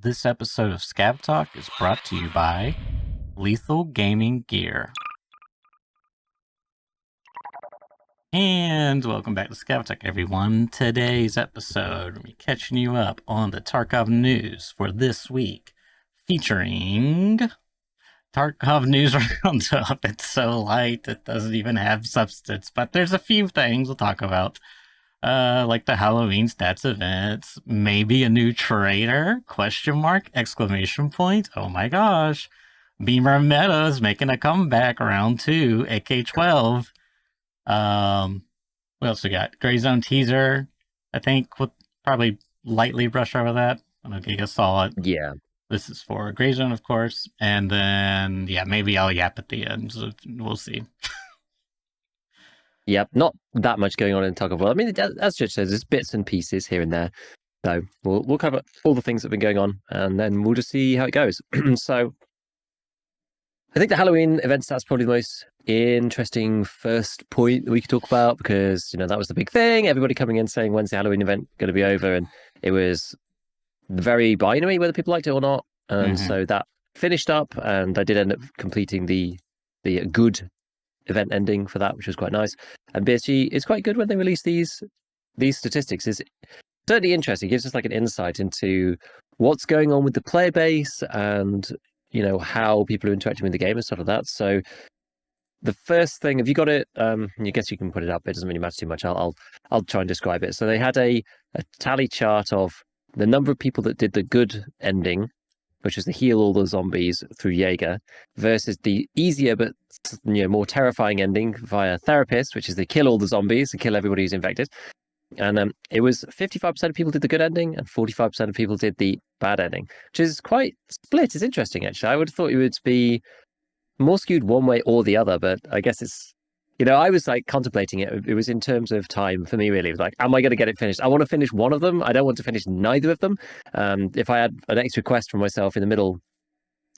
This episode of Scab Talk is brought to you by Lethal Gaming Gear. And welcome back to Scab Talk, everyone. Today's episode, we're catching you up on the Tarkov news for this week, featuring Tarkov News Roundup. It's so light, it doesn't even have substance, but there's a few things we'll talk about. Like the Halloween stats events, maybe a new traitor? Question mark! Exclamation point! Oh my gosh! Beamer Meadows making a comeback, round 2, AK-12. What else we got? GreyZone teaser. I think we'll probably lightly brush over that. I don't know if you guys saw it. Yeah. This is for GreyZone, of course. And then, yeah, maybe I'll yap at the end. So we'll see. Yep, not that much going on in Tug of War. I mean, as Judge says, there's bits and pieces here and there. So we'll cover all the things that have been going on, and then we'll just see how it goes. So I think the Halloween event stats probably the most interesting first point that we could talk about, because that was the big thing. Everybody coming in saying, when's the Halloween event going to be over? And it was very binary whether people liked it or not. And so that finished up, and I did end up completing the good event ending for that, which was quite nice. And BSG is quite good when they release these statistics. It's certainly interesting. It gives us like an insight into what's going on with the player base and how people are interacting with the game and stuff like that. So the first thing, have you got it? I guess you can put it up. It doesn't really matter too much. I'll try and describe it. So they had a tally chart of the number of people that did the good ending, which is to heal all the zombies through Jaeger, versus the easier but more terrifying ending via Therapist, which is to kill all the zombies and kill everybody who's infected. And it was 55% of people did the good ending and 45% of people did the bad ending, which is quite split. It's interesting, actually. I would have thought it would be more skewed one way or the other, but I guess it's I was like contemplating it. It was in terms of time for me, really. It was like, am I going to get it finished? I want to finish one of them. I don't want to finish neither of them. If I had an extra quest for myself in the middle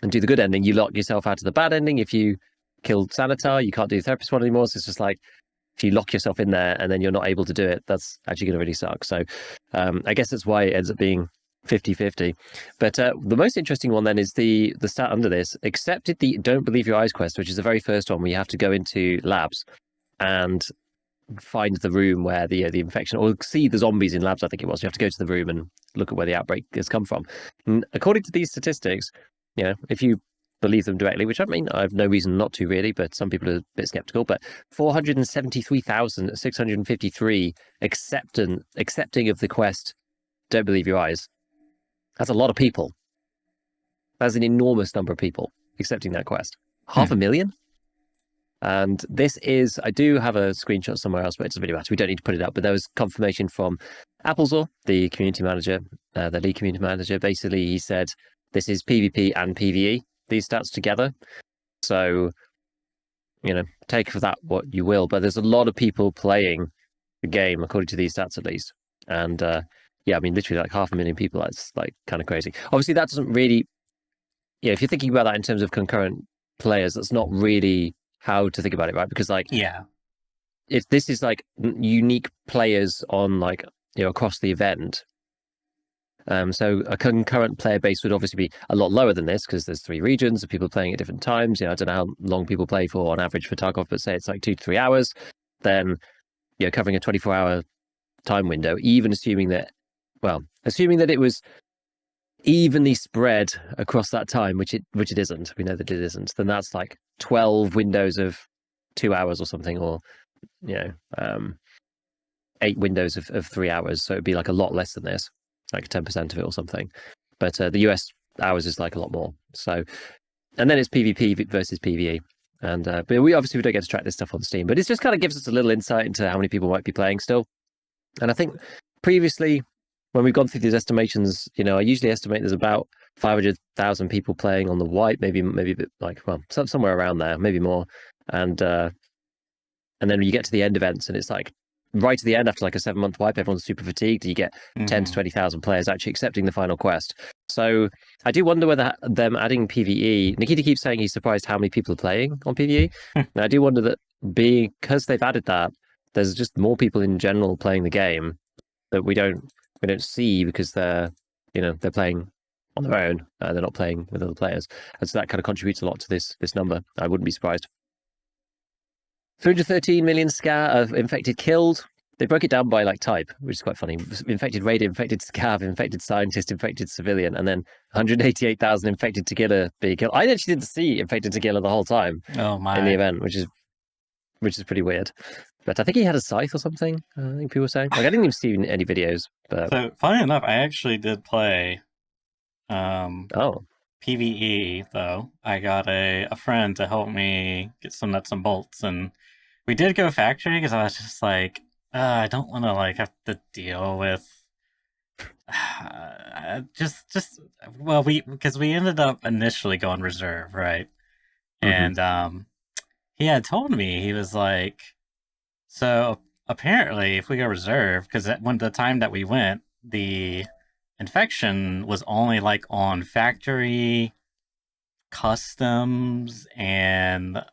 and do the good ending, you lock yourself out of the bad ending. If you kill Sanitar, you can't do the Therapist one anymore. So it's just like, if you lock yourself in there and then you're not able to do it, that's actually going to really suck. So I guess that's why it ends up being 50-50. But the most interesting one then is the stat under this: accepted the Don't Believe Your Eyes quest, which is the very first one where you have to go into labs and find the room where the infection, or see the zombies in labs, I think it was. You have to go to the room and look at where the outbreak has come from. And according to these statistics, if you believe them directly, which I mean, I have no reason not to really, but some people are a bit skeptical, but 473,653 accepting of the quest Don't Believe Your Eyes. That's a lot of people. That's an enormous number of people accepting that quest. 500,000? And this is, I do have a screenshot somewhere else, but it doesn't really matter. We don't need to put it up. But there was confirmation from Applesor, the community manager, the lead community manager. Basically, he said this is PvP and PvE, these stats together. So, take for that what you will. But there's a lot of people playing the game, according to these stats at least. And yeah, I mean, literally like 500,000 people. That's like kind of crazy. Obviously, that doesn't really, if you're thinking about that in terms of concurrent players, that's not really how to think about it, right? Because if this is like unique players on like across the event, so a concurrent player base would obviously be a lot lower than this, because there's 3 regions of people playing at different times. I don't know how long people play for on average for Tarkov, but say it's like 2 to 3 hours, then covering a 24-hour time window, even assuming that it was evenly spread across that time, which it isn't. We know that it isn't. Then that's like 12 windows of 2 hours or something, or 8 windows of 3 hours. So it'd be like a lot less than this, like 10% of it or something. But the US hours is like a lot more. So, and then it's PvP versus PvE. And but we don't get to track this stuff on Steam, but it just kind of gives us a little insight into how many people might be playing still. And I think previously, when we've gone through these estimations, I usually estimate there's about 500,000 people playing on the white, maybe a bit like, somewhere around there, maybe more. And then when you get to the end events, and it's like right at the end, after like a 7-month wipe, everyone's super fatigued. You get 10 to 20,000 players actually accepting the final quest. So I do wonder whether them adding PvE, Nikita keeps saying he's surprised how many people are playing on PvE. And I do wonder that because they've added that, there's just more people in general playing the game that we don't see, because they're playing on their own. They're not playing with other players, and so that kind of contributes a lot to this number. I wouldn't be surprised. 313 million scav of infected killed. They broke it down by like type, which is quite funny. Infected raider, infected scav, infected scientist, infected civilian, and then 188,000 infected Tagilla being killed. I actually didn't see infected Tagilla the whole time in the event, which is pretty weird. But I think he had a scythe or something. I think people were saying. Like I didn't even see any videos. But So funny enough, I actually did play oh, PvE though. I got a friend to help me get some nuts and bolts, and we did go factory because I was just like, I don't want to like have to deal with just well we because we ended up initially going reserve, right? And he had told me, he was like, so apparently if we go reserve, because when the time that we went, the infection was only like on factory, customs, and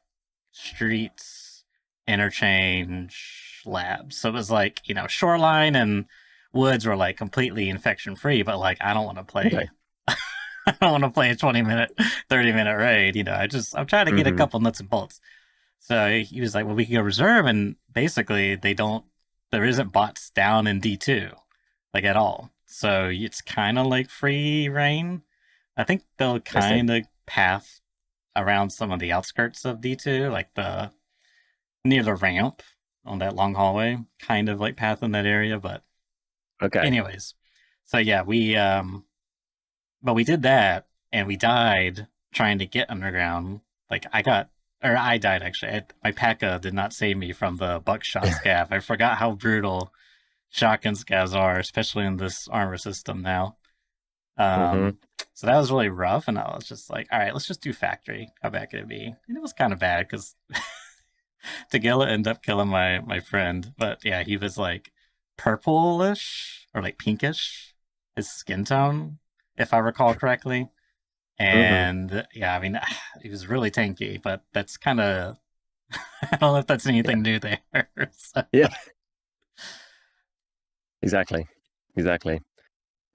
streets interchange labs. So it was like, shoreline and woods were like completely infection free, but like I don't want to play. okay. I don't want to play a 20-minute, 30-minute raid. I'm trying to get a couple nuts and bolts. So he was like, well, we can go reserve, and basically there isn't bots down in D2, like at all. So it's kind of like free reign. I think they'll kind of path around some of the outskirts of D2, like near the ramp on that long hallway, kind of like path in that area. But anyways, so yeah, but we did that, and we died trying to get underground. Like I died actually. My P.E.K.K.A did not save me from the buckshot scav. I forgot how brutal shotgun scavs are, especially in this armor system now. So that was really rough, and I was just like, all right, let's just do factory. How bad could it be? And it was kind of bad because Tagilla ended up killing my friend. But yeah, he was like purplish or like pinkish, his skin tone, if I recall correctly. And yeah, I mean, he was really tanky, but that's kind of, I don't know if that's anything new there. So. Yeah. Exactly.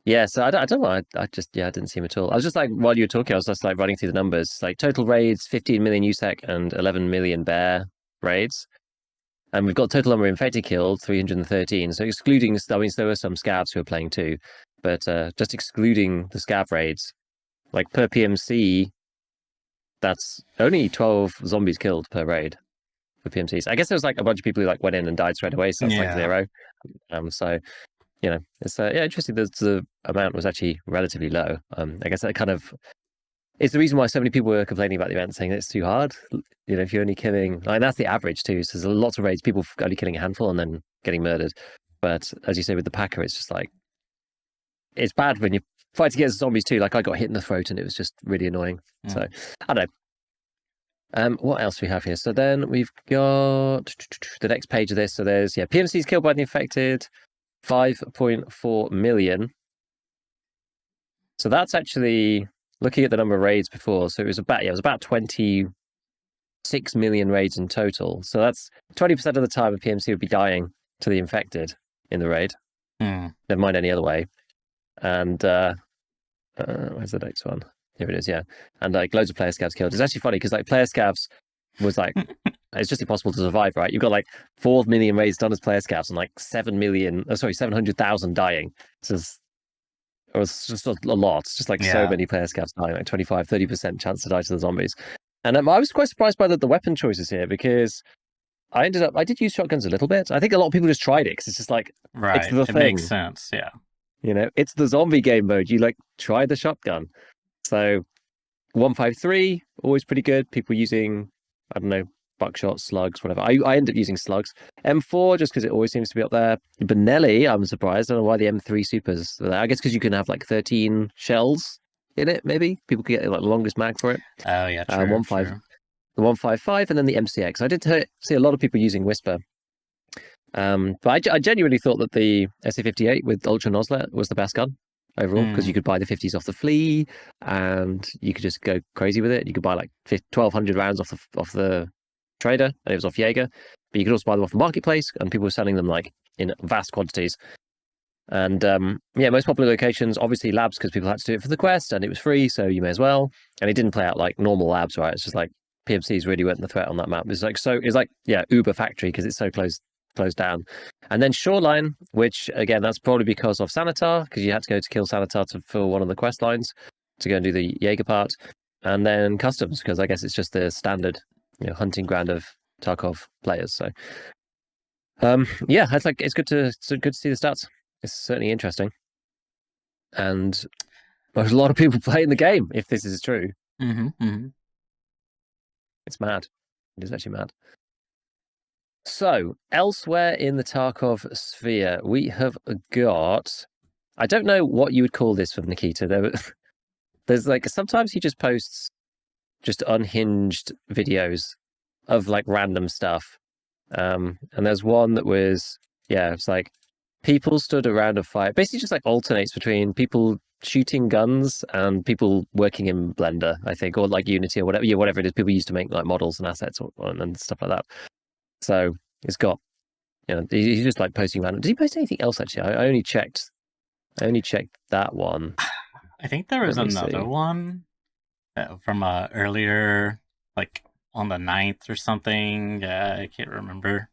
Yeah, so I don't know. I didn't see him at all. I was just like, while you were talking, I was just like running through the numbers. Like total raids, 15 million USEC and 11 million bear raids. And we've got total number of infected killed, 313. So excluding, I mean, there were some scavs who were playing too, but just excluding the scav raids, like per PMC, that's only 12 zombies killed per raid for PMCs. I guess there was like a bunch of people who like went in and died straight away, so that's like 0. So it's interesting that the amount was actually relatively low. I guess that kind of is the reason why so many people were complaining about the event, saying that it's too hard. If you're only killing, like that's the average too. So there's lots of raids, people only killing a handful and then getting murdered. But as you say with the P.E.K.K.A, it's just like it's bad when you fight against zombies too. Like I got hit in the throat and it was just really annoying. So I don't know. What else do we have here? So then we've got the next page of this. So there's PMCs killed by the infected, 5.4 million. So that's actually looking at the number of raids before. So it was about 26 million raids in total. So that's 20% of the time a PMC would be dying to the infected in the raid. Never mind any other way. And where's the next one? Here it is, yeah. And like loads of player scavs killed. It's actually funny because like player scavs was like it's just impossible to survive, right? You've got like 4 million raids done as player scavs and like 700,000 dying. It's just a lot. It's just like so many player scavs dying, like 25-30% chance to die to the zombies. And I was quite surprised by the weapon choices here because I did use shotguns a little bit. I think a lot of people just tried it because it's just like it's the thing. Makes sense, yeah. It's the zombie game mode. You like try the shotgun. So 153, always pretty good. People using, I don't know, buckshot, slugs, whatever. I end up using slugs. M4, just because it always seems to be up there. Benelli, I'm surprised. I don't know why the M3 Supers are there. I guess because you can have like 13 shells in it, maybe. People can get like the longest mag for it. Oh, yeah, true. The 155, and then the MCX. I did see a lot of people using Whisper. But I genuinely thought that the SA58 with Ultra Nozzler was the best gun overall because you could buy the 50s off the flea and you could just go crazy with it. You could buy like 1,200 rounds off the trader and it was off Jaeger, but you could also buy them off the marketplace and people were selling them like in vast quantities. And yeah, most popular locations, obviously labs, because people had to do it for the quest and it was free, so you may as well. And it didn't play out like normal labs, right? It's just like PMCs really weren't the threat on that map. It's like yeah, Uber Factory because it's so closed down. And then Shoreline, which again, that's probably because of Sanitar, because you had to go to kill Sanitar to fill one of the quest lines to go and do the Jaeger part. And then Customs, because I guess it's just the standard, hunting ground of Tarkov players. So yeah, it's good to see the stats. It's certainly interesting. And there's a lot of people playing the game, if this is true. It's mad. It is actually mad. So, elsewhere in the Tarkov sphere, we have got... I don't know what you would call this from Nikita. There's like, sometimes he just posts just unhinged videos of like random stuff. And there's one that was, it's like people stood around a fire. Basically just like alternates between people shooting guns and people working in Blender, I think, or like Unity or whatever, whatever it is people used to make like models and assets and stuff like that. So it's got, he's just like posting random. Did he post anything else actually? I only checked that one. I think there was another one from earlier, like on the 9th or something. I can't remember.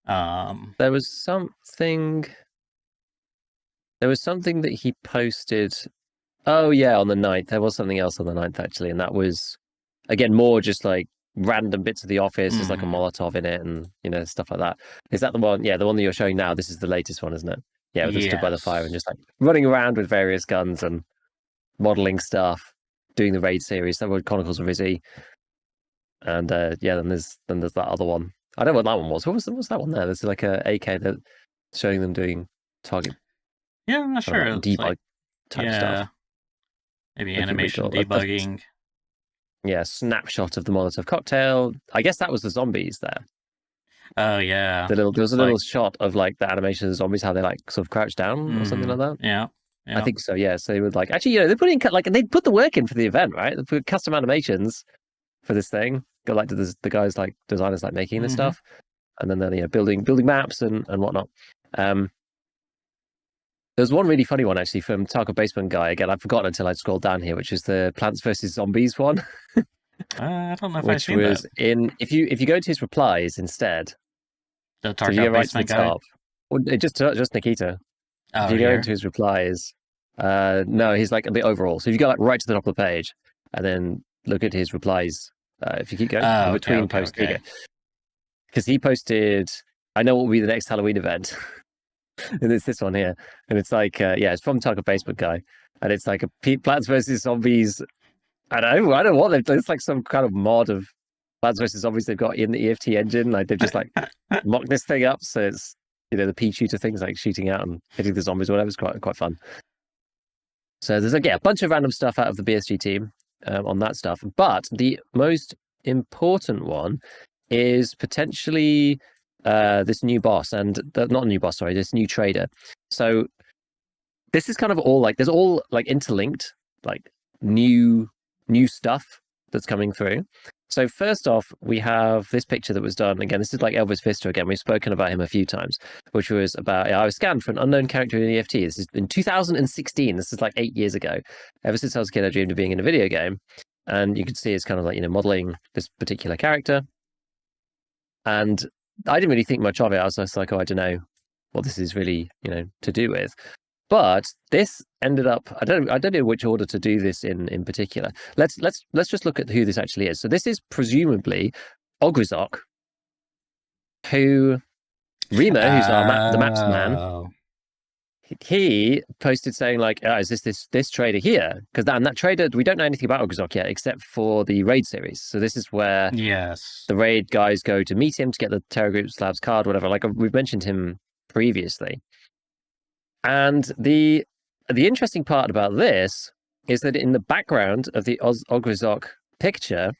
There was something that he posted. Oh yeah, on the 9th. There was something else on the 9th actually, and that was again more just like random bits of the office. There's like a Molotov in it, and stuff like that. Is that the one? Yeah, the one that you're showing now. This is the latest one, isn't it? Yeah, with them stood by the fire and just like running around with various guns and modeling stuff, doing the raid series. That was Chronicles of Rizzy. And then there's that other one. I don't know what that one was. What was that one there? There's like a AK that showing them doing target. Yeah, I'm not sure. Like debug type stuff. Maybe animation debugging. Yeah, snapshot of the Molotov cocktail. I guess that was the zombies there. Oh yeah. There was a little shot of like the animation of the zombies, how they like sort of crouch down or something like that. Yeah. I think so. Yeah. So they would like actually, they put in like they put the work in for the event, right? They put custom animations for this thing. Got like the guys like designers like making this stuff, and then they're building maps and whatnot. There's one really funny one actually from Tarkov Basement Guy. Again, I've forgotten until I scrolled down here, which is the Plants vs Zombies one. I don't know if I've seen that. If you go to his replies instead, the Tarkov Basement Guy. Well, just Nikita. Oh, if you go into his replies, no, he's like the overall. So if you go like right to the top of the page, and then look at his replies. If you keep going between posts, because he posted, I know what will be the next Halloween event. And it's this one here, and it's like it's from Tarkov Basement Guy, and it's like a Plants vs Zombies. I don't know what they've done. It's like some kind of mod of Plants vs Zombies they've got in the EFT engine. Like they've just like mocked this thing up, so it's the pea shooter things like shooting out and hitting the zombies or whatever. It's quite fun. So there's a bunch of random stuff out of the BSG team on that stuff, but the most important one is potentially this new boss, and not a new boss, sorry, this new trader. So this is kind of all like there's all like interlinked, like new stuff that's coming through. So first off, we have this picture that was done. Again, this is like Elvis Vista again. We've spoken about him a few times, which was about I was scanned for an unknown character in EFT. This is in 2016. This is like 8 years ago. Ever since I was a kid, I dreamed of being in a video game. And you can see it's kind of like, modeling this particular character. And I didn't really think much of it. I was just like, I don't know what this is really, to do with. But this ended up, I don't know which order to do this in particular. Let's just look at who this actually is. So this is presumably Ogrizok, who Rima, who's the maps man, he posted saying like, is this trader here? Because that trader, we don't know anything about Ogrizok yet, except for the raid series. So this is where the raid guys go to meet him to get the Terror Group Slabs card, whatever. Like we've mentioned him previously. And the interesting part about this is that in the background of the Ogrizok picture,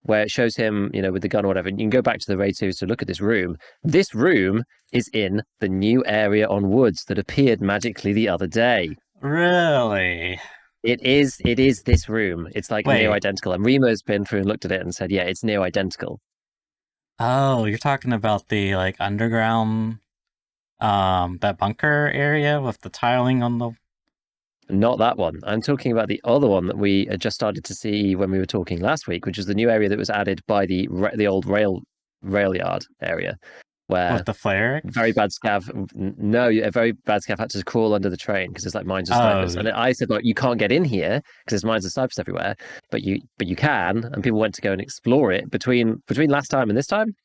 where it shows him, with the gun or whatever, and you can go back to the raid series to look at this room. This room is in the new area on Woods that appeared magically the other day. Really? It is this room. It's like near identical. And Remo's been through and looked at it and said, yeah, it's near identical. Oh, you're talking about the like underground That bunker area with the tiling on the. Not that one. I'm talking about the other one that we had just started to see when we were talking last week, which is the new area that was added by the old rail yard area, With where the very Flarix? bad scav. No, a very bad scav had to crawl under the train because there's like mines and snipers. Oh, And I said, like, you can't get in here because there's mines and snipers everywhere, but you can. And people went to go and explore it between last time and this time.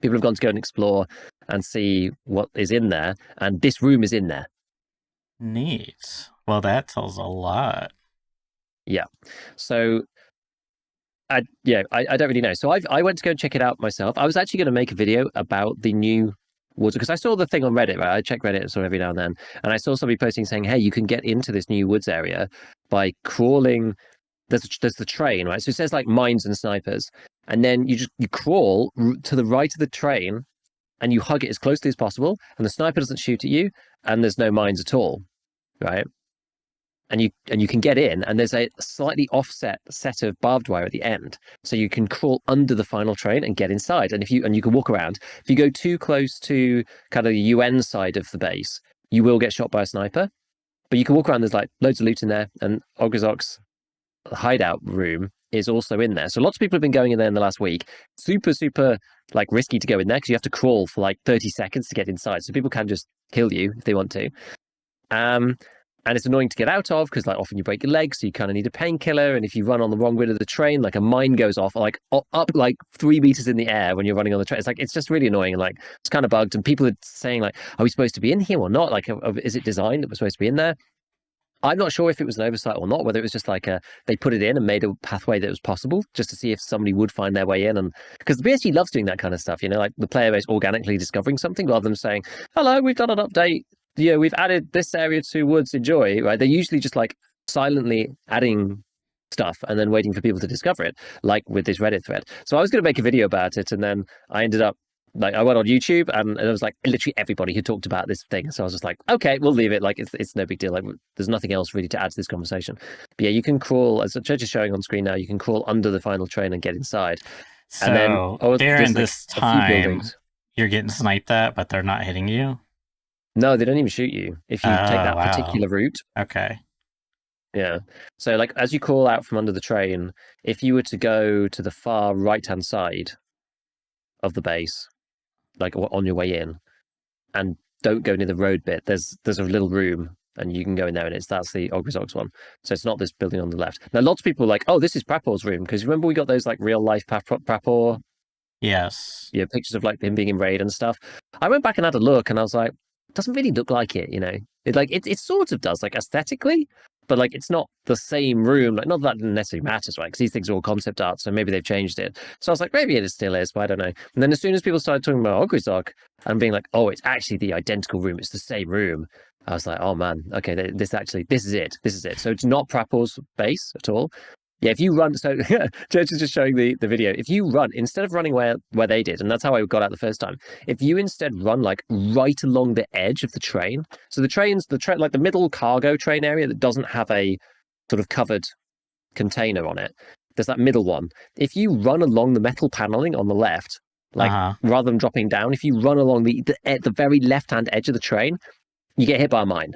People have gone to go and explore and see what is in there, and this room is in there. neat. Well, that tells a lot. Yeah. So I don't really know. So I went to go and check it out myself. I was actually going to make a video about the new woods because I saw the thing on Reddit. Right, I check Reddit sort of every now and I saw somebody posting saying, "Hey, you can get into this new woods area by crawling." There's the train, right? So it says like mines and snipers, and then you crawl to the right of the train, and you hug it as closely as possible, and the sniper doesn't shoot at you, and there's no mines at all, right? And you can get in, and there's a slightly offset set of barbed wire at the end, so you can crawl under the final train and get inside. And you can walk around. If you go too close to kind of the UN side of the base, you will get shot by a sniper. But you can walk around. There's like loads of loot in there, and Ogazok's hideout room is also in there. So lots of people have been going in there in the last week. Super like risky to go in there because you have to crawl for like 30 seconds to get inside. So people can just kill you if they want to. And it's annoying to get out of because like often you break your legs, so you kind of need a painkiller. And if you run on the wrong bit of the train, like a mine goes off like up like 3 meters in the air when you're running on the train. It's just really annoying, and like it's kind of bugged. And people are saying like, are we supposed to be in here or not? Like, is it designed that we're supposed to be in there? I'm not sure if it was an oversight or not, whether it was just like they put it in and made a pathway that was possible just to see if somebody would find their way in. And because the BSG loves doing that kind of stuff, like the player base organically discovering something rather than saying, hello, we've done an update. Yeah, we've added this area to Woods Enjoy, right? They're usually just like silently adding stuff and then waiting for people to discover it, like with this Reddit thread. So I was going to make a video about it, and then I ended up I went on YouTube, and it was like literally everybody who talked about this thing. So I was just like, okay, we'll leave it. Like it's no big deal. Like there's nothing else really to add to this conversation. But yeah, you can crawl, as the Church is showing on screen now, you can crawl under the final train and get inside. And then So during there's like this a few time, buildings. you're getting sniped at, but they're not hitting you. No, they don't even shoot you if you take Oh that wow. particular route. Okay. Yeah. So like as you crawl out from under the train, if you were to go to the far right-hand side of the base, like on your way in, and don't go near the road bit, there's a little room and you can go in there, and that's the Ogrizox one. So it's not this building on the left. Now lots of people are like, oh, this is Prapor's room, because remember we got those like real life Prapor Yes. pictures of like him being in raid and stuff. I went back and had a look, and I was like, it doesn't really look like it, it sort of does, like aesthetically, but like it's not the same room. Like not that necessarily matters, right? Because these things are all concept art, so maybe they've changed it. So I was like, maybe it still is, but I don't know. And then as soon as people started talking about Ogrizoc and being like, oh, it's actually the identical room, it's the same room, I was like, oh man, okay, this is it. So it's not Prapor's base at all. Yeah, if you run, so Church is just showing the video. If you run, instead of running where they did, and that's how I got out the first time, if you instead run like right along the edge of the train, so the train, like the middle cargo train area that doesn't have a sort of covered container on it, there's that middle one. If you run along the metal paneling on the left, like Uh-huh. rather than dropping down, if you run along the very left-hand edge of the train, you get hit by a mine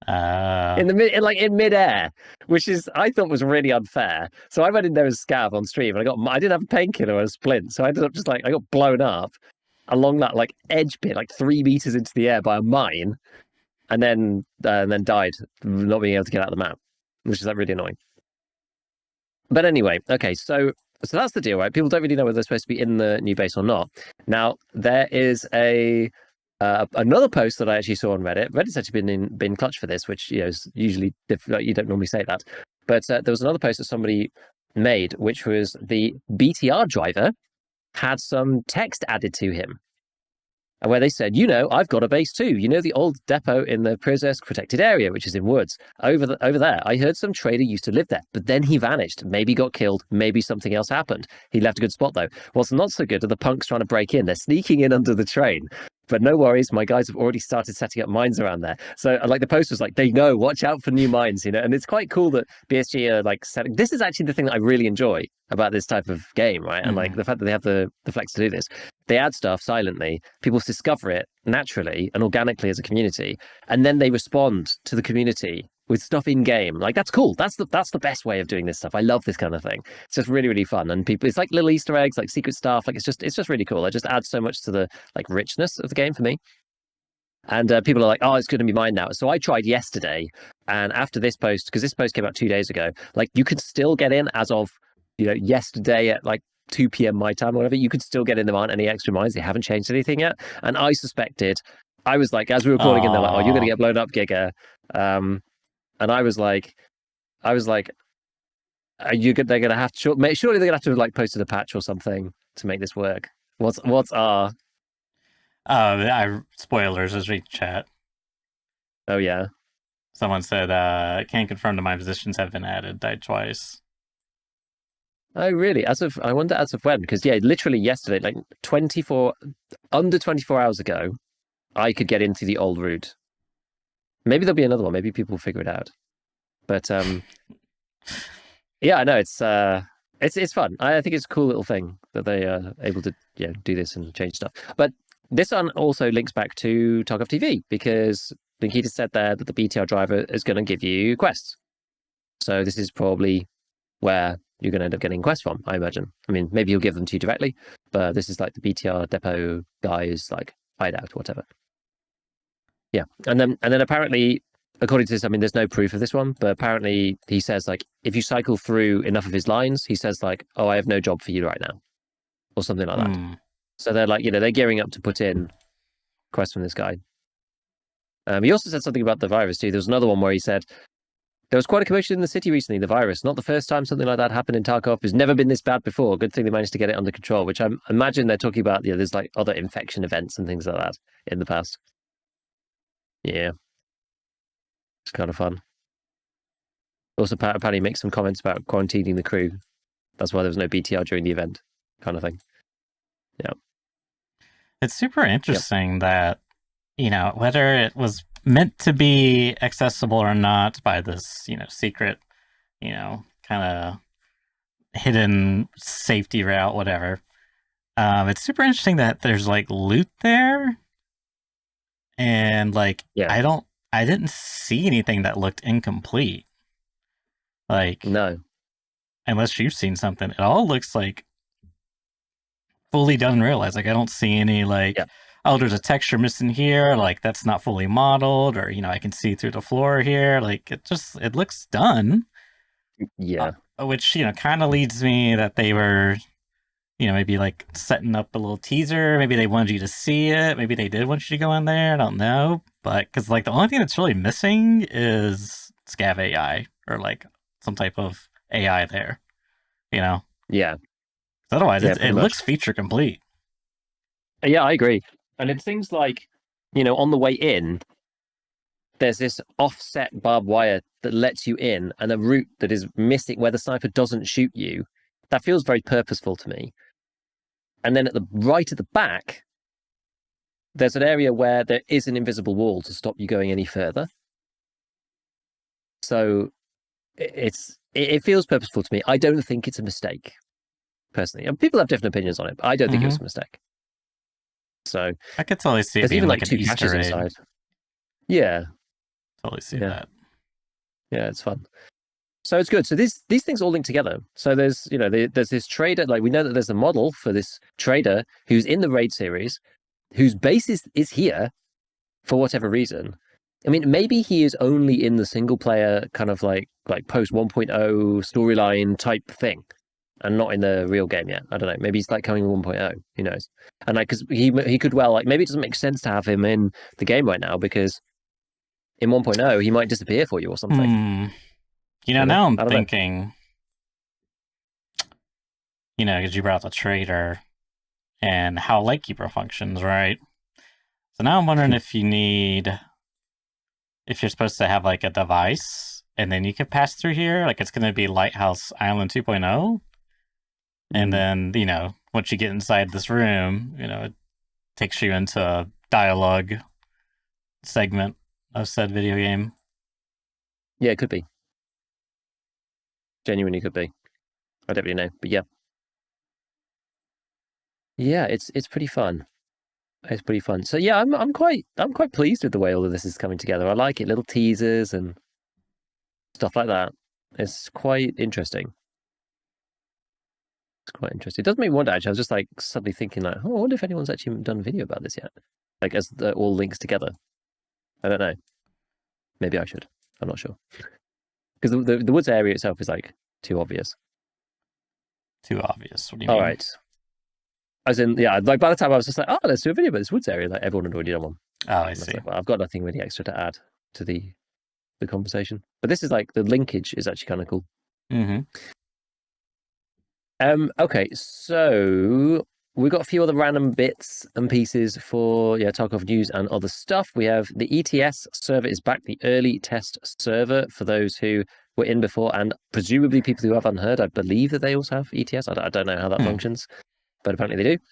Uh in midair, which is I thought was really unfair. So I went in there as scav on stream, and I didn't have a painkiller or a splint, so I ended up just like I got blown up along that like edge bit, like 3 meters into the air by a mine, and then died, not being able to get out of the map, which is like really annoying. But anyway, okay, so that's the deal, right? People don't really know whether they're supposed to be in the new base or not. Now there is another post that I actually saw on Reddit. Reddit's actually been clutch for this, which is usually you don't normally say that. But there was another post that somebody made, which was the BTR driver had some text added to him, where they said, I've got a base too. The old depot in the Prizesk protected area, which is in Woods. Over there, I heard some trader used to live there, but then he vanished. Maybe got killed. Maybe something else happened. He left a good spot, though. What's not so good are the punks trying to break in. They're sneaking in under the train. But no worries, my guys have already started setting up mines around there. So like the post was like, they know, watch out for new mines, and it's quite cool that BSG are like setting. This is actually the thing that I really enjoy about this type of game, right? And like the fact that they have the flex to do this. they add stuff silently. People discover it naturally and organically as a community, and then they respond to the community with stuff in game. Like that's cool. That's the best way of doing this stuff. I love this kind of thing. It's just really really fun, and people. It's like little Easter eggs, like secret stuff. Like it's just really cool. It just adds so much to the like richness of the game for me. And people are like, "Oh, it's going to be mine now." So I tried yesterday, and after this post, because this post came out 2 days ago, like you could still get in as of yesterday at like 2 p.m. my time or whatever. You could still get in. There aren't any extra mines. They haven't changed anything yet. And I suspected, I was like, as we were recording, and they're like, "Oh, you're going to get blown up, Giga." And I was like, "Are you good? They're going to have to surely they're going to have to like posted a patch or something to make this work." What's R? Spoilers as we chat. Oh yeah. Someone said, can't confirm that my positions have been added. Died twice. Oh really? I wonder as of when? Because yeah, literally yesterday, like under 24 hours ago, I could get into the old route. Maybe there'll be another one. Maybe people will figure it out. But yeah, I know it's fun. I think it's a cool little thing that they are able to do this and change stuff. But this one also links back to Tarkov TV because Linkita said there that the BTR driver is going to give you quests. So this is probably where you're going to end up getting quests from, I imagine. I mean, maybe he'll give them to you directly, but this is like the BTR depot guy's like hideout or whatever. Yeah, and then apparently, according to this, I mean, there's no proof of this one, but apparently he says like if you cycle through enough of his lines, he says like, "Oh, I have no job for you right now," or something like that. So they're like, they're gearing up to put in quests from this guy. He also said something about the virus too. There was another one where he said there was quite a commotion in the city recently. The virus, not the first time something like that happened in Tarkov. It's never been this bad before. Good thing they managed to get it under control. Which I imagine they're talking about. There's like other infection events and things like that in the past. Yeah, it's kind of fun. Also, apparently makes some comments about quarantining the crew. That's why there was no BTR during the event, kind of thing. Yeah. It's super interesting that, whether it was meant to be accessible or not by this, secret, kind of hidden safety route, whatever. It's super interesting that there's like loot there. And like, I didn't see anything that looked incomplete. Like, no, unless you've seen something, it all looks like fully done in real life. Like, I don't see any like, oh, there's a texture missing here. Like, that's not fully modeled, or I can see through the floor here. Like, it looks done. Yeah. Which kind of leads me that they were, maybe like setting up a little teaser. Maybe they wanted you to see it. Maybe they did want you to go in there. I don't know, but because like the only thing that's really missing is scav AI or like some type of AI there. Yeah. Otherwise, it looks feature complete. Yeah, I agree. And it seems like, on the way in, there's this offset barbed wire that lets you in and a route that is missing where the sniper doesn't shoot you. That feels very purposeful to me. And then at the right at the back, there's an area where there is an invisible wall to stop you going any further. So it feels purposeful to me. I don't think it's a mistake, personally. And people have different opinions on it, but I don't think it was a mistake. So I could totally see it there's being even like like an 2 Easter patches egg. inside. Yeah. Totally see that. Yeah, it's fun. So it's good. So these things all link together. So there's there's this trader. Like we know that there's a model for this trader who's in the raid series, whose base is here for whatever reason. I mean, maybe he is only in the single player kind of like post 1.0 storyline type thing, and not in the real game yet. I don't know. Maybe he's like coming in 1.0. Who knows? And like, because he could well like maybe it doesn't make sense to have him in the game right now because in 1.0 he might disappear for you or something. Now I'm thinking, because you brought the trader and how Lightkeeper functions, right? So now I'm wondering if you're supposed to have like a device and then you can pass through here, like it's going to be Lighthouse Island 2.0. And then, once you get inside this room, it takes you into a dialogue segment of said video game. Yeah, it could be. Genuinely could be. I don't really know, but yeah. Yeah, it's pretty fun. It's pretty fun. So yeah, I'm quite pleased with the way all of this is coming together. I like it, little teasers and stuff like that. It's quite interesting. It's quite interesting. It does make me wonder. Actually, I was just like suddenly thinking, like, oh, I wonder if anyone's actually done a video about this yet. Like as the all links together. I don't know. Maybe I should. I'm not sure because the woods area itself is like too obvious. Too obvious. What do you All mean? right. As in, yeah, like by the time I was just like, oh, let's do a video about this woods area. Like everyone had already done one. Oh, I And I was see. like, well, I've got nothing really extra to add to the conversation. But this is like the linkage is actually kind of cool. Mm-hmm. Okay, so we've got a few other random bits and pieces for Tarkov news and other stuff. We have the ETS server is back, the early test server for those who were in before, and presumably people who haven't heard. I believe that they also have ETS. I don't know how that functions, but apparently they do.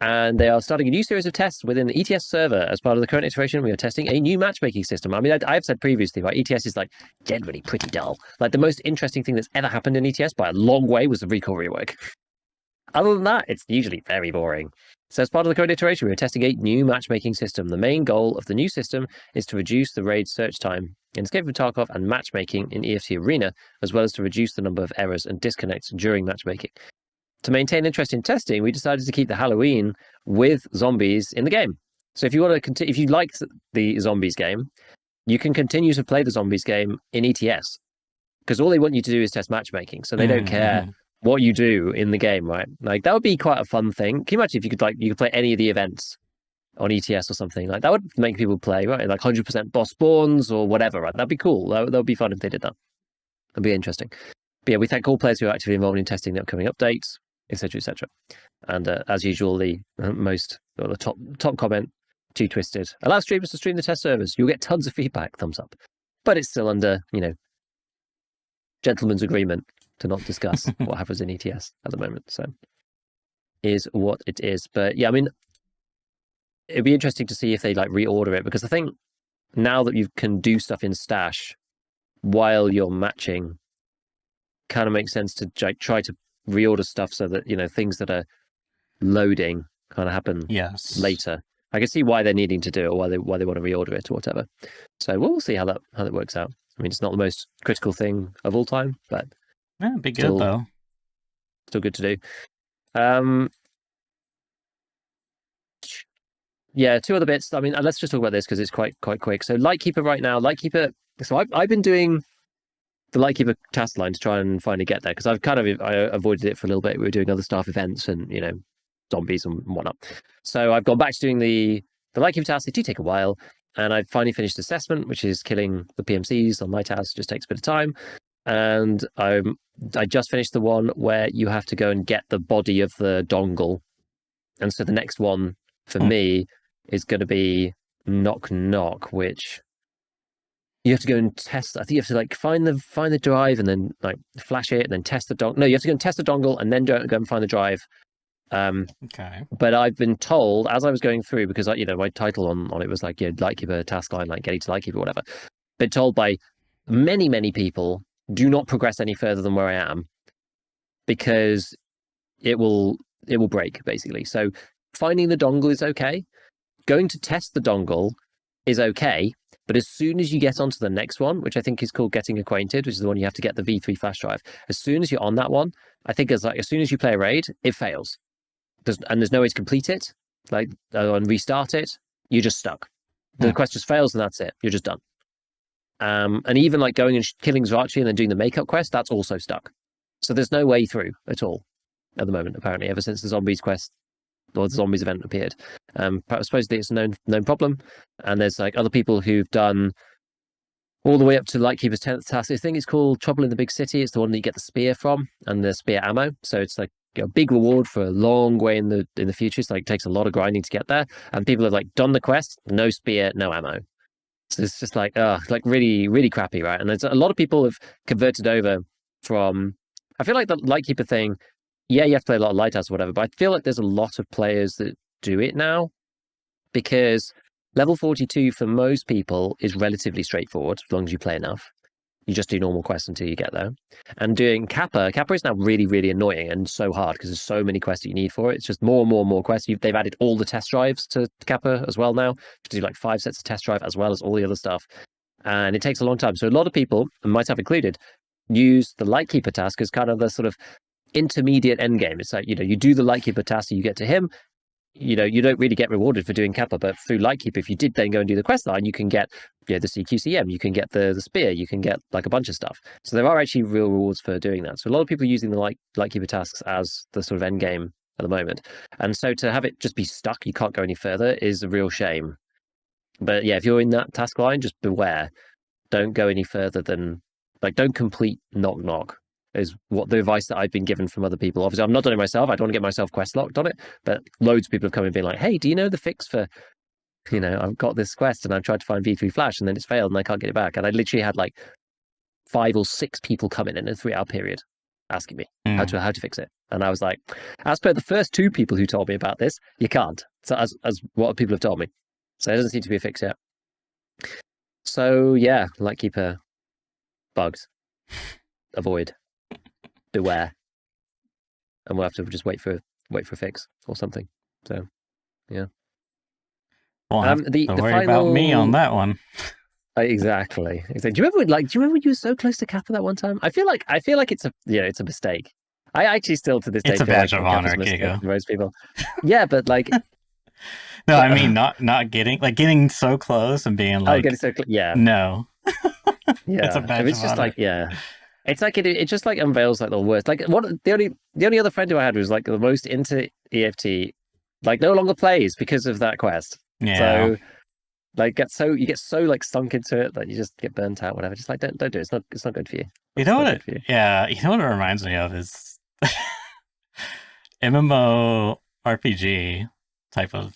And they are starting a new series of tests within the ETS server. As part of the current iteration, we are testing a new matchmaking system. I mean, I've said previously, right, ETS is like generally pretty dull. Like the most interesting thing that's ever happened in ETS by a long way was the recall rework. Other than that, it's usually very boring. So as part of the current iteration, we are testing a new matchmaking system. The main goal of the new system is to reduce the raid search time in Escape from Tarkov and matchmaking in EFT Arena, as well as to reduce the number of errors and disconnects during matchmaking. To maintain interest in testing, we decided to keep the Halloween with zombies in the game. So if you want to if you liked the zombies game, you can continue to play the zombies game in ETS because all they want you to do is test matchmaking. So they don't care what you do in the game, right? Like that would be quite a fun thing. Can you imagine if you could play any of the events on ETS or something? Like that would make people play, right? Like 100% boss spawns or whatever, right? That'd be cool. That would be fun if they did that. That'd be interesting. But yeah, we thank all players who are actively involved in testing the upcoming updates, etc., etc. And as usual, the top comment, too twisted. Allow streamers to stream the test servers. You'll get tons of feedback. Thumbs up. But it's still under, gentleman's agreement to not discuss what happens in ETS at the moment. So is what it is. But yeah, I mean, it'd be interesting to see if they like reorder it because I think now that you can do stuff in stash while you're matching, kind of makes sense to try to reorder stuff so that things that are loading kind of happen later. I can see why they're needing to do it or why they want to reorder it or whatever. So we'll see how that works out. I mean, it's not the most critical thing of all time, but yeah, it'd be good though. Still good to do. Yeah, two other bits. I mean, let's just talk about this because it's quite quick. So Lightkeeper right now, Lightkeeper. So I've been doing the Lightkeeper task line to try and finally get there because I avoided it for a little bit. We were doing other staff events and zombies and whatnot. So I've gone back to doing the Lightkeeper tasks. They do take a while, and I finally finished assessment, which is killing the PMCs on my task. Just takes a bit of time, and I just finished the one where you have to go and get the body of the dongle, and so the next one for me is going to be knock knock, which you have to go and test. I think you have to like find the drive and then like flash it and then test the dongle. No, you have to go and test the dongle and then go and find the drive. Okay. But I've been told as I was going through because my title on it was like Lightkeeper task line, like getting to Lightkeeper or whatever. Been told by many people do not progress any further than where I am because it will break basically. So finding the dongle is okay. Going to test the dongle is okay. But as soon as you get onto the next one, which I think is called Getting Acquainted, which is the one you have to get the V3 flash drive, as soon as you're on that one, I think as soon as you play a raid, it fails. There's no way to complete it, and restart it. You're just stuck. The quest just fails and that's it. You're just done. And even like going and killing Zrachi and then doing the makeup quest, that's also stuck. So there's no way through at all at the moment, apparently, ever since the zombies quest or the zombies event appeared. Supposedly it's a known problem. And there's like other people who've done all the way up to Lightkeeper's 10th task. I think it's called Trouble in the Big City. It's the one that you get the spear from and the spear ammo. So it's like a big reward for a long way in the future. It's like it takes a lot of grinding to get there. And people have like done the quest, no spear, no ammo. So it's just like really, really crappy, right? And there's a lot of people have converted over from. I feel like the Lightkeeper thing. Yeah, you have to play a lot of Lighthouse or whatever, but I feel like there's a lot of players that do it now because level 42 for most people is relatively straightforward as long as you play enough. You just do normal quests until you get there. And doing Kappa is now really, really annoying and so hard because there's so many quests that you need for it. It's just more and more and more quests. They've added all the test drives to Kappa as well now, to do like 5 sets of test drive as well as all the other stuff. And it takes a long time. So a lot of people, and myself included, use the Lightkeeper task as kind of the sort of intermediate end game. It's like, you do the Lightkeeper task, you get to him. You don't really get rewarded for doing Kappa, but through Lightkeeper, if you did then go and do the quest line, you can get the CQCM, you can get the spear, you can get like a bunch of stuff. So there are actually real rewards for doing that. So a lot of people are using the Lightkeeper tasks as the sort of end game at the moment. And so to have it just be stuck, you can't go any further, is a real shame. But yeah, if you're in that task line, just beware. Don't go any further than, don't complete Knock Knock. Is what the advice that I've been given from other people. Obviously, I'm not doing it myself. I don't want to get myself quest locked on it. But loads of people have come and been like, "Hey, do you know the fix for, I've got this quest and I've tried to find V3 Flash and then it's failed and I can't get it back." And I literally had like 5 or 6 people come in a 3-hour period asking me how to fix it. And I was like, as per the first 2 people who told me about this, you can't. So as what people have told me, so it doesn't seem to be a fix yet. So yeah, Lightkeeper bugs, avoid. Beware, and we'll have to just wait for a fix or something. So, yeah. Won't have to worry about me on that one. Exactly. Do you remember when you were so close to Kappa that one time? I feel like it's a mistake. I actually still to this day it's a feel badge like of honor, Giga. Most people. Yeah, but like. No, I mean not getting so close and being like, getting so yeah, no. Yeah, it's a badge it's of just honor. like, yeah. It's like it just like unveils like the worst. Like the only other friend who I had was like the most into EFT, like no longer plays because of that quest. Yeah. So like you get so like sunk into it that you just get burnt out, whatever. Just like don't do it. It's not good for you. You know what you know what it reminds me of is MMO RPG type of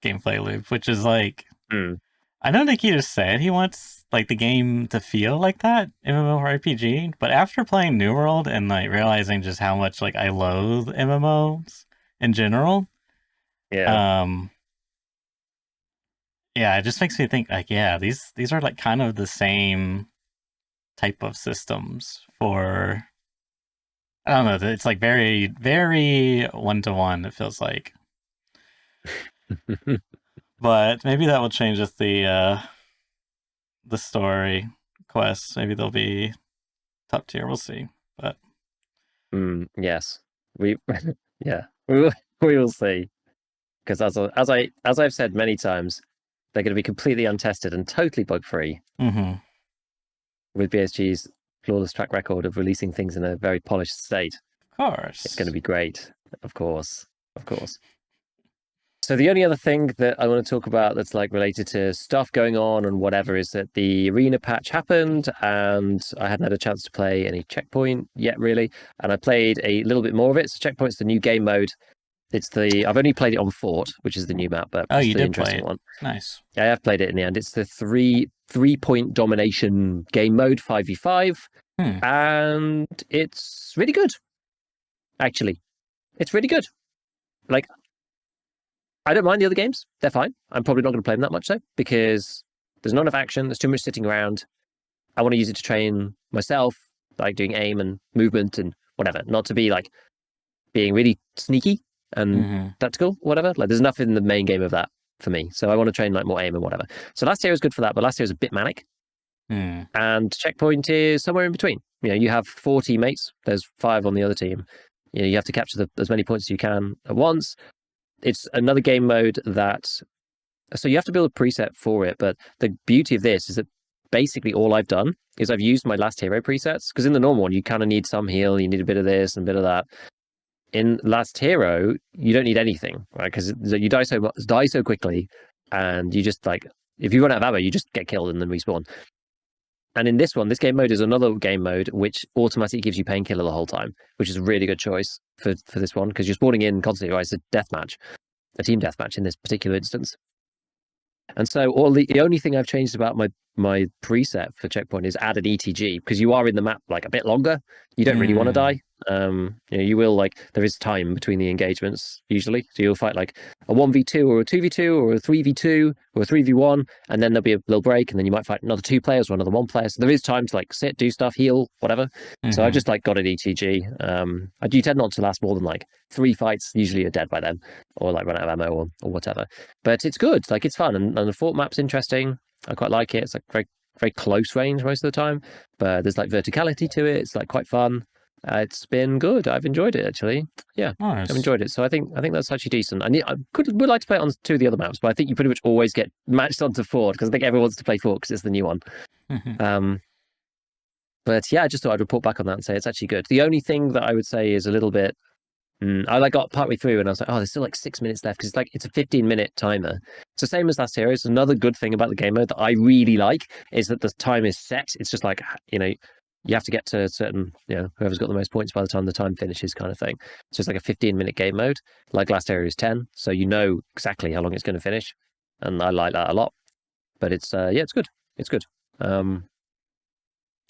gameplay loop, which is like I know Nikita said he wants like the game to feel like that MMORPG, but after playing New World and like realizing just how much like I loathe MMOs in general, yeah, it just makes me think like, yeah, these are like kind of the same type of systems for. I don't know. It's like very, very 1-to-1. It feels like, but maybe that will change with the story quests. Maybe they'll be top tier. We'll see. But yes, we will see. Because as I've said many times, they're going to be completely untested and totally bug free. Mm-hmm. With BSG's flawless track record of releasing things in a very polished state. Of course, it's going to be great. Of course. So the only other thing that I want to talk about that's like related to stuff going on and whatever is that the arena patch happened and I hadn't had a chance to play any Checkpoint yet really, and I played a little bit more of it. So Checkpoint's the new game mode. I've only played it on Fort, which is the new map, but it's the interesting one. Nice. I have played it in the end. It's the 3-point domination game mode, 5v5, and it's really good. Actually, it's really good. Like, I don't mind the other games; they're fine. I'm probably not going to play them that much though, because there's not enough action. There's too much sitting around. I want to use it to train myself, like doing aim and movement and whatever. Not to be like being really sneaky and tactical, whatever. Like, there's enough in the main game of that for me. So I want to train like more aim and whatever. So last year was good for that, but last year was a bit manic. And Checkpoint is somewhere in between. You have 4 teammates. There's 5 on the other team. You have to capture as many points as you can at once. It's another game mode so you have to build a preset for it. But the beauty of this is that basically all I've done is I've used my last hero presets, because in the normal one, you kind of need some heal. You need a bit of this and a bit of that. In Last Hero, you don't need anything, right? Because you die so quickly, and you just like, if you run out of ammo, you just get killed and then respawn. And in this one, this game mode is another game mode which automatically gives you painkiller the whole time, which is a really good choice for this one, because you're spawning in constantly, right? It's a deathmatch, a team deathmatch in this particular instance. And so the only thing I've changed about my preset for Checkpoint is add an ETG, because you are in the map like a bit longer. You don't really want to die. You will like there is time between the engagements usually, so you'll fight like a 1v2 or a 2v2 or a 3v2 or a 3v1, and then there'll be a little break, and then you might fight another 2 players or another 1 player. So there is time to like sit, do stuff, heal, whatever. So I just like got an ETG. I do tend not to last more than like 3 fights. Usually you're dead by then, or like run out of ammo or whatever. But it's good, like it's fun, and the fort map's interesting. I quite like it. It's like very close range most of the time, but there's like verticality to it. It's like quite fun. It's been good. I've enjoyed it actually. Yeah, Nice. I've enjoyed it. So I think that's actually decent. I would like to play it on 2 of the other maps, but I think you pretty much always get matched onto Fort because I think everyone wants to play Fort because it's the new one. But yeah, I just thought I'd report back on that and say it's actually good. The only thing that I would say is a little bit. I like got partway through and I was like, oh, there's still like 6 minutes left because it's a 15-minute timer. It's the same as Last Hero. It's another good thing about the game mode that I really like is that the time is set. It's just like, you have to get to a certain, whoever's got the most points by the time the time finishes kind of thing. So it's like a 15-minute game mode. Like Last Hero is 10. So you know exactly how long it's going to finish. And I like that a lot. But it's, it's good. It's good. I've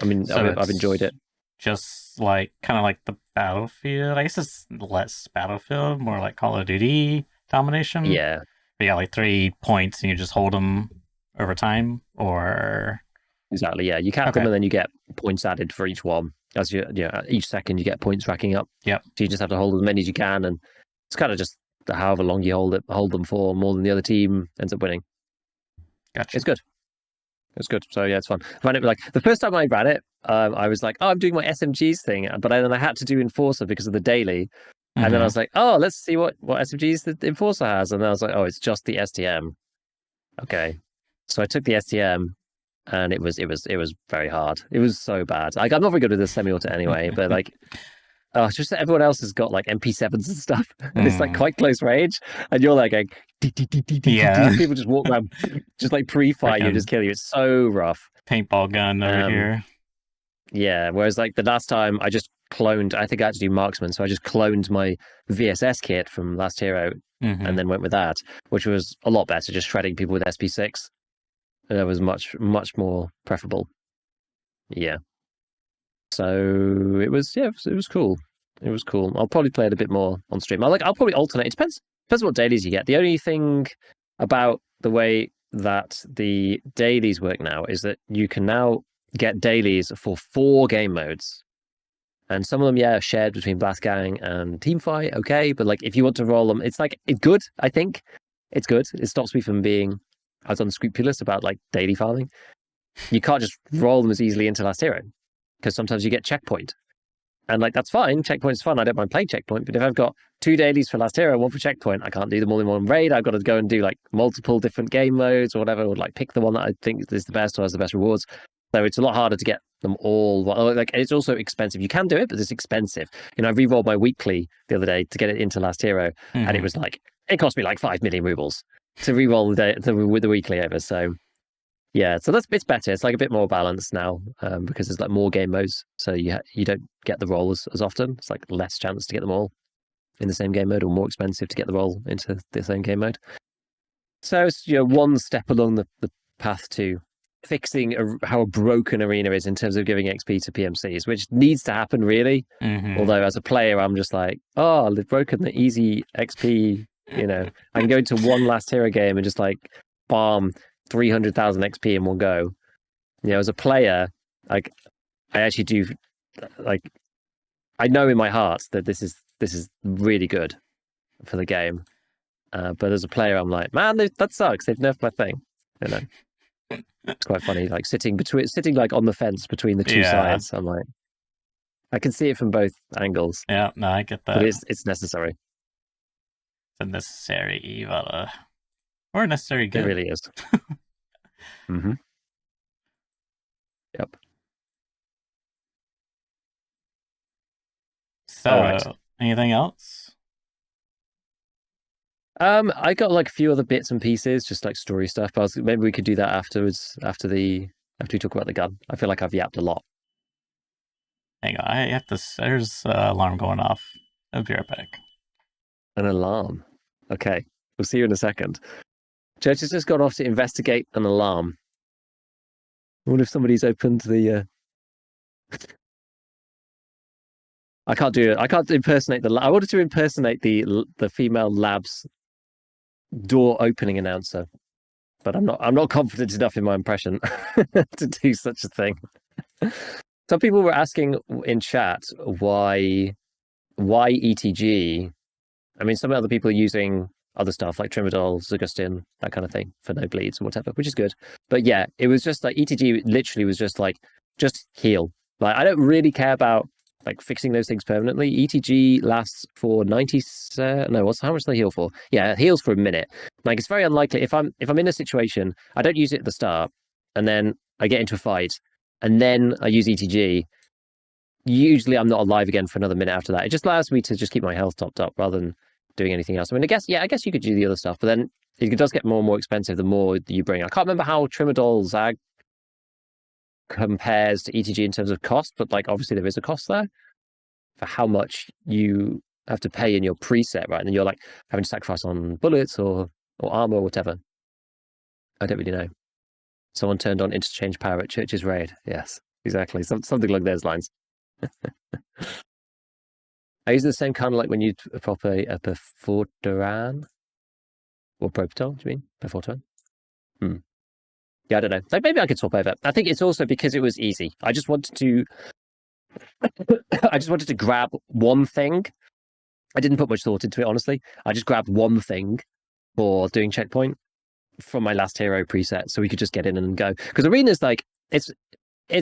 enjoyed it. Just like kind of like the Battlefield. I guess it's less Battlefield, more like Call of Duty domination. Yeah. You got like 3 points and you just hold them over time, or exactly. Yeah, you cap them and then you get points added for each one. As each second you get points racking up. Yep. So you just have to hold as many as you can, and it's kind of just however long you hold them for, more than the other team ends up winning. Gotcha. It's good. It's good. So yeah, it's fun. I ran it like the first time I ran it, I was like, oh, I'm doing my SMGs thing, but then I had to do Enforcer because of the daily, and then I was like, oh, let's see what SMGs the Enforcer has, and then I was like, oh, it's just the STM. Okay, so I took the STM, and it was very hard. It was so bad. Like I'm not very good with the semi-auto anyway, but like. Oh, it's just that everyone else has got like MP7s and stuff, and it's like quite close range, and you're like going, people just walk around, just like pre-fire you, just kill you. It's so rough. Paintball gun over here. Yeah, whereas like the last time I just cloned, I think I had to do marksman, so I just cloned my VSS kit from Last Hero and then went with that, which was a lot better, just shredding people with SP6. And that was much more preferable. Yeah. So it was cool. It was cool. I'll probably play it a bit more on stream. I'll probably alternate. It depends what dailies you get. The only thing about the way that the dailies work now is that you can now get dailies for 4 game modes. And some of them, are shared between Blast Gang and Teamfight, okay. But like if you want to roll them, it's good, I think. It's good. It stops me from being as unscrupulous about like daily farming. You can't just roll them as easily into Last Hero, because sometimes you get checkpoint. And like that's fine. Checkpoint's fun. I don't mind playing checkpoint. But if I've got 2 dailies for Last Hero, 1 for checkpoint, I can't do them all in one raid. I've got to go and do like multiple different game modes or whatever, or like pick the one that I think is the best or has the best rewards. So it's a lot harder to get them all. Like it's also expensive. You can do it, but it's expensive. I re-rolled my weekly the other day to get it into Last Hero, and it was like it cost me like 5 million rubles to re-roll with the weekly over. So yeah, so it's better. It's like a bit more balanced now because there's like more game modes, so you don't get the roll as often. It's like less chance to get them all in the same game mode, or more expensive to get the roll into the same game mode. So it's one step along the path to fixing how a broken arena is in terms of giving XP to PMCs, which needs to happen really. Although as a player, I'm just like, oh, they've broken the easy XP. I can go into one Last Hero game and just like farm 300,000 XP in one go. As a player, like I actually do, like I know in my heart that this is really good for the game. But as a player, I'm like, man, that sucks. They've nerfed my thing. It's quite funny, like sitting like on the fence between the 2 sides. I'm like, I can see it from both angles. Yeah, no, I get that. But it's necessary. It's a necessary evil, or necessary good. It really is. Yep. So, anything else? I got like a few other bits and pieces, just like story stuff. But maybe we could do that afterwards, after we talk about the gun. I feel like I've yapped a lot. Hang on, I have to. There's an alarm going off. I'll be right back. An alarm. Okay, we'll see you in a second. Church has just gone off to investigate an alarm. I wonder if somebody's opened the I can't do it. I can't impersonate I wanted to impersonate the female lab's door opening announcer, but I'm not confident enough in my impression to do such a thing. Some people were asking in chat why ETG. I mean, some other people are using other stuff like Trimadol, Zugustin, that kind of thing for no bleeds or whatever, which is good. But yeah, it was just like ETG literally was just like, just heal. Like, I don't really care about like fixing those things permanently. ETG lasts for 90. No, how much do they heal for? Yeah, it heals for a minute. Like, it's very unlikely if I'm in a situation, I don't use it at the start, and then I get into a fight, and then I use ETG. Usually, I'm not alive again for another minute after that. It just allows me to just keep my health topped up rather than doing anything else. I mean, I guess you could do the other stuff, but then it does get more and more expensive the more you bring. I can't remember how Trimadol Zag compares to ETG in terms of cost, but like obviously there is a cost there for how much you have to pay in your preset, right? And then you're like having to sacrifice on bullets or armor or whatever. I don't really know. Someone turned on interchange power at Church's raid. Yes, exactly. Something along those lines. I use the same kind of like when you prop a Perforteran or Propital, do you mean? Perforteran? Yeah, I don't know. Like maybe I could swap over. I think it's also because it was easy. I just wanted to grab one thing. I didn't put much thought into it, honestly. I just grabbed one thing for doing checkpoint from my last hero preset, so we could just get in and go. Because arena's like it's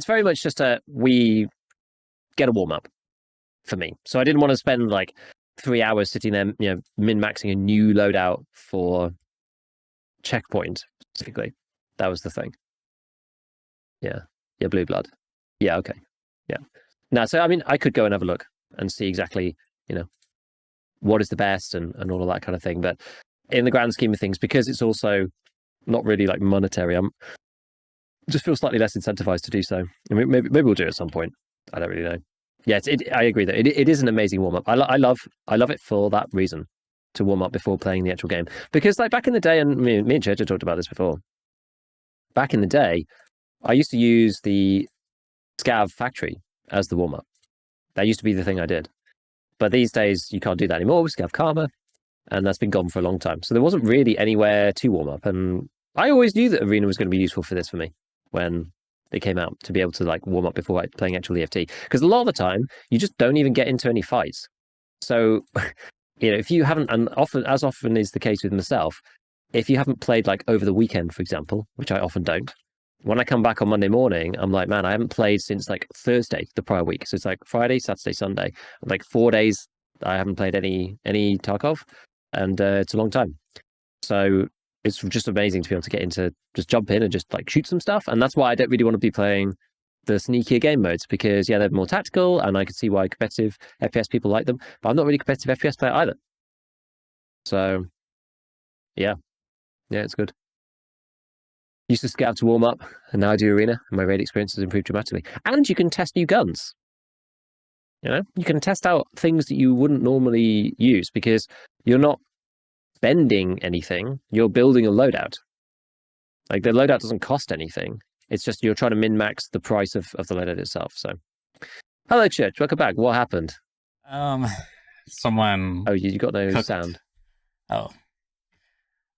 very much just we get a warm up for me. So I didn't want to spend like 3 hours sitting there, min maxing a new loadout for checkpoint specifically. That was the thing. Yeah, blue blood. Yeah, okay. Yeah. Now, so I mean, I could go and have a look and see exactly, what is the best and all of that kind of thing. But in the grand scheme of things, because it's also not really like monetary, I'm just feel slightly less incentivized to do so. I mean, maybe we'll do it at some point. I don't really know. Yeah, I agree that it is an amazing warm up. I love it for that reason, to warm up before playing the actual game. Because like back in the day, and me and Church have talked about this before. Back in the day, I used to use the Scav factory as the warm up. That used to be the thing I did. But these days, you can't do that anymore with Scav Karma, and that's been gone for a long time. So there wasn't really anywhere to warm up. And I always knew that Arena was going to be useful for this for me when they came out, to be able to like warm up before playing actual EFT. Because a lot of the time, you just don't even get into any fights. So, if you haven't, and as often is the case with myself, if you haven't played like over the weekend, for example, which I often don't, when I come back on Monday morning, I'm like, man, I haven't played since like Thursday, the prior week. So it's like Friday, Saturday, Sunday, like 4 days. I haven't played any Tarkov, and it's a long time. So it's just amazing to be able to get into, just jump in and just like shoot some stuff. And that's why I don't really want to be playing the sneakier game modes, because they're more tactical, and I can see why competitive FPS people like them. But I'm not really a competitive FPS player either. So yeah, it's good. Used to Scav to warm up, and now I do Arena, and my raid experience has improved dramatically. And you can test new guns. You can test out things that you wouldn't normally use, because you're not spending anything, you're building a loadout. Like, the loadout doesn't cost anything. It's just you're trying to min-max the price of the loadout itself. So, hello, Church. Welcome back. What happened? Someone... Oh, you got no cooked. sound. Oh.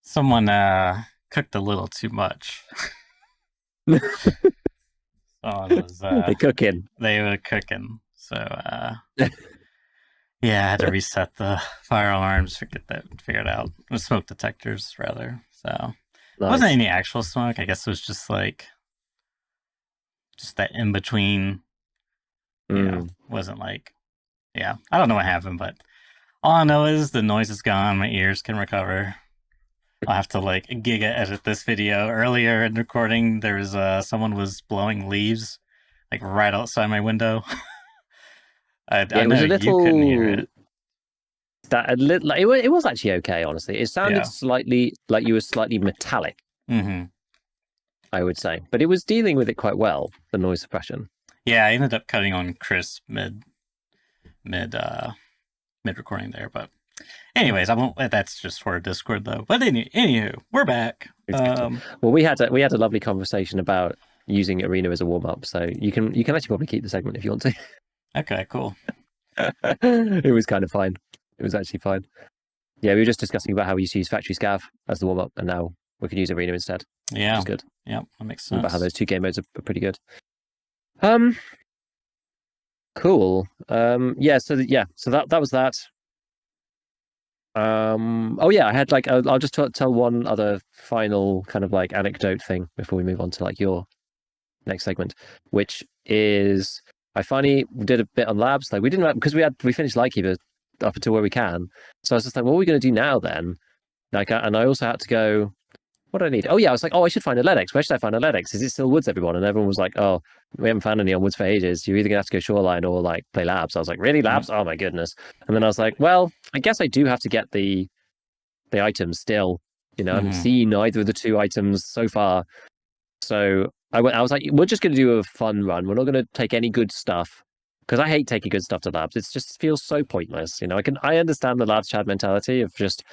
Someone cooked a little too much. Someone was... They're cooking. They were cooking. So, yeah, I had to reset the fire alarms to get that figured out. The smoke detectors, rather. So, nice. It wasn't any actual smoke. I guess it was just like, just that in between. Wasn't like, I don't know what happened, but all I know is the noise is gone. My ears can recover. I'll have to like giga edit this video. Earlier in recording, there was someone was blowing leaves like right outside my window. I know you couldn't hear it. It was actually okay, honestly. It sounded slightly like you were slightly metallic. Mm-hmm. I would say, but it was dealing with it quite well, the noise suppression. Yeah, I ended up cutting on Chris mid recording there, but anyways, I won't. That's just for Discord though. But anywho, we're back. Well, we had a lovely conversation about using Arena as a warm up, so you can actually probably keep the segment if you want to. Okay, cool. It was kind of fine. It was actually fine. Yeah, we were just discussing about how we used to use Factory Scav as the warm up, and now we can use Arena instead. Yeah, which is good. Yeah, that makes sense. And about how those two game modes are pretty good. Cool. Yeah. So that was that. Oh yeah, I had like I'll just tell one other final kind of like anecdote thing before we move on to like your next segment, which is I finally did a bit on labs. Like we didn't because we finished Lightkeeper up until where we can. So I was just like, what are we going to do now then? Like, and I also had to go. What do I need? Oh yeah, I was like, oh, I should find a LEDX. Where should I find a LEDX? Is it still woods, everyone? And everyone was like, oh, we haven't found any on woods for ages. You're either gonna have to go shoreline or like play labs. I was like, really, labs? Oh my goodness. And then I was like, well, I guess I do have to get the items still. You know, I haven't seen either of the two items so far. So I was like, we're just gonna do a fun run. We're not gonna take any good stuff. Because I hate taking good stuff to labs. It just feels so pointless. You know, I understand the labs Chad mentality of just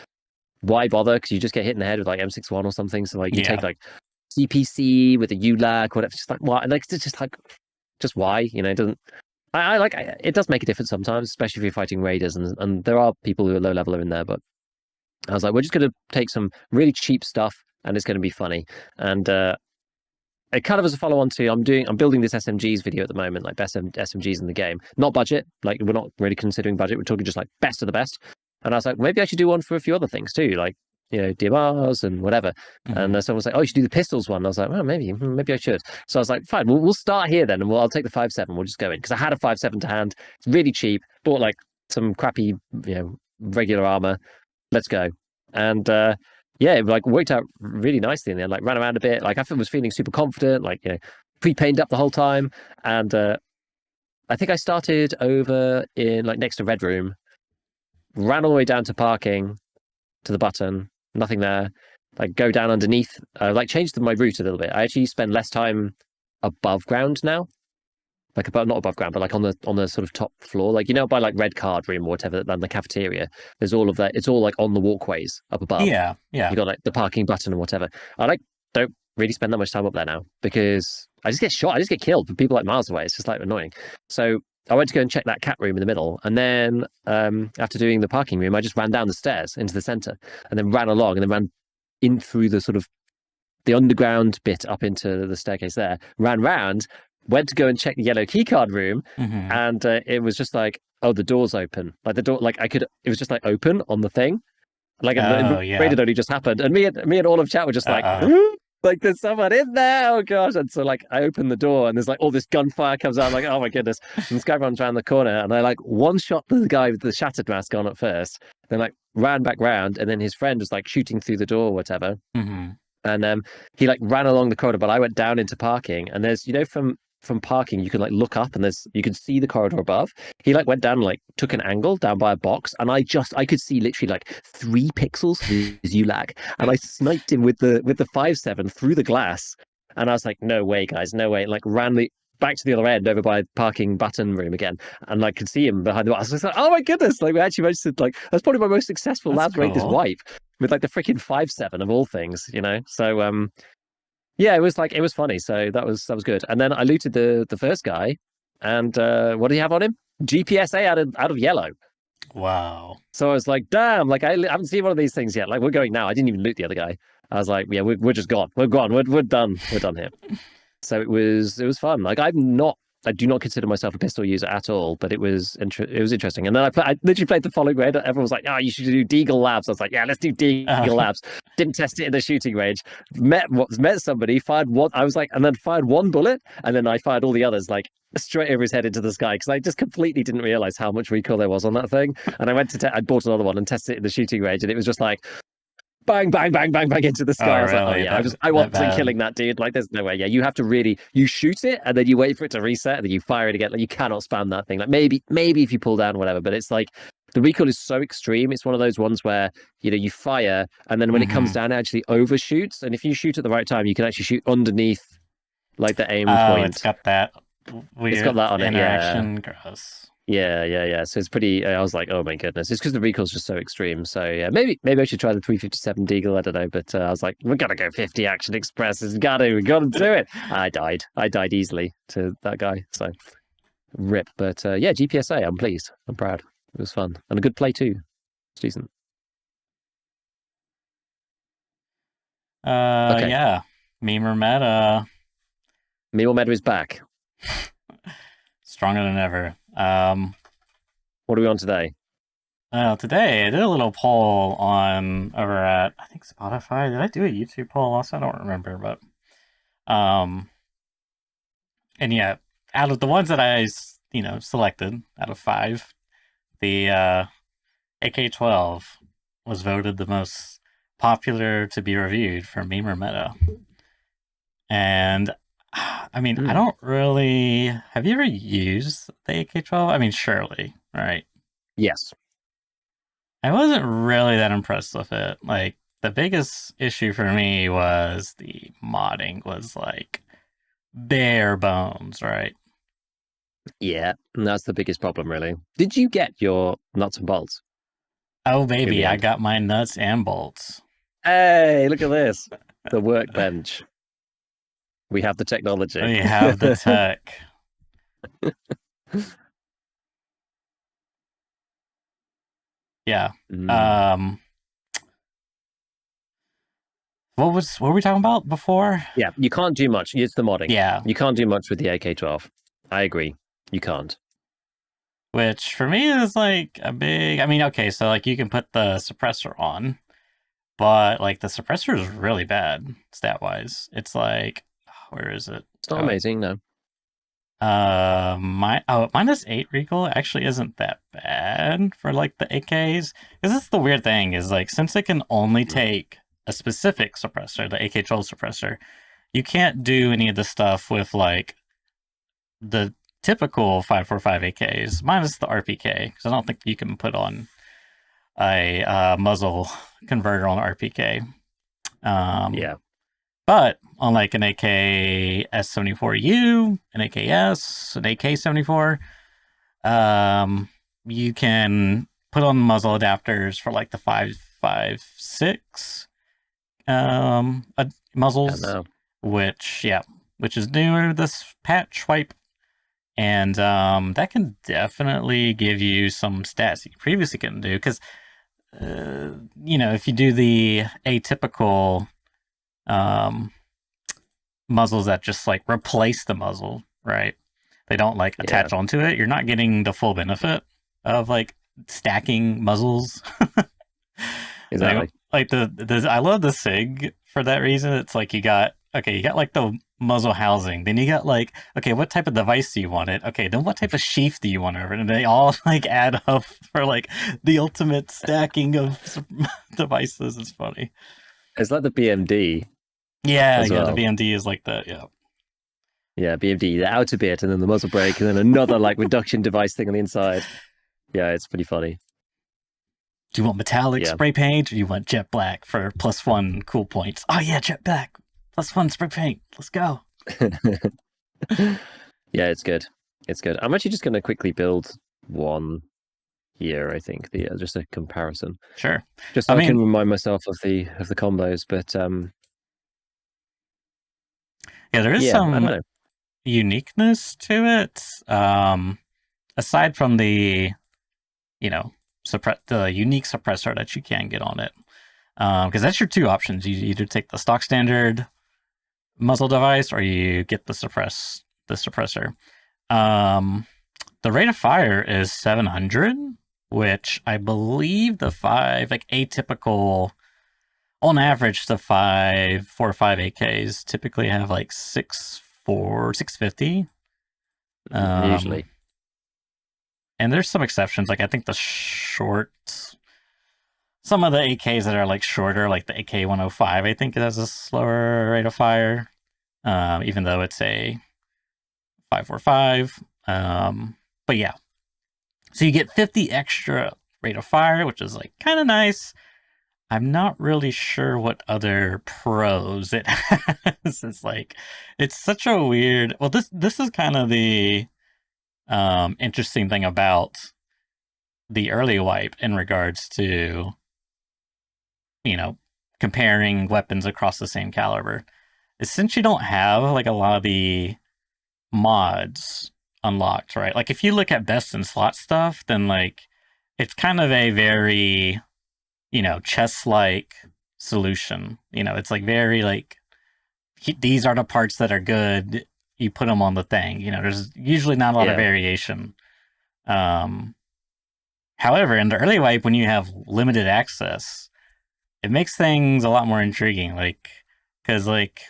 why bother? Because you just get hit in the head with like M61 or something. So like you take like CPC with a ULAC, whatever. Just like what? Like it's just like just why? You know, it doesn't. It does make a difference sometimes, especially if you're fighting raiders, and there are people who are low leveler in there. But I was like, we're just going to take some really cheap stuff, and it's going to be funny. And it kind of as a follow on to I'm building this SMGs video at the moment, like best SMGs in the game. Not budget, like we're not really considering budget. We're talking just like best of the best. And I was like, maybe I should do one for a few other things too, like, you know, DMRs and whatever. And someone was like, oh, you should do the pistols one. And I was like, well, maybe I should. So I was like, fine, we'll start here then. And I'll take the 5.7. We'll just go in. Because I had a 5.7 to hand. It's really cheap. Bought like some crappy, you know, regular armor. Let's go. And yeah, it like worked out really nicely in there. Like ran around a bit. Like I was feeling super confident, like, you know, pre-painted up the whole time. And I think I started over in like next to Red Room. Ran all the way down to parking, to the button, nothing there. Like go down underneath, like changed my route a little bit. I actually spend less time above ground now, like not above ground, but like on the sort of top floor, like you know by like red card room or whatever, than the cafeteria. There's all of that. It's all like on the walkways up above. Yeah. You got like the parking button and whatever. I like don't really spend that much time up there now because I just get shot. I just get killed. People like miles away. It's just like annoying. So I went to go and check that cat room in the middle. And then after doing the parking room, I just ran down the stairs into the center and then ran along and then ran in through the sort of the underground bit up into the staircase there, ran round, went to go and check the yellow keycard room. And it was just like, oh, the door's open. Like the door, like it was just like open on the thing. Like it had only just happened. And me and all of chat were just like, like there's someone in there, oh gosh. And so like I open the door and there's like all this gunfire comes out. I'm like, oh my goodness. And this guy runs around the corner and I like one shot the guy with the shattered mask on at first, then like ran back round, and then his friend was like shooting through the door or whatever. And he like ran along the corridor, but I went down into parking, and there's, you know, from parking you can like look up and you can see the corridor above. He like went down and like took an angle down by a box, and I could see literally like 3 pixels of his ULAC, and I sniped him with the 5.7 through the glass. And I was like, no way guys, no way. Like ran back to the other end over by parking button room again, and like could see him behind the box. I was like, oh my goodness, like we actually managed to, like, that's probably my most successful labs raid this wipe, with like the freaking 5.7 of all things, you know. So yeah, it was funny. So that was good. And then I looted the first guy, and what did he have on him? GPSA out of yellow. Wow. So I was like, damn, like I haven't seen one of these things yet. Like we're going now. I didn't even loot the other guy. I was like, yeah, we're just gone. We're gone. We're done. We're done here. So it was fun. Like I do not consider myself a pistol user at all, but it was interesting. And then I literally played the following raid. Everyone was like, oh, you should do Deagle Labs. I was like, yeah, let's do Deagle Labs. Didn't test it in the shooting range. Met somebody, fired one. I was like, and then fired one bullet, and then I fired all the others like straight over his head into the sky, because I just completely didn't realize how much recoil there was on that thing. And I went to I bought another one and tested it in the shooting range, and it was just like bang, bang, bang, bang, bang into the sky. I was like, oh yeah, I wasn't killing that dude. Like, there's no way. Yeah, you have to you shoot it and then you wait for it to reset and then you fire it again. Like, you cannot spam that thing. Like, maybe if you pull down, whatever. But it's like the recoil is so extreme. It's one of those ones where, you know, you fire and then when it comes down, it actually overshoots. And if you shoot at the right time, you can actually shoot underneath like the aim point. It's got that weird it's got that on interaction. It, yeah. Gross. Yeah. So it's pretty. I was like, oh my goodness, it's because the recoil's just so extreme. So yeah, maybe I should try the 357 Deagle. I don't know, but I was like, we gotta go 50 Action Express. We gotta do it. I died easily to that guy. So Rip. But yeah, GPSA, I'm pleased. I'm proud. It was fun. And a good play too. It's decent. Okay. Yeah. Memer meta. Meal Meadow is back. Stronger than ever. What are we on today? Today I did a little poll on over at I think Spotify. Did I do a YouTube poll also? I don't remember, but um, and yeah, out of the ones that I selected out of five, the AK-12 was voted the most popular to be reviewed for Memer Meta, and I mean I Hmm. don't really. Have you ever used the AK-12? I mean, surely, right? Yes. I wasn't really that impressed with it. Like the biggest issue for me was the modding was like bare bones, right? Yeah. And that's the biggest problem, really. Did you get your nuts and bolts Oh in the baby, I end? got my nuts and bolts. Hey, look at this. The workbench. We have the technology. We have the tech. Yeah. Mm. Um what were we talking about before? Yeah, you can't do much. It's the modding. Yeah. You can't do much with the AK-12. I agree. You can't. Which for me is like a big I mean, okay, so like you can put the suppressor on, but like the suppressor is really bad stat wise. It's like where is it? It's not Oh, amazing, no. -8 recoil actually isn't that bad for like the AKs. Because that's the weird thing is like since it can only Mm. take a specific suppressor, the AK-12 suppressor, you can't do any of the stuff with like the typical 545 AKs minus the RPK because I don't think you can put on a muzzle converter on RPK. Um, Yeah. but on like an AK S74U, an AKS, an AK-74, you can put on muzzle adapters for like the 5.56 Yeah, muzzles, no. which is newer this patch wipe, and that can definitely give you some stats you previously couldn't do because if you do the atypical um, muzzles that just like replace the muzzle, right? They don't like Yeah, attach onto it. You're not getting the full benefit of like stacking muzzles. like exactly. like the I love the SIG for that reason. It's like you got like the muzzle housing, then you got like okay, what type of device do you want it? Okay, then what type of sheath do you want over it? And they all like add up for like the ultimate stacking of devices. It's funny. It's like the BMD Yeah, as yeah, the well. BMD is like that. Yeah. Yeah, BMD, the outer bit, and then the muzzle brake, and then another like reduction device thing on the inside. Yeah, it's pretty funny. Do you want metallic Yeah. spray paint or do you want jet black for +1 cool points? Oh yeah, jet black. +1 spray paint. Let's go. Yeah, it's good. It's good. I'm actually just going to quickly build one here. I think just a comparison, Sure. just I so I can mean, remind myself of the combos. But yeah, there is yeah, I don't some know. uniqueness to it. Aside from the, you know, the unique suppressor that you can get on it. Because that's your two options. You either take the stock standard muzzle device or you get the suppressor. Um, the rate of fire is 700, which I believe the five like atypical on average the 545 AKs typically have like 650. Um, Usually, and there's some exceptions. Like I think some of the AKs that are like shorter, like the AK 105, I think it has a slower rate of fire, even though it's a 545. But yeah, so you get 50 extra rate of fire, which is like kind of nice. I'm not really sure what other pros it has. It's like it's such a weird. Well, this is kind of the interesting thing about the early wipe in regards to you know comparing weapons across the same caliber. Is since you don't have like a lot of the mods unlocked, right? Like if you look at best in slot stuff, then like it's kind of a very, chess like solution. It's like very like these are the parts that are good. You put them on the thing. There's usually not a lot of Yeah. variation. Um, However, in the early wipe, when you have limited access, it makes things a lot more intriguing. Like, because like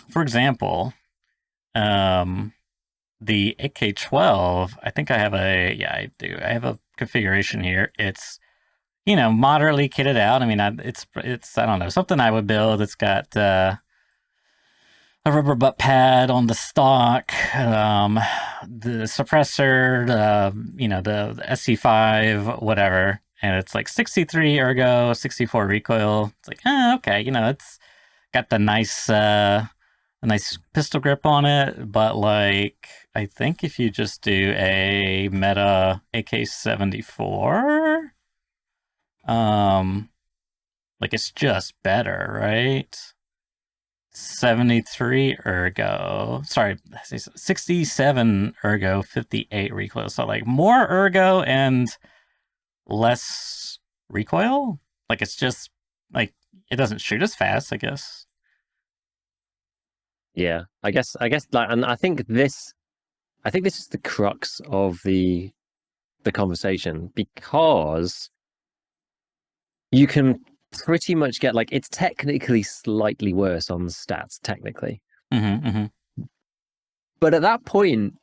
for example, um, the AK-12, I think I have I do. I have a configuration here. It's moderately kitted out. I mean, it's I don't know, something I would build. It's got a rubber butt pad on the stock, the suppressor, the SC5, whatever, and it's like 63 ergo, 64 recoil. It's like, okay, it's got the nice, a nice pistol grip on it, but like, I think if you just do a meta AK-74, like it's just better, right? 73 ergo. Sorry, 67 ergo, 58 recoil. So like more ergo and less recoil. Like it's just like it doesn't shoot as fast, I guess. Yeah. I guess like, and I think this is the crux of the conversation, because you can pretty much get, like, it's technically slightly worse on the stats, technically. Mm-hmm. But at that point,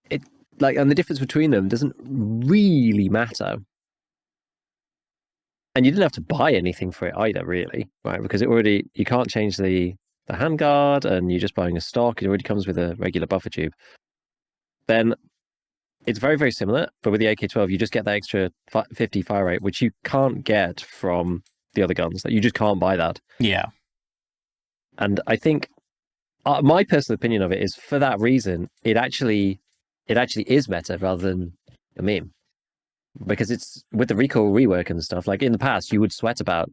it, like, and the difference between them doesn't really matter. And you didn't have to buy anything for it either, really, right? Because you can't change the handguard, and you're just buying a stock. It already comes with a regular buffer tube. Then it's very, very similar, but with the AK-12, you just get that extra 50 fire rate, which you can't get from the other guns. Like, you just can't buy that. Yeah. And I think my personal opinion of it is, for that reason, it actually is meta rather than a meme, because it's with the recoil rework and stuff. Like in the past, you would sweat about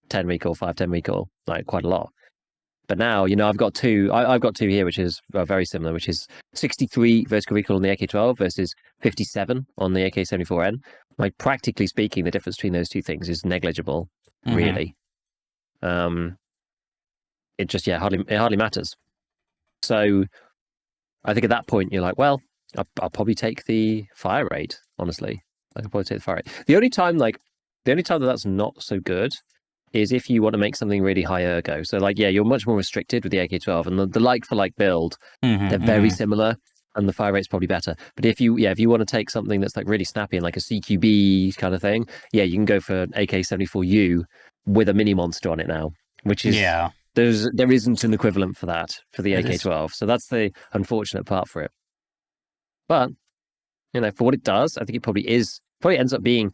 10 recoil, 5-10 recoil, like quite a lot. But now, I've got two. I've got two here, which is very similar, which is 63 vertical recoil on the AK-12 versus 57 on the AK-74N. Like, practically speaking, the difference between those two things is negligible, really. It just hardly matters. So I think at that point you're like, well, I'll probably take the fire rate. Honestly, I could probably take the fire rate. The only time that that's not so good is if you want to make something really high ergo. So like, yeah, you're much more restricted with the AK-12, and the like for like build, they're very similar, and the fire rate's probably better. But if you want to take something that's like really snappy and like a CQB kind of thing, yeah, you can go for an AK-74U with a mini monster on it now, which is there isn't an equivalent for that for the AK-12. So that's the unfortunate part for it. But for what it does, I think it probably ends up being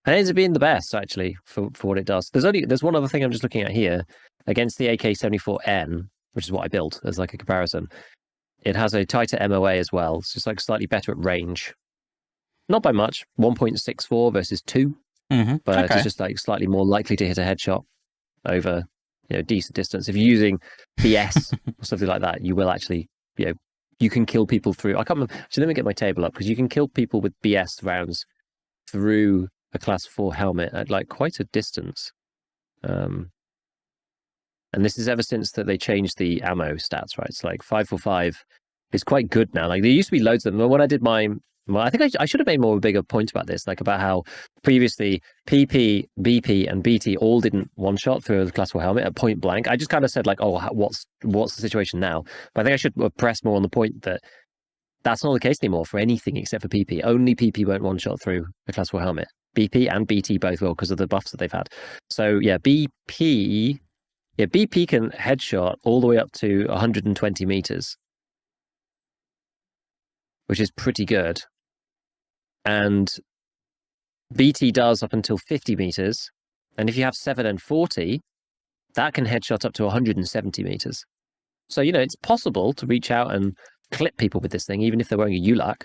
the best, actually, for what it does. There's one other thing I'm just looking at here. Against the AK-74N, which is what I built as like a comparison, it has a tighter MOA as well. It's just like slightly better at range. Not by much, 1.64 versus 2, but it's just like slightly more likely to hit a headshot over decent distance. If you're using BS or something like that, you will actually, you can kill people through. I can't remember. So let me get my table up, because you can kill people with BS rounds through a class 4 helmet at like quite a distance. And this is ever since that they changed the ammo stats, right? It's like 545 is quite good now. Like, there used to be loads of them. When I did I think I should have made more of a bigger point about this, like about how previously PP, BP, and BT all didn't one-shot through the class 4 helmet at point blank. I just kind of said like, oh, what's the situation now? But I think I should have pressed more on the point that that's not the case anymore for anything except for PP. Only PP won't one-shot through a class 4 helmet. BP and BT both will, because of the buffs that they've had. So yeah, BP can headshot all the way up to 120 meters, which is pretty good. And BT does up until 50 meters. And if you have 7 and 40, that can headshot up to 170 meters. So, it's possible to reach out and clip people with this thing, even if they're wearing a ULAC.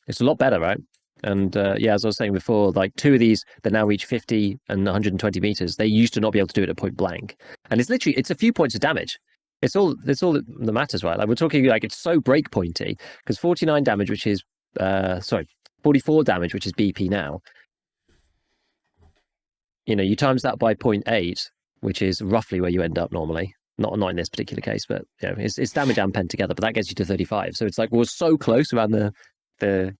It's a lot better, right? And as I was saying before, like 2 of these that now reach 50 and 120 meters, they used to not be able to do it at point blank. And it's a few points of damage. it's all that matters, right? Like we're talking like it's so break pointy because 49 damage, which is 44 damage, which is BP now. You times that by 0.8, which is roughly where you end up normally. Not in this particular case, but it's damage and pen together, but that gets you to 35. So it's like we're so close around the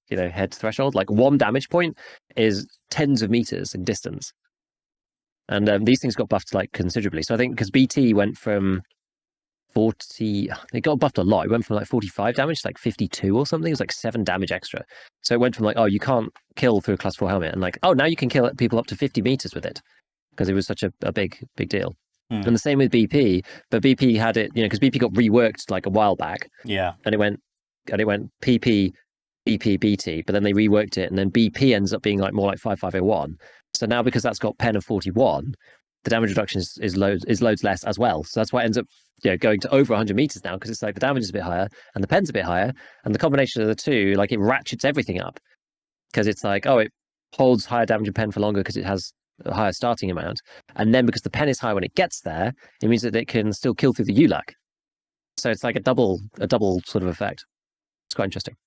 head threshold. Like one damage point is tens of meters in distance, and these things got buffed like considerably. So I think because BT went from 40, it got buffed a lot. It went from like 45 damage to like 52 or something. It was like 7 damage extra. So it went from like, oh, you can't kill through a class 4 helmet, and like, oh, now you can kill people up to 50 meters with it because it was such a big deal. And the same with BP, but BP had it, because BP got reworked like a while back. Yeah. And it went PP, BP, BT, but then they reworked it, and then BP ends up being like more like 5501. So now because that's got pen of 41, the damage reduction is loads less as well. So that's why it ends up going to over 100 meters now, because it's like the damage is a bit higher and the pen's a bit higher, and the combination of the two, like it ratchets everything up, because it's like, oh, it holds higher damage and pen for longer because it has a higher starting amount, and then because the pen is high when it gets there, it means that it can still kill through the ULAC. So it's like a double sort of effect. It's quite interesting.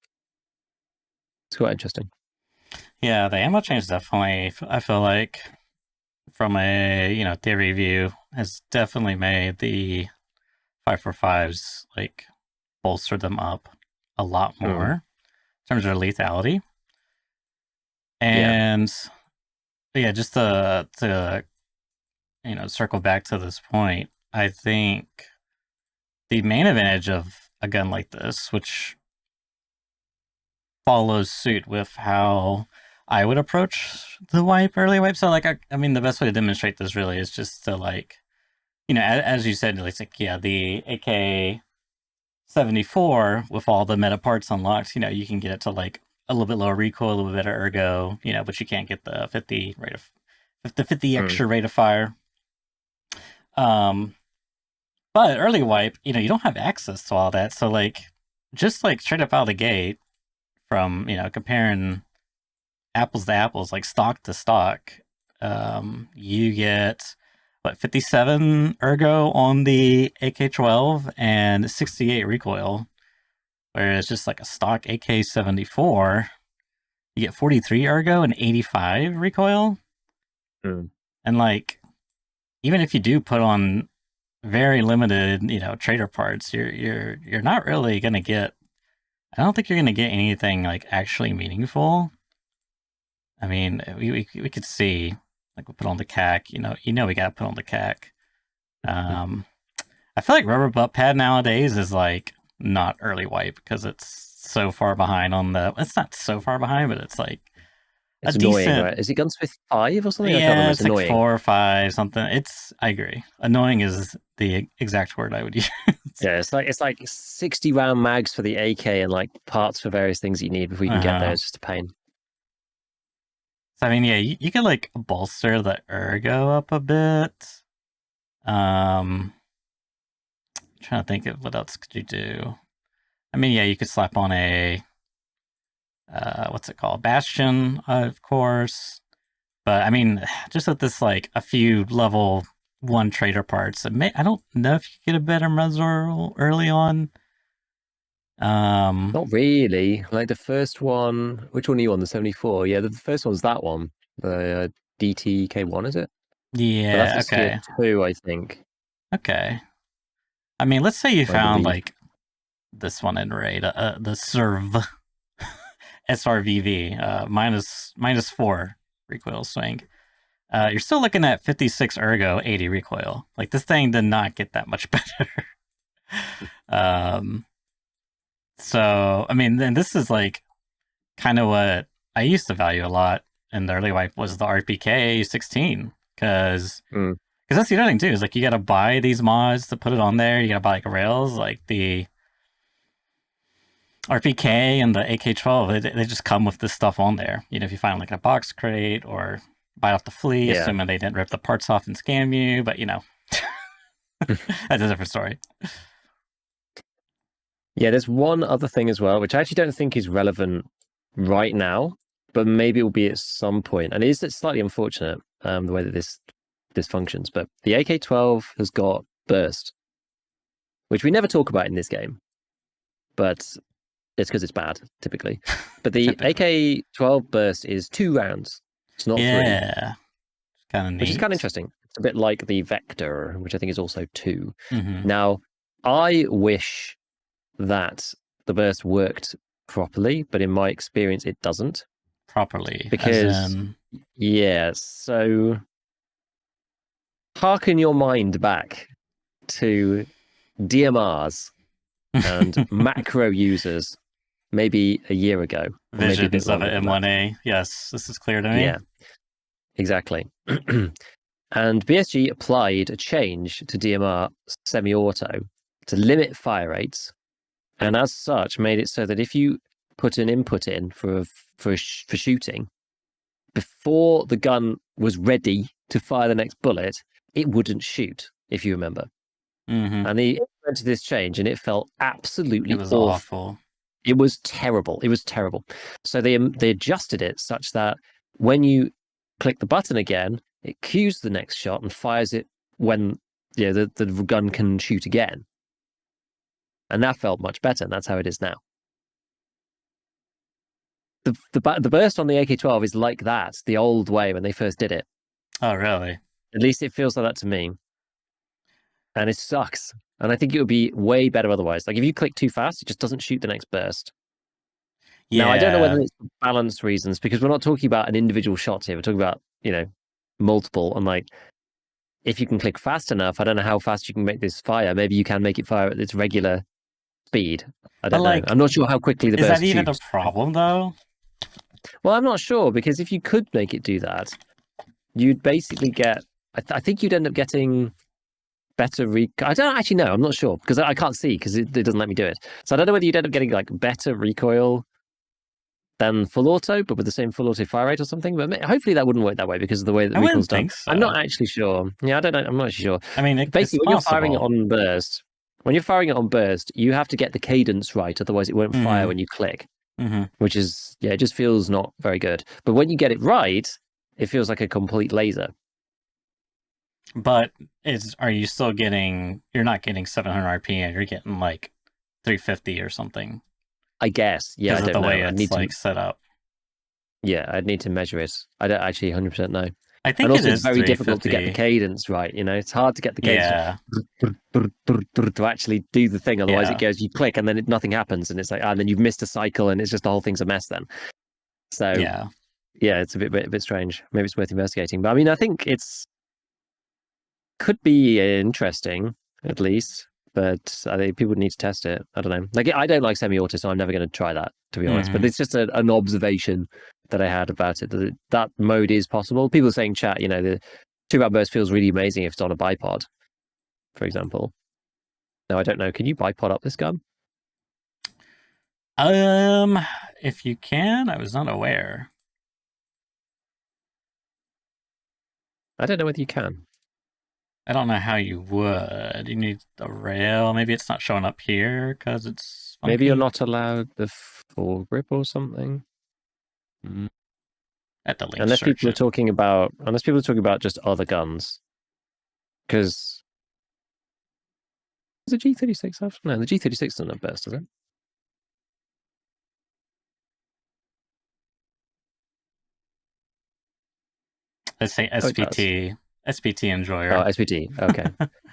Yeah, the ammo change definitely, I feel like, from a theory view, has definitely made the 545s like bolster them up a lot more in terms of lethality. And just to circle back to this point, I think the main advantage of a gun like this, which follows suit with how I would approach the early wipe. So like, I mean, the best way to demonstrate this really is just to like, as you said, it's like, the AK-74 with all the meta parts unlocked, you can get it to like a little bit lower recoil, a little bit better ergo, but you can't get the 50 extra rate of fire. But early wipe, you don't have access to all that. So like, just like straight up out of the gate, from comparing apples to apples, like stock to stock, you get 57 ergo on the AK-12 and 68 recoil, whereas just like a stock AK-74, you get 43 ergo and 85 recoil. And like, even if you do put on very limited trader parts, you're not really gonna get, I don't think you're gonna get anything like actually meaningful. I mean, we could see, like, we put on the CAC, we gotta put on the CAC. I feel like rubber butt pad nowadays is like not early wipe because it's so far behind on it's not so far behind, but it's like it's annoying, decent, right? Is it Gunsmith 5 or something? Yeah, I can't remember. it's like 4 or 5 something. I agree. Annoying is the exact word I would use. Yeah, it's like 60 round mags for the AK and like parts for various things that you need before you can get there. It's just a pain. So I mean, yeah, you could like bolster the ergo up a bit. I'm trying to think of what else could you do. I mean, yeah, you could slap on a what's it called? Bastion, of course. But I mean, just with this like a few level 1 trader parts, I don't know if you get a better muzzle early on. Not really. Like the first one, which one are you on? The 74? Yeah, the first one's that one. The DTK1, is it? Yeah, but that's okay. Tier 2, I think. Okay. I mean, let's say you found like this one in raid, the Serv SRVV, -4 recoil swing. You're still looking at 56 ergo, 80 recoil. Like, this thing did not get that much better. So, I mean, then this is like kind of what I used to value a lot in the early wipe was the RPK 16, because that's the other thing too, is like you gotta buy these mods to put it on there. You gotta buy like rails, like the RPK and the AK-12, they just come with this stuff on there. If you find like a box crate or buy off the flea, assuming they didn't rip the parts off and scam you, but that's a different story. Yeah, there's one other thing as well, which I actually don't think is relevant right now, but maybe it will be at some point. And it's slightly unfortunate the way that this functions. But the AK-12 has got burst, which we never talk about in this game, but it's because it's bad typically. But the AK-12 burst is 2 rounds. It's not 3. Yeah. Kind of neat. Which is kind of interesting. It's a bit like the Vector, which I think is also 2. Mm-hmm. Now, I wish that the burst worked properly, but in my experience, it doesn't. Properly. Because, so harken your mind back to DMRs and macro users maybe a year ago. Visions of an M1A. Yes, this is clear to me. Yeah, exactly. And BSG applied a change to DMR semi-auto to limit fire rates, and as such made it so that if you put an input in for shooting, before the gun was ready to fire the next bullet, it wouldn't shoot, if you remember. Mm-hmm. And they implemented this change, and it felt absolutely awful. It was terrible. It was terrible. So they adjusted it such that when you click the button again, it cues the next shot and fires it when the gun can shoot again. And that felt much better, and that's how it is now. The burst on the AK-12 is like that, the old way when they first did it. Oh, really? At least it feels like that to me. And it sucks. And I think it would be way better otherwise. Like if you click too fast, it just doesn't shoot the next burst. Yeah. Now, I don't know whether it's for balance reasons, because we're not talking about an individual shot here. We're talking about, multiple. And like, if you can click fast enough, I don't know how fast you can make this fire. Maybe you can make it fire at its regular speed. I don't know. I'm not sure how quickly the burst shoots. Is that even a problem, though? Well, I'm not sure, because if you could make it do that, you'd basically get... I think you'd end up getting better... I don't actually know. I'm not sure, because I can't see, because it doesn't let me do it. So I don't know whether you'd end up getting like better recoil than full auto, but with the same full auto fire rate or something. But hopefully that wouldn't work that way because of the way that recoil's done. So. I'm not actually sure. Yeah, I don't know. I'm not actually sure. I mean, basically, when you're firing it on burst, you have to get the cadence right, otherwise it won't fire when you click. Mm-hmm. Which is, it just feels not very good. But when you get it right, it feels like a complete laser. But are you still getting? You're not getting 700 RPM. You're getting like 350 or something. I guess. Yeah, I don't know. The way it's set up. Yeah, I'd need to measure it. I don't actually 100% know. I think and also it's very difficult to get the cadence right. It's hard to get the cadence to actually do the thing. Otherwise, it goes, you click, and then nothing happens, and it's like, and then you've missed a cycle, and it's just the whole thing's a mess. Then, so yeah, it's a bit strange. Maybe it's worth investigating. But I mean, I think could be interesting at least. But I think people need to test it. I don't know. Like, I don't like semi-auto, so I'm never going to try that, to be honest. But it's just an observation that I had about it, that mode is possible. People are saying, chat, the 2-round burst feels really amazing if it's on a bipod, for example. Now, I don't know. Can you bipod up this gun? If you can, I was not aware. I don't know whether you can. I don't know how you would. You need a rail. Maybe it's not showing up here because it's funky. Maybe you're not allowed the foregrip or something. At the link, unless people are talking about just other guns, because the G36 have no. The G36 doesn't have burst, does it? Let's say SPT. SPT Enjoyer. Oh, SPT. Okay.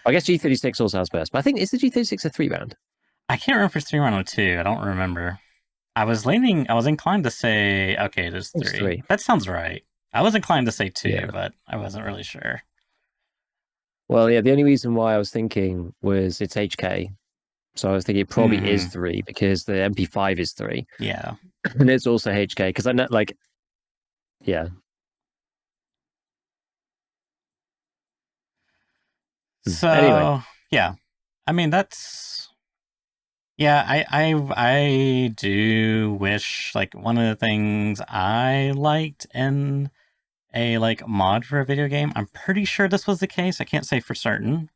I guess G36 also has burst, but I think, is the G36 a 3-round? I can't remember if it's 3-round or 2. I don't remember. I was inclined to say, okay, it is 3. That sounds right. I was inclined to say 2, but I wasn't really sure. Well, yeah, the only reason why I was thinking was it's HK. So I was thinking it probably is 3 because the MP5 is 3. Yeah. And it's also HK because I know, like, yeah. So anyway. Yeah, I mean that's I do wish, like, one of the things I liked in a mod for a video game. I'm pretty sure this was the case. I can't say for certain,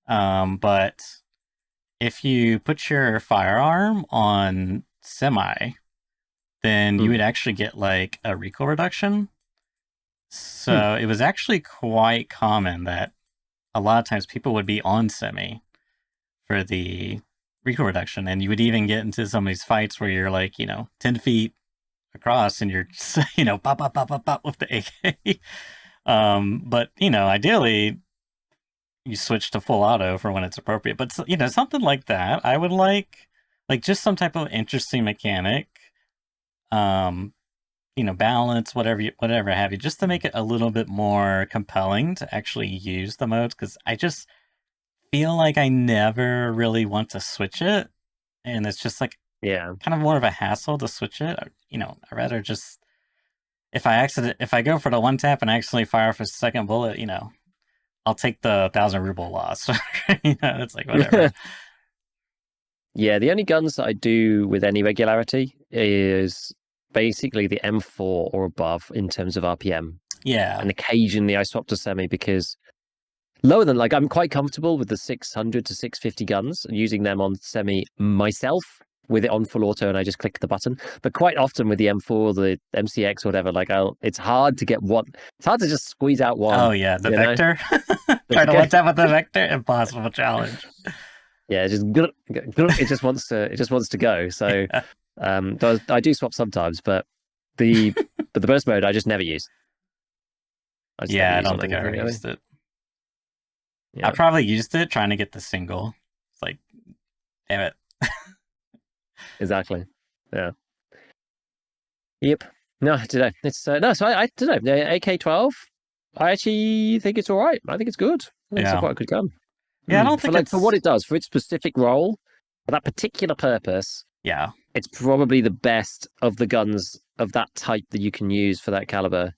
but if you put your firearm on semi, then you would actually get like a recoil reduction. So it was actually quite common that a lot of times people would be on semi for the recoil reduction, and you would even get into some of these fights where you're like, 10 feet across, and you're just, pop, pop, pop, pop, pop with the AK. But ideally, you switch to full auto for when it's appropriate. But something like that, I would like just some type of interesting mechanic. Balance, whatever have you, just to make it a little bit more compelling to actually use the modes, because I just feel like I never really want to switch it, and it's just like Yeah. kind of more of a hassle to switch it. I'd rather just if I go for the one tap and accidentally fire off a second bullet, I'll take the 1,000 ruble loss. It's like whatever. Yeah, the only guns that I do with any regularity is basically the M4 or above in terms of RPM. Yeah. And occasionally I swap to semi because lower than, like, I'm quite comfortable with the 600 to 650 guns and using them on semi myself with it on full auto, and I just click the button. But quite often with the M4, the MCX, whatever, like it's hard to get one. It's hard to just squeeze out one. Oh yeah, the Vector. Try to one tap with the Vector, impossible challenge. Yeah, it just wants to go. So I do swap sometimes, but the burst mode I just never use. I don't think I ever used it. Yeah. I probably used it trying to get the single. It's like, damn it. Exactly. Yeah. Yep. No, today it's no. So I don't know. AK-12. I actually think it's all right. I think it's good. I think it's quite a good gun. Yeah, I don't think for what it does, for its specific role, for that particular purpose. Yeah, it's probably the best of the guns of that type that you can use for that caliber,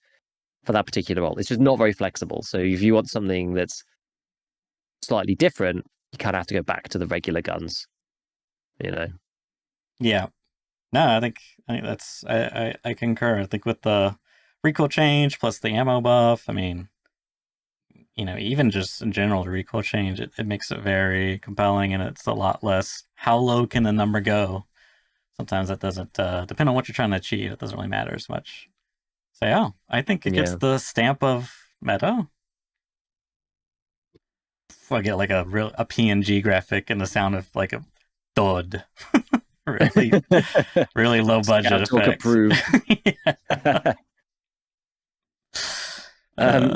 for that particular role. It's just not very flexible. So if you want something that's slightly different, you kind of have to go back to the regular guns. Yeah. No, I think that's I concur. I think with the recoil change plus the ammo buff, I mean, even just in general, the recoil change, it makes it very compelling, and it's a lot less how low can the number go. Sometimes that doesn't depend on what you're trying to achieve. It doesn't really matter as much. So yeah, I think it gets the stamp of meta. I get like a PNG graphic and the sound of like a thud. really, really low budget effects.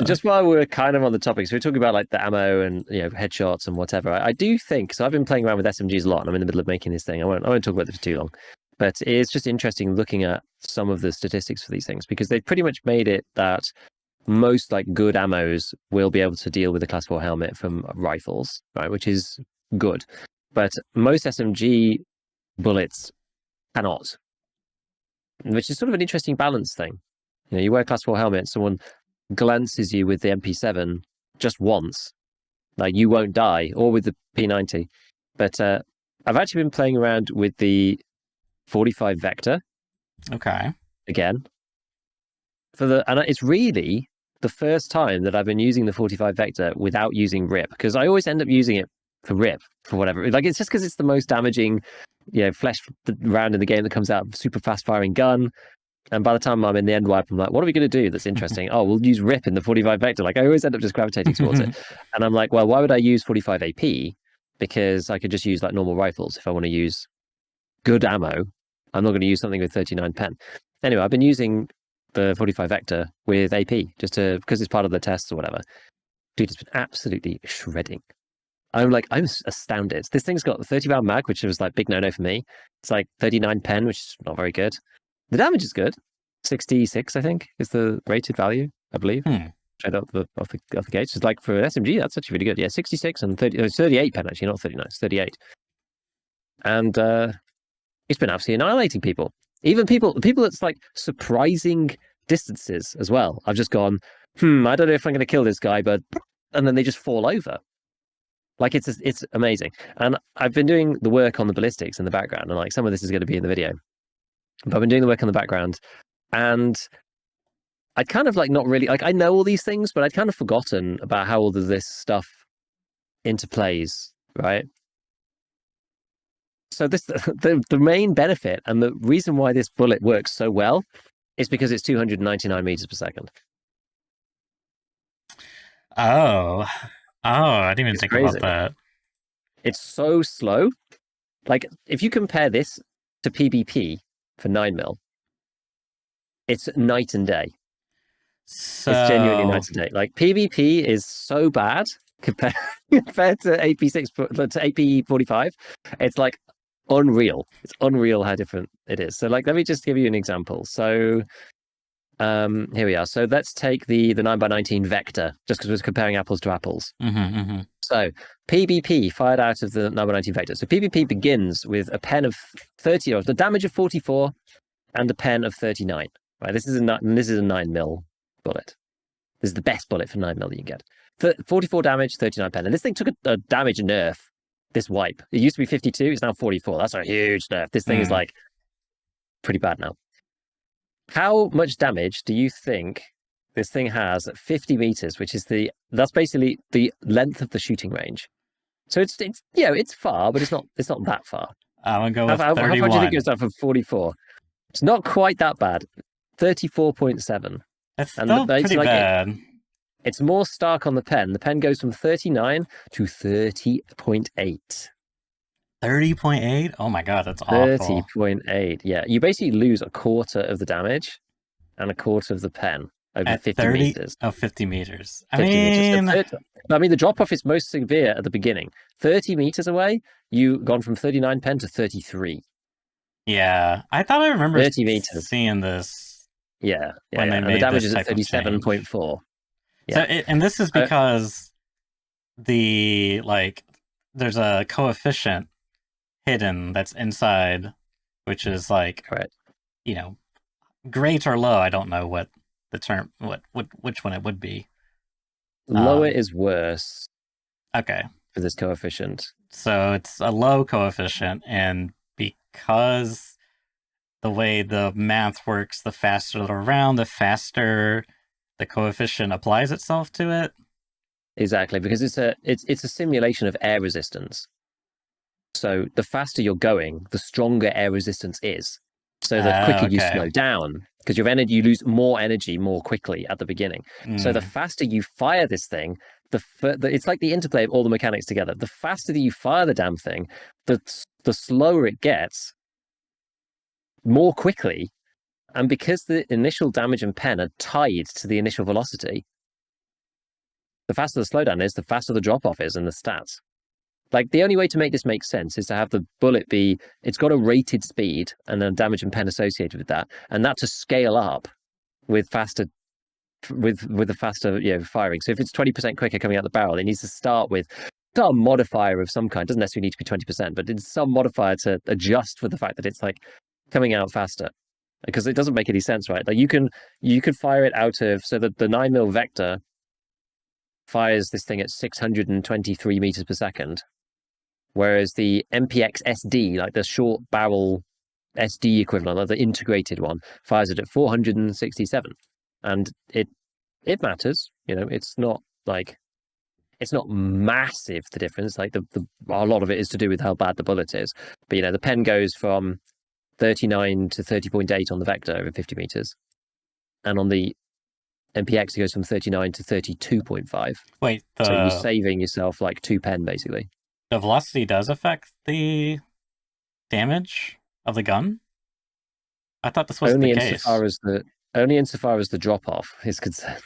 Just while we're kind of on the topic, so we're talking about like the ammo and headshots and whatever. I do think so. I've been playing around with SMGs a lot, and I'm in the middle of making this thing. I won't talk about it for too long, but it's just interesting looking at some of the statistics for these things, because they've pretty much made it that most like good ammos will be able to deal with a class 4 helmet from rifles, right? Which is good, but most SMG bullets cannot, which is sort of an interesting balance thing. You wear a class 4 helmet, someone glances you with the MP7 just once, like you won't die, or with the P90. But I've actually been playing around with the 45 Vector. Okay. Again, and it's really the first time that I've been using the 45 Vector without using RIP, because I always end up using it for RIP for whatever. Like, it's just because it's the most damaging, flesh round in the game that comes out, super fast firing gun. And by the time I'm in the end wipe, I'm like, what are we going to do that's interesting? Oh, we'll use RIP in the 45 Vector. Like, I always end up just gravitating towards it. And I'm like, well, why would I use 45 AP? Because I could just use like normal rifles if I want to use good ammo. I'm not going to use something with 39 pen. Anyway, I've been using the 45 Vector with AP because it's part of the tests or whatever. Dude, it's been absolutely shredding. I'm astounded. This thing's got a 30 round mag, which was like big no for me. It's like 39 pen, which is not very good. The damage is good. 66, I think, is the rated value, I believe. Straight off the gauge. It's like for an SMG, that's actually really good. Yeah, 66 and 38 pen, actually, not 39, it's 38. And it's been absolutely annihilating people. Even people that's like surprising distances as well. I've just gone, I don't know if I'm going to kill this guy, but... And then they just fall over. Like, it's amazing. And I've been doing the work on the ballistics in the background, and like some of this is going to be in the video. But I've been doing the work on the background, and I'd kind of like not really, like, I know all these things, but I'd kind of forgotten about how all of this stuff interplays, right? So the main benefit and the reason why this bullet works so well is because it's 299 meters per second. Oh, I didn't even think crazy. about that. It's so slow. Like, if you compare this to PvP for 9mm, it's night and day. It's genuinely So night and day. Like, PvP is so bad compared compared to AP6 to AP45. It's like unreal. It's unreal how different it is. So, like, let me just give you an example. So, here we are. So let's take the 9x19 vector, just because we're comparing apples to apples. So PvP fired out of the 9x19 vector. So PvP begins with a pen of 30, or the damage of 44, and a pen of 39. Right. This is a 9mm bullet. This is the best bullet for 9mm you can get. 44 damage, 39 pen. And this thing took a damage nerf. This wipe. It used to be 52. It's now 44. That's a huge nerf. This thing is like pretty bad now. How much damage do you think this thing has at 50 meters, which is that's basically the length of the shooting range? So it's it's far, but it's not that far. I'm gonna go with How 31. far do you think it goes down from 44? It's not quite that bad. 34.7. It's still pretty bad. It's more stark on the pen. The pen goes from 39 to 30.8. 30.8? Oh my god, that's awful. 30.8. Yeah, you basically lose a quarter of the damage and a quarter of the pen over At 50 meters. Oh, 50 meters. 50 meters. I mean, the drop off is most severe at the beginning. 30 meters away, you gone from 39 pen to 33. Yeah, I thought I remember 30 meters. seeing this. Yeah, when they and made the damage this is at type of change. 37.4. Yeah. So, and this is because there's a coefficient hidden that's inside, which is like, correct. Great or low. I don't know what the term, which one it would be. Lower is worse. Okay. For this coefficient. So it's a low coefficient, and because the way the math works, the faster the round, the faster the coefficient applies itself to it. Exactly, because it's a simulation of air resistance. So the faster you're going, the stronger air resistance is. So the quicker you slow down, because you lose more energy more quickly at the beginning. So the faster you fire this thing, it's like the interplay of all the mechanics together. The faster that you fire the damn thing, the slower it gets more quickly. And because the initial damage and pen are tied to the initial velocity, the faster the slowdown is, the faster the drop-off is in the stats. Like, the only way to make this make sense is to have the bullet it's got a rated speed and then damage and pen associated with that, and that to scale up with faster, with the faster firing. So if it's 20% quicker coming out the barrel, it needs to start with some modifier of some kind. It doesn't necessarily need to be 20%, but it's some modifier to adjust for the fact that it's like coming out faster. Because it doesn't make any sense, right? Like, you can fire it out of, so that the 9mm vector fires this thing at 623 meters per second, whereas the MPX SD, like the short barrel SD equivalent, like the integrated one, fires it at 467. And it matters, it's not massive, the difference. Like, a lot of it is to do with how bad the bullet is. But the pen goes from 39 to 30.8 on the vector over 50 meters, and on the MPX it goes from 39 to 32.5. Wait, so you're saving yourself like 2 pen basically. The velocity does affect the damage of the gun? I thought this was the case. Only insofar as the drop off is concerned.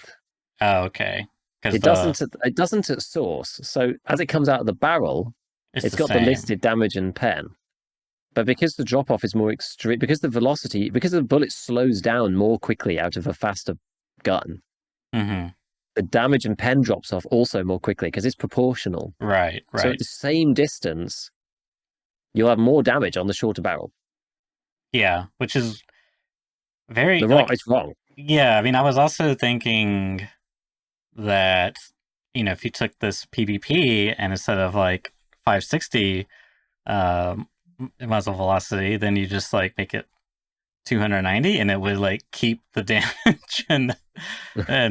Oh, okay. It doesn't at source. So as it comes out of the barrel, it's got the listed damage and pen. But because the drop off is more extreme, because the bullet slows down more quickly out of a faster gun, the damage and pen drops off also more quickly because it's proportional. Right. So at the same distance, you'll have more damage on the shorter barrel. Yeah, which is very... it's wrong. Yeah, I mean, I was also thinking that, if you took this PvP and instead of like 560 muzzle velocity, then you just like make it 290 and it would like keep the damage and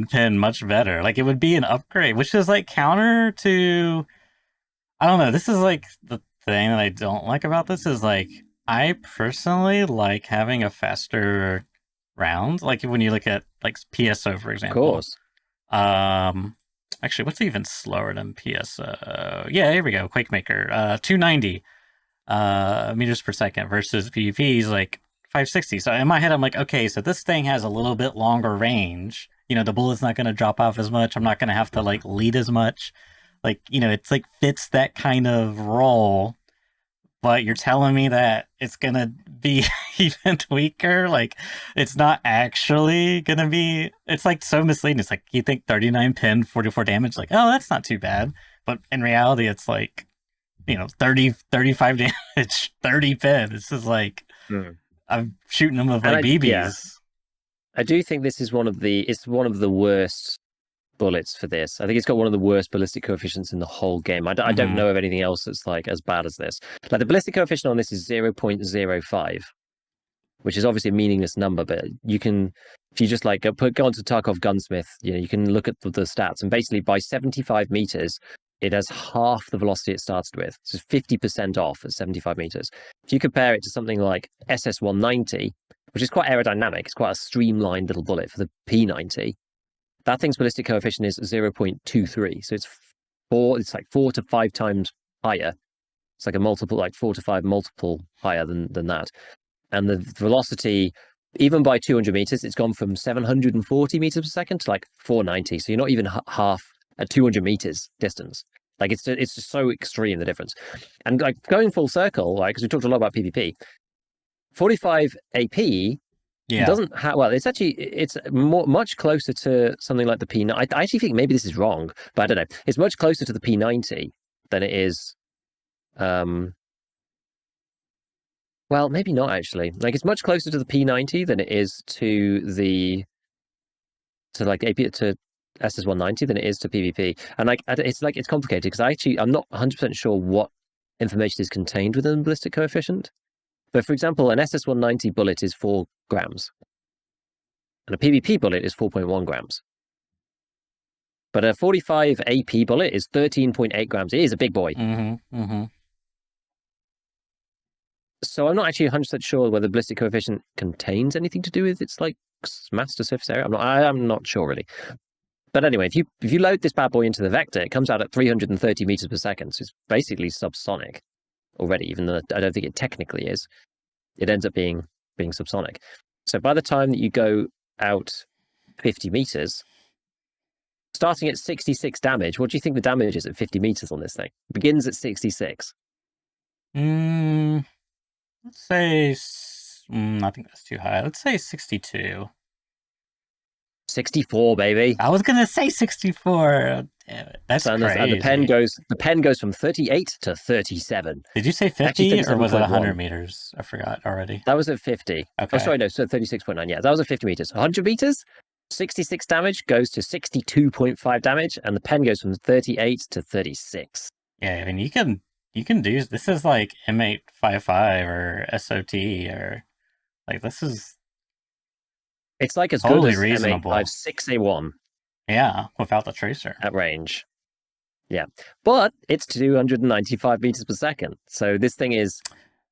pen much better. Like, it would be an upgrade, which is like counter to, I don't know, this is like the thing that I don't like about this is like, I personally like having a faster round. Like, when you look at like PSO, for example. Of course. Actually, what's even slower than PSO? Yeah, here we go. Quakemaker, 290 meters per second versus PvP is like 560. So in my head, I'm like, okay, so this thing has a little bit longer range. The bullet's not going to drop off as much. I'm not going to have to like lead as much. Like, it's like fits that kind of role. But you're telling me that it's gonna be even weaker? Like, it's not actually gonna be. It's like so misleading. It's like you think 39 pin, 44 damage. Like, oh, that's not too bad. But in reality, it's like 30, 35 damage, 30 pin. This is like Mm. I'm shooting them with And like BBs. I do think this is one of the worst bullets for this. I think it's got one of the worst ballistic coefficients in the whole game. I don't know of anything else that's like as bad as this. Like the ballistic coefficient on this is 0.05, which is obviously a meaningless number, but you can, if you just like go onto Tarkov Gunsmith, you can look at the stats, and basically by 75 meters, it has half the velocity it started with. So it's 50% off at 75 meters. If you compare it to something like SS-190, which is quite aerodynamic, it's quite a streamlined little bullet for the P90. That thing's ballistic coefficient is 0.23. So it's like 4 to 5 times higher. It's like a multiple, like 4 to 5 multiple higher than that. And the velocity, even by 200 meters, it's gone from 740 meters per second to like 490. So you're not even half at 200 meters distance. Like it's just so extreme, the difference. And like going full circle, like, because we talked a lot about PvP, 45 AP doesn't have, well, it's much closer to something like the P90. I actually think maybe this is wrong, but I don't know. It's much closer to the P90 than it is, well, maybe not actually. Like it's much closer to the P90 than it is to like AP to SS-190 than it is to PvP. And like it's complicated because I'm not 100% sure what information is contained within the ballistic coefficient. But for example, an SS-190 bullet is 4 grams, and a PvP bullet is 4.1 grams. But a 45 AP bullet is 13.8 grams. It is a big boy. So I'm not actually 100% sure whether the ballistic coefficient contains anything to do with its like mass to surface area. I'm not sure really. But anyway, if you load this bad boy into the vector, it comes out at 330 meters per second. So it's basically subsonic already, even though I don't think it technically is. It ends up being subsonic. So by the time that you go out 50 meters, starting at 66 damage, what do you think the damage is at 50 meters on this thing? It begins at 66. Let's say, I think that's too high. Let's say 62. 64, baby. I was gonna say 64. Damn it. That's crazy. And the pen goes from 38 to 37. Did you say 50 or was it 100 meters? I forgot already. That was at 50. Okay. Oh, sorry, no, so 36.9. Yeah, that was at 50 meters. 100 meters, 66 damage goes to 62.5 damage, and the pen goes from 38 to 36. Yeah, I mean, you can do this. Is like M855 or SOT or like this is. It's like as totally good as reasonable. M856A1. Yeah, without the tracer at range. Yeah, but it's 295 meters per second. So this thing is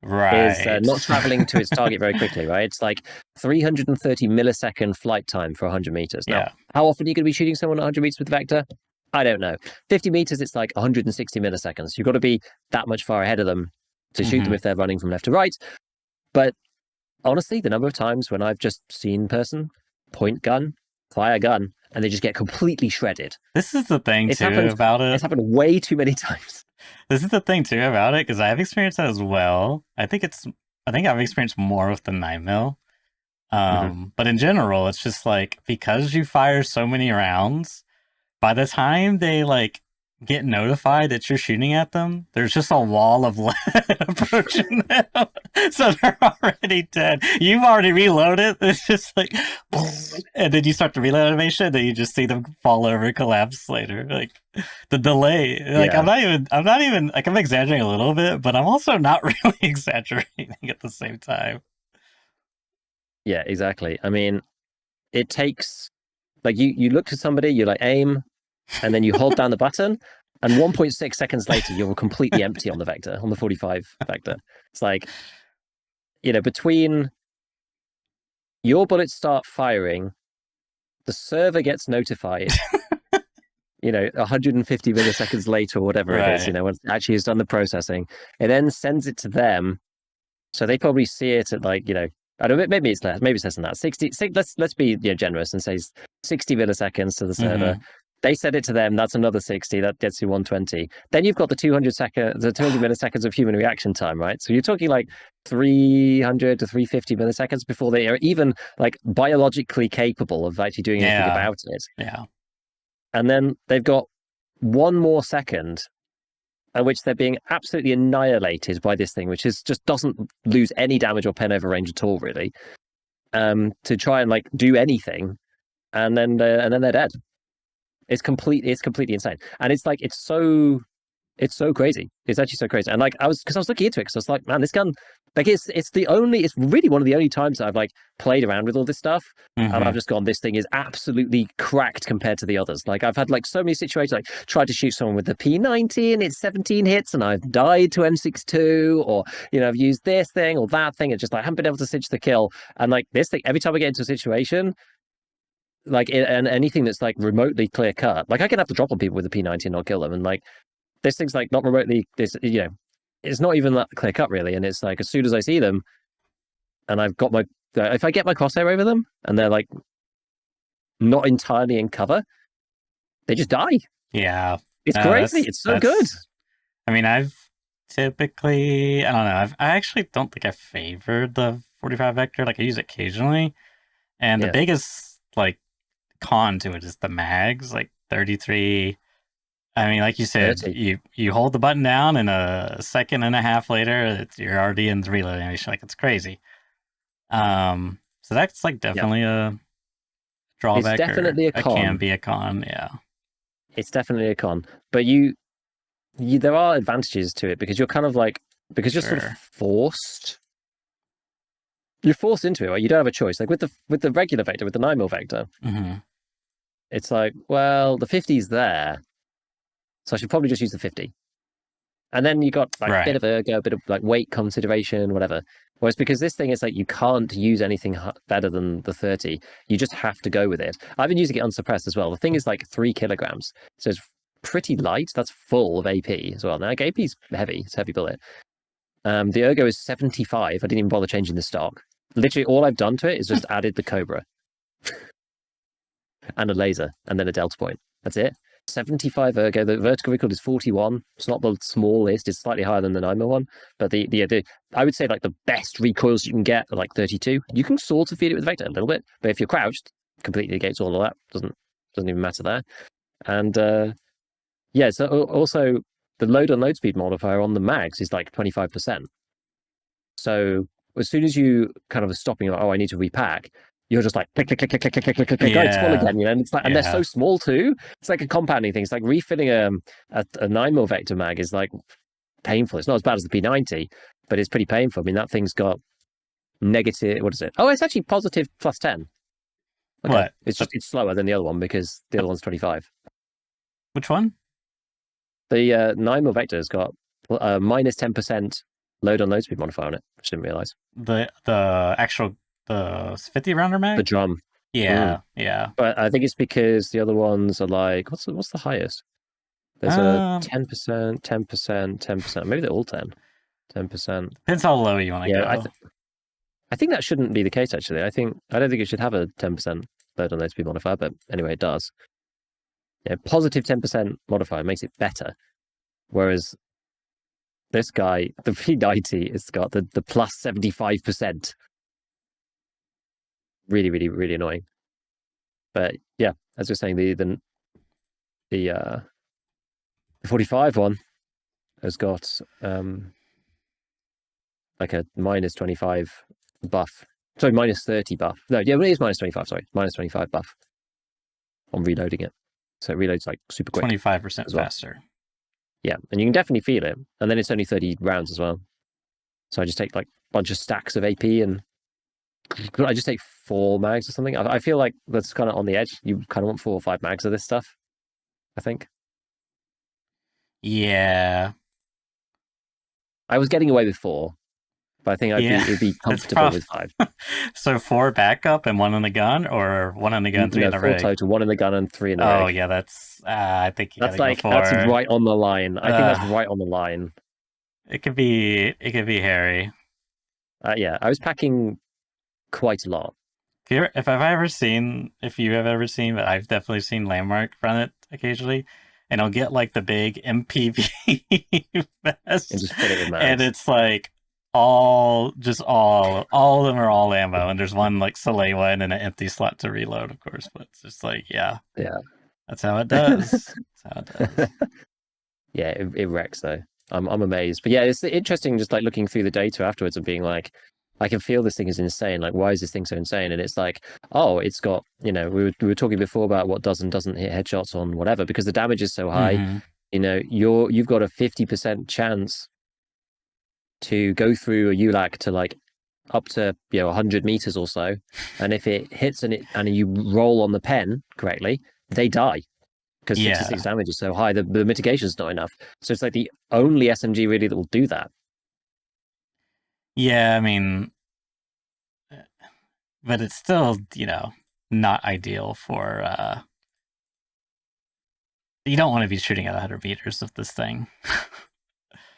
not traveling to its target very quickly, right? It's like 330 millisecond flight time for 100 meters. Now, how often are you going to be shooting someone at 100 meters with Vector? I don't know. 50 meters, it's like 160 milliseconds. You've got to be that much far ahead of them to shoot them if they're running from left to right. But honestly, the number of times when I've just seen person point gun, fire gun, and they just get completely shredded. This is the thing about it. It's happened way too many times. This is the thing too about it, because I've experienced that as well. I think I've experienced more with the 9mm. But in general, it's just like, because you fire so many rounds, by the time they like get notified that you're shooting at them, there's just a wall of lead approaching them. So they're already dead. You've already reloaded. It's just like, and then you start the reload animation, and then you just see them fall over and collapse later. Like the delay. Like I'm not even like, I'm exaggerating a little bit, but I'm also not really exaggerating at the same time. Yeah, exactly. I mean, it takes like you look to somebody, you like aim, and then you hold down the button, and 1.6 seconds later, you're completely empty on the vector, on the 45 vector. It's like, between your bullets start firing, the server gets notified, 150 milliseconds later or whatever it is, Right. when it actually has done the processing. It then sends it to them. So they probably see it at I don't know, maybe it's less, maybe it's less than that. 60, let's be generous and say 60 milliseconds to the server. Mm-hmm. They send it to them, that's another 60, that gets you 120. Then you've got the 200 milliseconds of human reaction time, right? So you're talking like 300 to 350 milliseconds before they are even like biologically capable of actually doing anything Yeah. about it. Yeah. And then they've got one more second at which they're being absolutely annihilated by this thing, which just doesn't lose any damage or pen over range at all, really, to try and like do anything, and then they're dead. It's completely insane, and it's so crazy. It's actually so crazy. And like I was looking into it because I was like, man, this gun, like it's really one of the only times that I've like played around with all this stuff. And Mm-hmm. I've just gone, this thing is absolutely cracked compared to the others. Like I've had like so many situations, like tried to shoot someone with the P90 and it's 17 hits and I've died to M62, or I've used this thing or that thing and just like haven't been able to cinch the kill. And like this thing, every time I get into a situation, and anything that's like remotely clear cut, like I can have to drop on people with the P90 and not kill them. And like this thing's like not remotely it's not even that clear cut really. And it's like as soon as I see them and I've got if I get my crosshair over them and they're like not entirely in cover, they just die. Yeah. It's No, crazy. It's so good. I mean, I've typically, I don't know, I actually don't think I favored the 45 vector. Like, I use it occasionally. And the Yeah. biggest, like, con to it is the mags, like 33. I mean, like you said, 30. you hold the button down, and a second and a half later, you're already in the reload animation. Like, it's crazy. So that's like Yeah. definitely a It's drawback, or definitely a it can con. be a con. Yeah. It's definitely a con. But there are advantages to it because you're kind of like, because you're sort of Sure. forced. You're forced into it, right? You don't have a choice. Like with the regular vector, with the 9mm vector, Mm-hmm. it's like, well, the 50's there, so I should probably just use the 50. And then you got like a bit Right. of ergo, a bit of like weight consideration, whatever. Whereas because this thing is like you can't use anything better than the 30, you just have to go with it. I've been using it unsuppressed as well. The thing is like 3 kilograms, so it's pretty light. That's full of AP as well. Now AP's heavy; it's a heavy bullet. The ergo is 75. I didn't even bother changing the stock. Literally, all I've done to it is just added the Cobra and a laser, and then a delta point. That's it. 75 ergo. The vertical recoil is 41. It's not the smallest. It's slightly higher than the 9mm one. But the I would say like the best recoils you can get are like 32. You can sort of feed it with vector a little bit, but if you're crouched, completely negates all of that. Doesn't even matter there. And yeah, so also the load unload speed modifier on the mags is like 25%. So as soon as you kind of are stopping, like, oh, I need to repack, you're just like click, click, click, click, click, click, click, click, click, it's full Yeah. again, and it's like, and they're so Yeah. small too. It's like a compounding thing. It's like refilling a 9mm vector mag is like painful. It's not as bad as the P90, but it's pretty painful. I mean, that thing's got negative. What is it? Oh, it's actually positive plus 10. Okay, What? it's slower than the other one because the The other one's 25. which one? The 9mm vector's got minus 10% load on load speed modifier on it, which I didn't realize. The actual the 50 rounder The mag? drum. Mm. Yeah. Yeah. But I think it's because the other ones are like, what's the highest? There's a Um 10%, 10%, 10%. Maybe they're all 10. 10%. Depends how low you want to Yeah, go. I think that shouldn't be the case actually. I don't think it should have a 10% load on load speed modifier, but anyway, it does. Yeah, positive 10% modifier makes it better. Whereas this guy, the P90, has got the plus 75%. Really, really, really annoying. But yeah, as we're saying, the 45 one has got like a minus 25 buff. Sorry, minus 30 buff. No, yeah, it is minus 25. Sorry, minus 25 buff on reloading it. So it reloads like super quick 25% as well. faster. Yeah, and you can definitely feel it. And then it's only 30 rounds as well. So I just take like a bunch of stacks of AP and I just take 4 mags or something. I feel like that's kind of on the edge. You kind of want 4 or 5 mags of this stuff, I think. Yeah. I was getting away with 4, but I think Yeah, it'd be that's comfortable probably with 5. so 4 backup and 1 in the gun, or 1 in the gun, 3 No, in the 4 rig. total, 1 in the gun and 3 in the Oh rig. yeah, that's I think you gotta go That's 4. right on the line. I think that's right on the line. It could be hairy. Yeah, I was packing quite a lot. If you have ever seen, but I've definitely seen Landmark run it occasionally, and I'll get like the big MPV And vest, just fill it with and mags. it's like all of them are all ammo, and there's one like Soleil one and an empty slot to reload, of course. But it's just like, yeah, Yeah. that's how it does. That's how it does. Yeah, it wrecks though. I'm amazed. But yeah, it's interesting just like looking through the data afterwards and being like, I can feel this thing is insane. Like, why is this thing so insane? And it's like, oh, it's got, we were talking before about what does and doesn't hit headshots on whatever, because the damage is so high. Mm-hmm. You've got a 50% chance to go through a ULAC to like up to 100 meters or so, and if it hits and you roll on the pen correctly, they die because Yeah, 66 damage is so high. The mitigation's not enough, so it's like the only SMG really that will do that. yeah. I mean, but it's still not ideal for. You don't want to be shooting at 100 meters of this thing.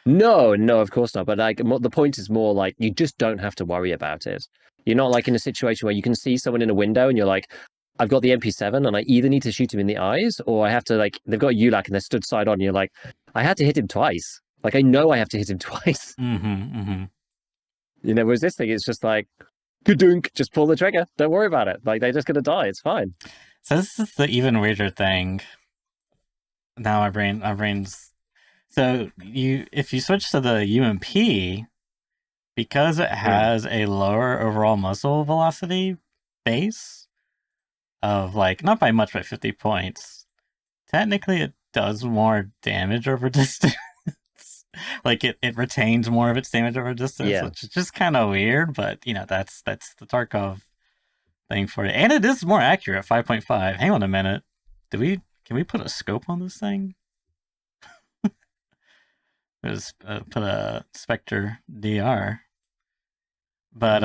No, no, of course not. But like the point is more like you just don't have to worry about it. You're not like in a situation where you can see someone in a window and you're like, I've got the MP7 and I either need to shoot him in the eyes or I have to like they've got ULAC and they're stood side on. And you're like, I had to hit him twice. Like I know I have to hit him twice. Mm-hmm, mm-hmm. Whereas this thing is just like, dunk, just pull the trigger. Don't worry about it. Like they're just gonna die. It's fine. So this is the even weirder thing. Now my brain's so if you switch to the UMP, because it has a lower overall muzzle velocity base of like not by much, but 50 points. Technically, it does more damage over distance. Like it retains more of its damage over distance, Yeah. which is just kind of weird. But that's the Tarkov thing for it, and it is more accurate. 5.5. Hang on a minute. Can we put a scope on this thing? Just put a Spectre DR. But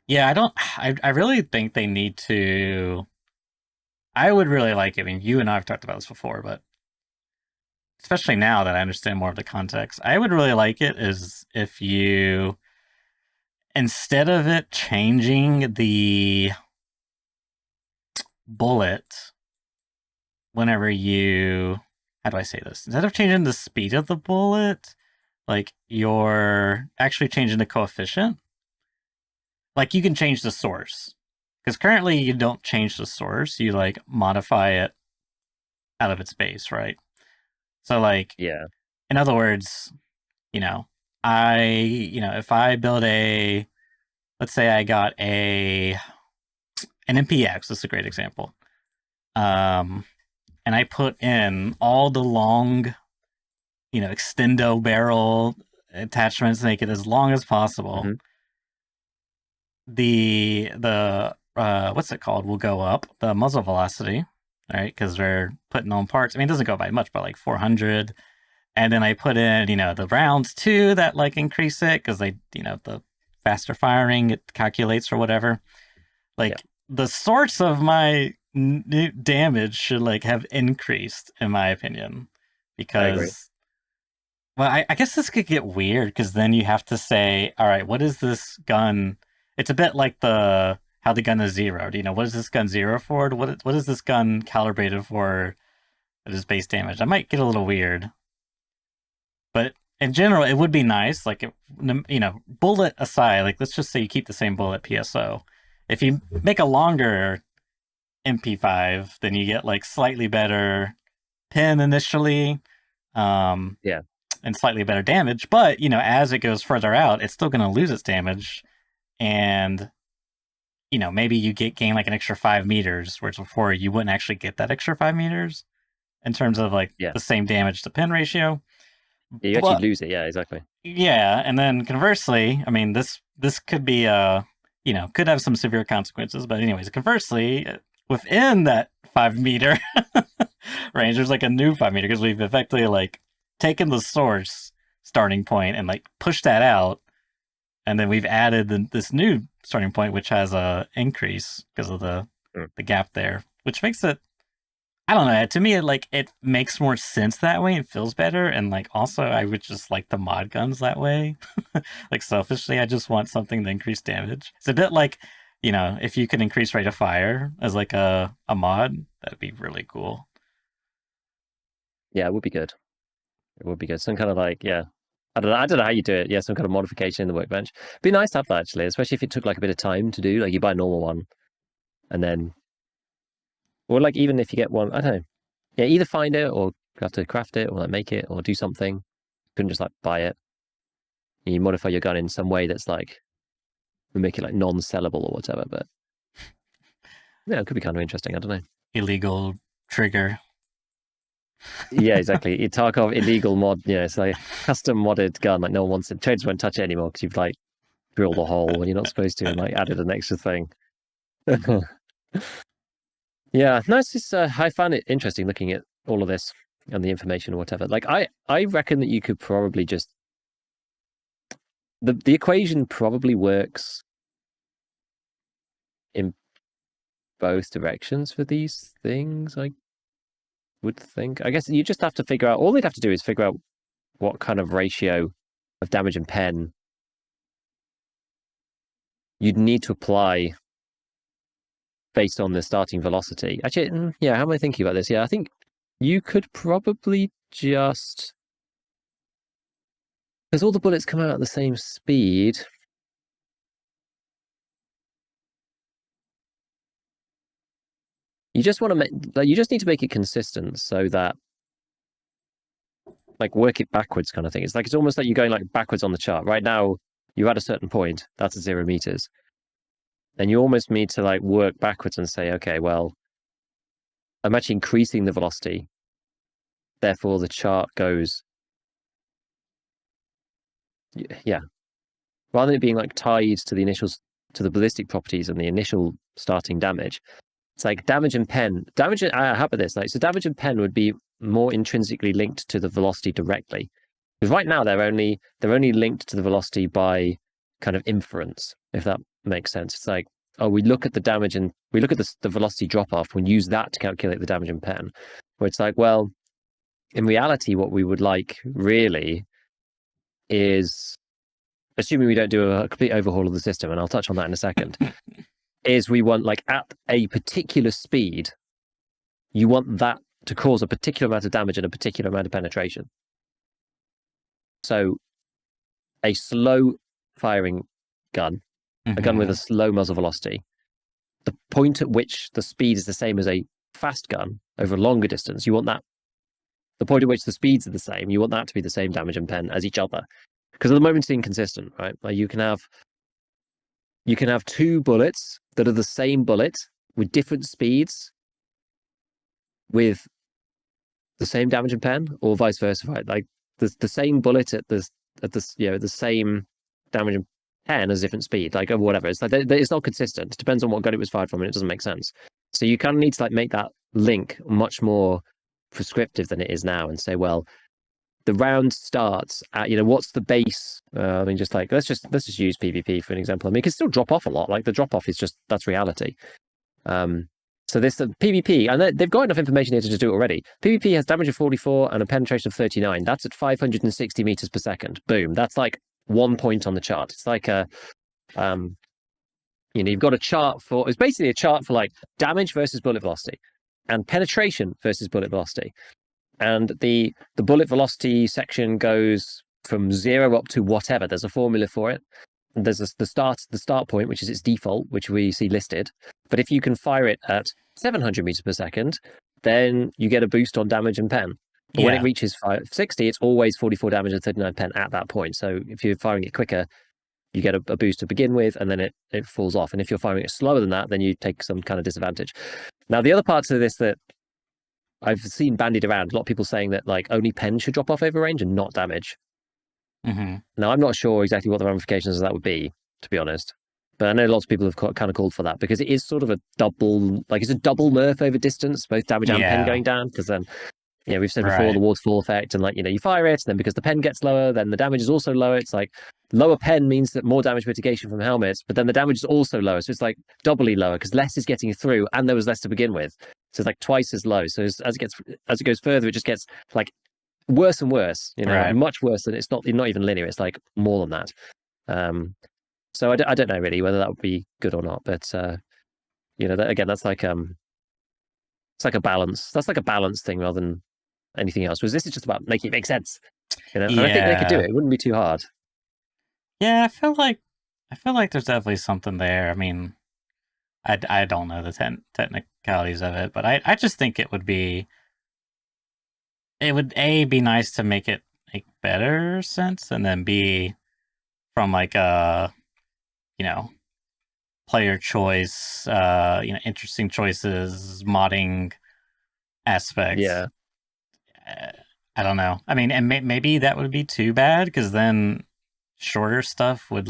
yeah, I really think they need to. I would really like it. I mean, you and I have talked about this before, but especially now that I understand more of the context, I would really like it is if you, instead of it changing the bullet whenever you, how do I say this? Instead of changing the speed of the bullet, like you're actually changing the coefficient. Like you can change the source. Because currently you don't change the source, you like modify it out of its base, right? So like Yeah. in other words, if I build let's say I got an MPX, this is a great example. And I put in all the long, extendo barrel attachments, make it as long as possible. Mm-hmm. The what's it called will go up, the muzzle velocity, right? Because we're putting on parts. I mean, it doesn't go by much, but like 400. And then I put in, the rounds too that like increase it because the faster firing it calculates or whatever. Like the source of my damage should like have increased, in my opinion, I agree. because well, I guess this could get weird because then you have to say, all right, what is this gun? It's a bit like how the gun is zeroed. What is this gun zero for? What is this gun calibrated for? It is base damage. I might get a little weird, but in general, it would be nice. Like, bullet aside, like let's just say you keep the same bullet PSO. If you make a longer MP5, then you get like slightly better pin initially. Yeah. And slightly better damage, but as it goes further out, it's still going to lose its damage, and maybe you gain like an extra 5 meters, whereas before you wouldn't actually get that extra 5 meters in terms of like the same damage to pin ratio. Yeah, you actually lose it. Yeah, exactly. Yeah, and then conversely, I mean this could be could have some severe consequences, but anyways, conversely, within that 5 meter range, there's like a new 5 meter because we've effectively like taken the source, starting point and like push that out, and then we've added this new starting point which has a increase because of Mm. the gap there, which makes it, I don't know. To me, it makes more sense that way and feels better. And like also, I would just like the mod guns that way. Like selfishly, I just want something to increase damage. It's a bit like, if you could increase rate of fire as like a mod, that'd be really cool. Yeah, it would be good. It would be good. Some kind of like, yeah. I don't know how you do it. Yeah, some kind of modification in the workbench. Be nice to have that actually, especially if it took like a bit of time to do. Like you buy a normal one, and then, or like even if you get one, I don't know. Yeah, either find it or you have to craft it or like make it or do something. You couldn't just like buy it. You modify your gun in some way that's like make it like non-sellable or whatever. But yeah, it could be kind of interesting. I don't know. Illegal trigger. Yeah, exactly. Tarkov illegal mod. Yeah, it's like custom modded gun. Like no one wants it. Traders won't touch it anymore because you've like drilled a hole when you're not supposed to and like added an extra thing. Yeah, no, it's just I find it interesting looking at all of this and the information or whatever. Like I reckon that you could probably just the equation probably works in both directions for these things. I would think. I guess you just have to figure out. All they'd have to do is figure out what kind of ratio of damage and pen you'd need to apply based on the starting velocity. Actually, yeah, how am I thinking about this? Yeah, I think you could probably just, because all the bullets come out at the same speed. You just want to make, like, you just need to make it consistent so that, like, work it backwards kind of thing. It's like, it's almost like you're going like backwards on the chart. Right now, you're at a certain point, that's at 0 meters. And you almost need to like work backwards and say, okay, well, I'm actually increasing the velocity. Therefore, the chart goes, yeah. Rather than it being like tied to the initials, to the ballistic properties and the initial starting damage, it's like damage and pen. Damage, how about this? Like, so damage and pen would be more intrinsically linked to the velocity directly. Because right now they're only linked to the velocity by kind of inference, if that makes sense. It's like, oh, we look at the damage and we look at the velocity drop off and use that to calculate the damage and pen. Where it's like, well, in reality, what we would like really is, assuming we don't do a complete overhaul of the system, and I'll touch on that in a second, is we want like at a particular speed, you want that to cause a particular amount of damage and a particular amount of penetration. So a slow firing gun, a gun with a slow muzzle velocity, the point at which the speed is the same as a fast gun over a longer distance, you want that, the point at which the speeds are the same, you want that to be the same damage and pen as each other. Because at the moment it's inconsistent, right? Like you can have two bullets that are the same bullet with different speeds with the same damage and pen, or vice versa, right? Like the same bullet at the same damage and pen as different speed, like or whatever. It's like it's not consistent. It depends on what gun it was fired from, and it doesn't make sense. So you kind of need to like make that link much more prescriptive than it is now, and say, well, the round starts at, what's the base? I mean, just like let's just use PvP for an example. I mean, it can still drop off a lot. Like the drop off is just, that's reality. So this PvP, and they've got enough information here to just do it already. PvP has damage of 44 and a penetration of 39. That's at 560 meters per second. Boom. That's like 1 point on the chart. It's like you've got a chart for, it's basically a chart for like damage versus bullet velocity and penetration versus bullet velocity. And the bullet velocity section goes from 0 up to whatever. There's a formula for it. There's the start point, which is its default, which we see listed. But if you can fire it at 700 meters per second, then you get a boost on damage and pen. But when it reaches 560, it's always 44 damage and 39 pen at that point. So if you're firing it quicker, you get a boost to begin with, and then it falls off. And if you're firing it slower than that, then you take some kind of disadvantage. Now, the other parts of this that I've seen bandied around, a lot of people saying that like only pen should drop off over range and not damage. Mm-hmm. Now, I'm not sure exactly what the ramifications of that would be, to be honest. But I know lots of people have kind of called for that because it is sort of a double, like it's a double nerf over distance, both damage and pen going down. Because then we've said before the Right. waterfall effect, and like, you fire it, and then because the pen gets lower, then the damage is also lower. It's like lower pen means that more damage mitigation from helmets, but then the damage is also lower. So it's like doubly lower because less is getting through, and there was less to begin with. So it's like twice as low. So as it goes further, it just gets like worse and worse, like Right. much worse than it's not even linear. It's like more than that. So I don't know really whether that would be good or not, but that, again, that's like it's like a balance. That's like a balance thing rather than anything else. Whereas this is just about making it make sense, And I think they could do Yeah. it. It wouldn't be too hard. Yeah, I feel like there's definitely something there. I mean, I don't know the technicalities of it, but I just think it would A, be nice to make it make better sense, and then B, from like you know, player choice, interesting choices, modding aspects. Yeah, Uh, I don't know. I mean, and maybe that would be too bad because then shorter stuff would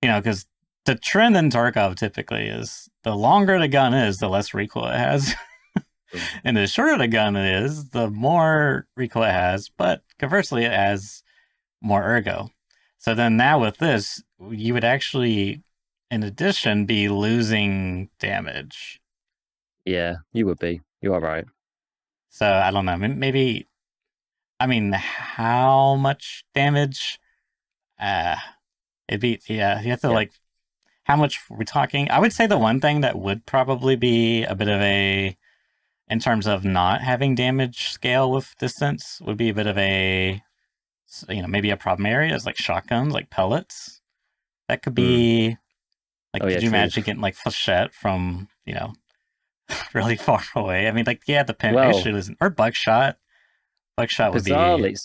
because the trend in Tarkov typically is the longer the gun is, the less recoil it has. And the shorter the gun is, the more recoil it has, but conversely, it has more ergo. So then now with this, you would actually, in addition, be losing damage. yeah, you would be. You are right. So I don't know. Maybe, I mean, how much damage? Uh, you have to Yeah, like, how much are we talking? I would say the one thing that would probably be a bit of in terms of not having damage scale with distance, would be a bit of maybe a problem area is like shotguns, like pellets. That could mm. be like, Oh yeah, could you true. imagine getting like flechette from, really far away? I mean, like, yeah, the pen Well, actually isn't, or buckshot. Buckshot would be, bizarrely,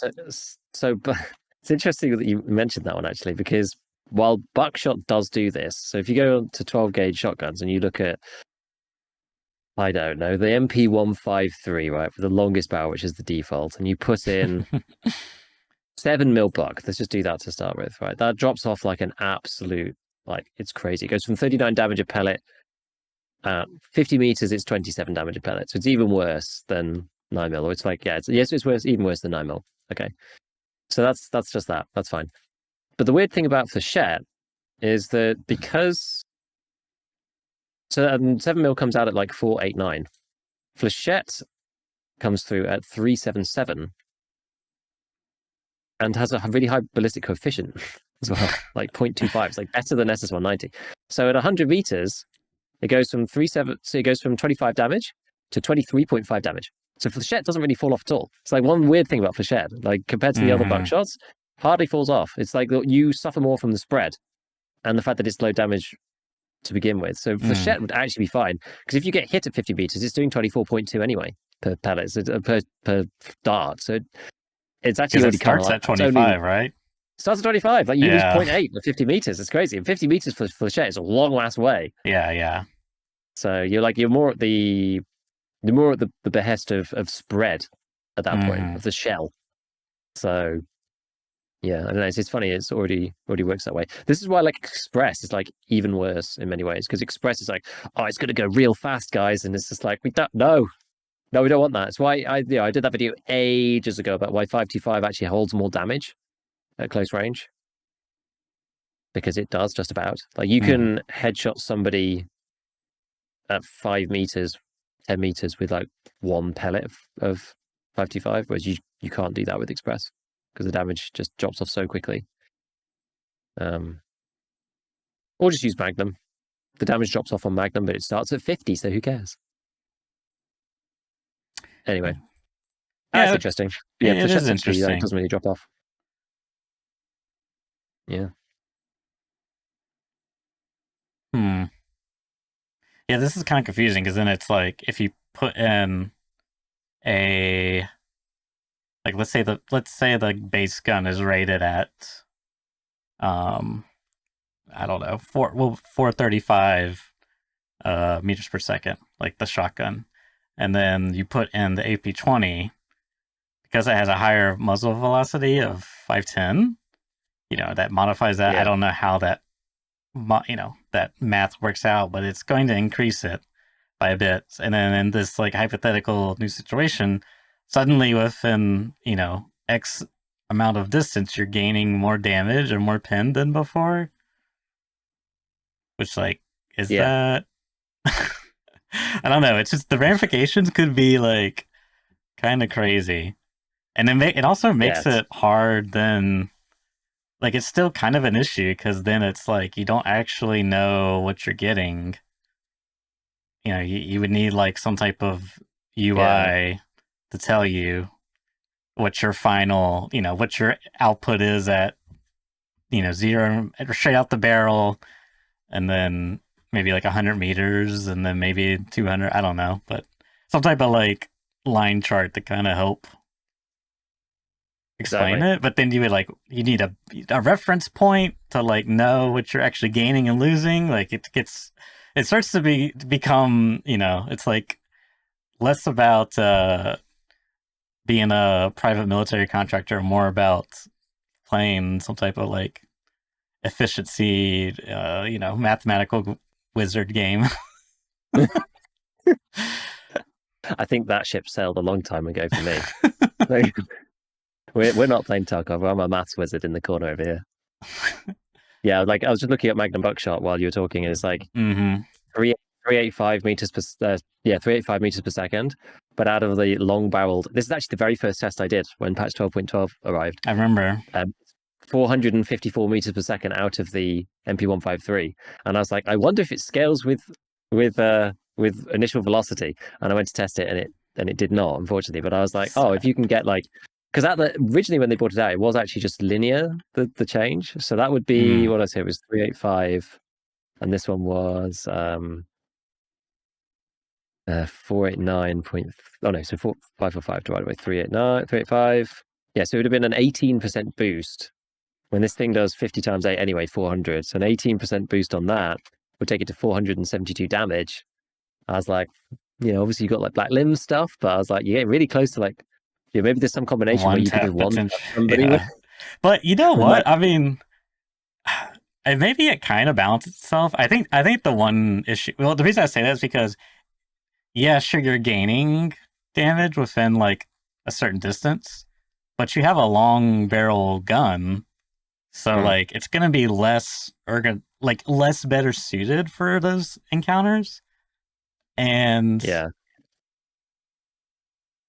but it's interesting that you mentioned that one actually, because while buckshot does do this, so if you go to 12 gauge shotguns and you look at, I don't know, the MP153, right, for the longest barrel, which is the default, and you put in 7 mil buck. Let's just do that to start with, right? That drops off like an absolute, like, it's crazy. It goes from 39 damage a pellet. 50 meters, it's 27 damage a pellet. So it's even worse than 9 mil. Or it's like, yeah, it's worse, even worse than 9 mil. Okay. So that's just that. That's fine. But the weird thing about Flechette is that because 7 mil comes out at like 489, Flechette comes through at 377 and has a really high ballistic coefficient as well, like 0.25. It's like better than SS190. So at 100 meters, it goes from 37. So it goes from 25 damage to 23.5 damage. So Flechette doesn't really fall off at all. It's like one weird thing about Flechette, like compared to the other mm-hmm, buckshots, hardly falls off. It's like you suffer more from the spread and the fact that it's low damage to begin with. So mm. Flechette would actually be fine because if you get hit at 50 meters, it's doing 24.2 anyway per pellet, per dart. So it's actually Because it already kind of starts like, at it's only 25, right? starts at 25. Like you lose Yeah, zero 0.8 at 50 meters. It's crazy. And 50 meters for Flechette is a long last way. yeah. So you're more at the behest of spread at that point, Mm-hmm. of the shell. So yeah, I don't know. It's funny. It's already works that way. This is why like Express is like even worse in many ways, because Express is like, oh, it's gonna go real fast, guys, and it's just like we don't no, we don't want that. It's why I did that video ages ago about why 525 actually holds more damage at close range, because it does just about. Like you Mm. can headshot somebody at 5 meters, 10 meters with like one pellet of 525, whereas you can't do that with Express because the damage just drops off so quickly. Or just use Magnum. The damage drops off on Magnum, but it starts at 50, so who cares? Anyway, that's Yeah, interesting. Yeah, it is Flechette's actually it interesting. doesn't really drop off. Yeah. Hmm. Yeah, this is kind of confusing because then it's like if you put in a let's say the base gun is rated at um I don't know 435 meters per second, like the shotgun, and then you put in the AP20 because it has a higher muzzle velocity of 510. That modifies that. I Yeah. don't know how that that math works out, but it's going to increase it by a bit, and then in this like hypothetical new situation, suddenly within X amount of distance, you're gaining more damage or more pen than before. Which like is Yeah, that? I don't know. It's just the ramifications could be like kind of crazy, and it also makes yes, it hard. Then like it's still kind of an issue because then it's like you don't actually know what you're getting. You would need like some type of yeah, UI to tell you what your final, what your output is at, zero straight out the barrel, and then maybe like 100 meters, and then maybe 200. I don't know, but some type of like line chart to kind of help explain exactly. it. But then you need a reference point to like know what you're actually gaining and losing. Like it starts to become, it's like less about being a private military contractor, more about playing some type of like efficiency, mathematical wizard game. I think that ship sailed a long time ago for me. Like, we're not playing Tarkov. I'm a maths wizard in the corner over here. Yeah, like I was just looking at Magnum Buckshot while you were talking, and it's like Mm-hmm. 385 meters per 385 meters per second. But out of the long barreled, this is actually the very first test I did when patch 12.12 arrived. I remember. 454 meters per second out of the MP153, and I was like, I wonder if it scales with initial velocity. And I went to test it, and it did not, unfortunately. But I was like, oh, if you can get like, because originally when they brought it out, it was actually just linear the change. So that would be Mm. what I say, it was 385, and this one was 489 point. Oh no, so 545 divided by 385. Yeah, so it would have been an 18% boost when this thing does 50 times 8 anyway, 400. So an 18% boost on that would take it to 472 damage. I was like, obviously you got like Black Limb stuff, but I was like, you get really close to like, maybe there's some combination where One you could tap just one tap potential. somebody with, Yeah. But you know with my, what? I mean, and maybe it kind of balances itself. I think the one issue. Well, the reason I say that is because yeah, sure, you're gaining damage within like a certain distance, but you have a long barrel gun, so Hmm, like it's gonna be less better suited for those encounters. And yeah,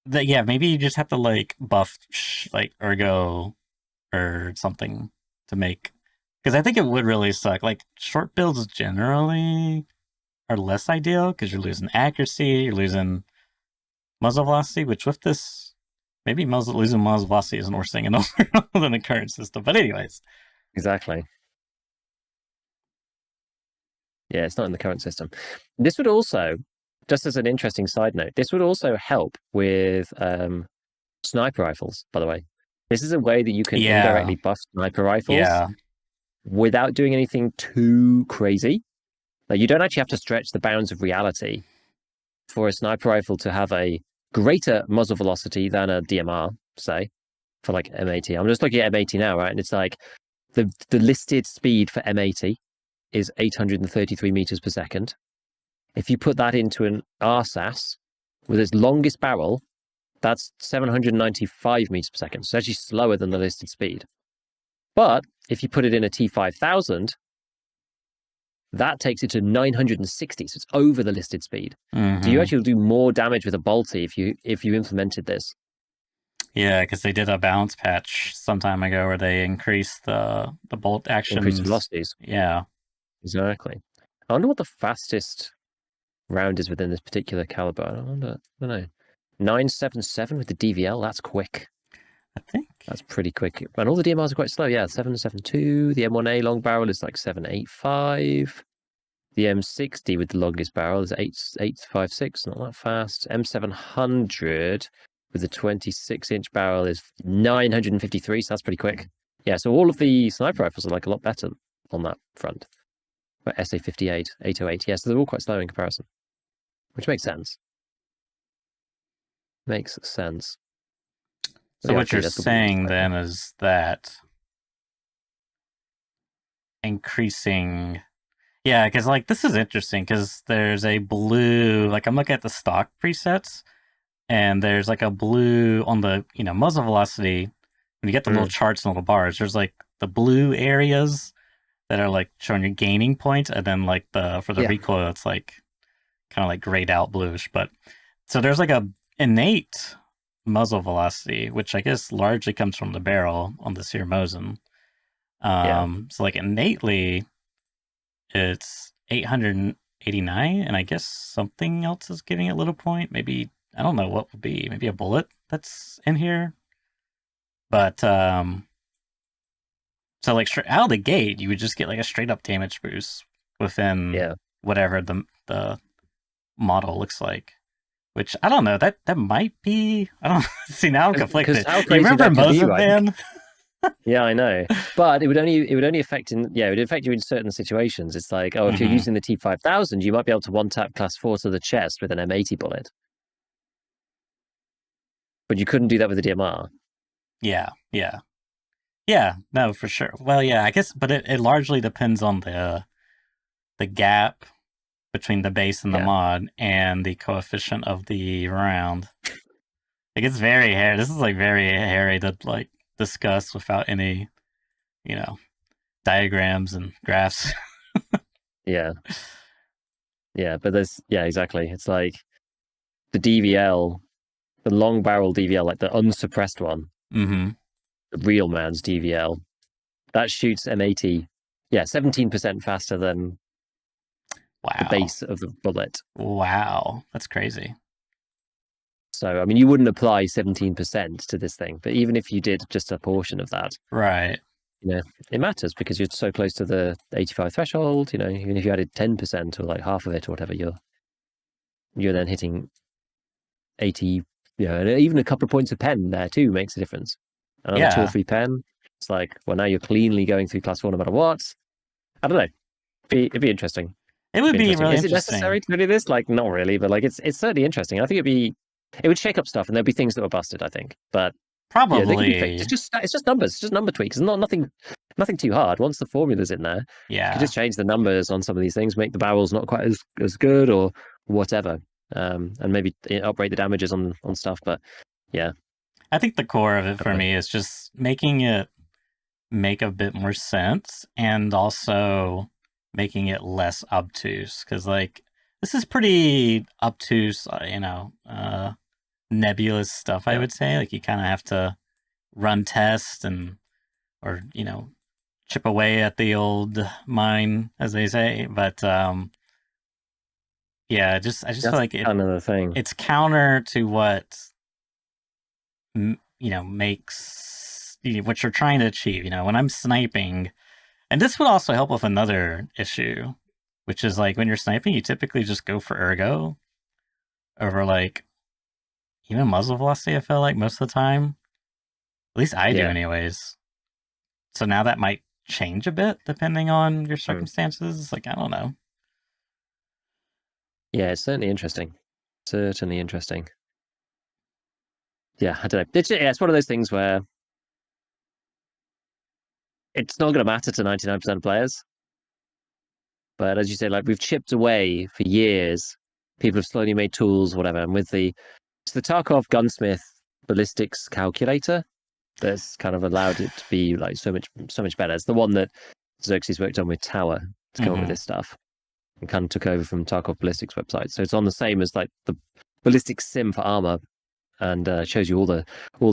yeah, maybe you just have to like buff like ergo or something to make, because I think it would really suck. Like short builds generally are less ideal because you're losing accuracy, you're losing muzzle velocity, which with this maybe losing muzzle velocity isn't worse thing in the than the current system. But anyways, exactly. Yeah, it's not in the current system. This would also, just as an interesting side note, this would also help with sniper rifles, by the way. This is a way that you can yeah, indirectly buff sniper rifles yeah, without doing anything too crazy. Like, you don't actually have to stretch the bounds of reality for a sniper rifle to have a greater muzzle velocity than a DMR, say, for like M80. I'm just looking at M80 now, right? And it's like the listed speed for M80 is 833 meters per second. If you put that into an RSAS with its longest barrel, that's 795 meters per second. So it's actually slower than the listed speed. But if you put it in a T5000, that takes it to 960, so it's over the listed speed. So you mm-hmm. actually do more damage with a bolty if you implemented this. Yeah, because they did a balance patch some time ago where they increased the bolt Increase actions. velocities. Yeah, Exactly. I wonder what the fastest round is within this particular caliber. I don't know. 977 with the DVL, that's quick. I think. That's pretty quick. And all the DMRs are quite slow. Yeah, 772. The M1A long barrel is like 785. The M60 with the longest barrel is 856, not that fast. M700 with the 26-inch barrel is 953, so that's pretty quick. Yeah, so all of the sniper rifles are like a lot better on that front. But SA58, 808, yeah, so they're all quite slow in comparison, which makes sense. Makes sense. So Yeah, what okay, you're let's look at the saying sniper. then is that increasing, Yeah, because like this is interesting because there's a blue. Like I'm looking at the stock presets, and there's like a blue on the muzzle velocity. When you get the little Mm, charts and little bars, there's like the blue areas that are like showing your gaining points, and then like the for the yeah, recoil, it's like kind of like grayed out bluish. But so there's like a innate muzzle velocity, which I guess largely comes from the barrel on this here Mosin. yeah. So like innately, it's 889, and I guess something else is giving it a little point. Maybe I don't know what would be. Maybe a bullet that's in here. But so like straight out of the gate, you would just get like a straight up damage boost within Yeah, whatever the model looks like. Which I don't know. That might be. I don't see now. I'm because conflicted. how You crazy remember that could be, Mosin right? Man? Yeah, I know, but it would only affect it would affect you in certain situations. It's like, oh, if you're Mm-hmm. using the T5000, you might be able to one tap class 4 to the chest with an M80 bullet, but you couldn't do that with the DMR. Yeah, yeah, yeah. No, for sure. Well, yeah, I guess, but it largely depends on the gap between the base and the Yeah, mod and the coefficient of the round. Like it's very hairy. This is like very hairy to like discuss without any, you know, diagrams and graphs. yeah, yeah. But exactly. It's like the DVL, the long barrel DVL, like the unsuppressed one, Mm-hmm. the real man's DVL, that shoots M80, 17% faster than the Wow. base of the bullet. Wow. That's crazy. So, I mean, you wouldn't apply 17% to this thing, but even if you did just a portion of that, Right. it matters because you're so close to the 85 threshold. Even if you added 10% or like half of it or whatever, you're then hitting 80. And even a couple of points of pen there too makes a difference. Another two or Yeah. three pen. It's like, well, now you're cleanly going through class 4 no matter what. I don't know. It'd be interesting. It It'd would be be interesting. really Is it interesting. necessary to do this? Like, not really, but like, it's certainly interesting. I think it would shake up stuff, and there'd be things that were busted. I think, but yeah, they can be fixed. Probably. It's just numbers. It's just number tweaks. It's not nothing too hard. Once the formula's in there, you can Yeah. just change the numbers on some of these things, make the barrels not quite as good or whatever, and maybe upgrade the damages on stuff. But yeah, I think the core of it I for don't know. me is just making it make a bit more sense and also making it less obtuse because like this is pretty obtuse nebulous stuff, I Yeah, would say. Like you kind of have to run tests and or chip away at the old mine, as they say. But yeah, I just feel that's like it kind of the thing. it's counter to what makes what you're trying to achieve. When I'm sniping, and this would also help with another issue, which is like when you're sniping, you typically just go for ergo over like even muzzle velocity. I feel like most of the time, at least I do, Yeah, anyways. So now that might change a bit depending on your mm. circumstances. Like I don't know. Yeah, it's certainly interesting. Certainly interesting. Yeah, I don't know. It's one of those things where it's not going to matter to 99% of players. But as you say, like we've chipped away for years. People have slowly made tools, whatever. And with it's the Tarkov gunsmith ballistics calculator that's kind of allowed it to be like so much better. It's the one that Xerxes worked on with Tower to come up with Mm-hmm. this stuff and kind of took over from Tarkov ballistics website. So it's on the same as like the ballistic sim for armor and shows you all the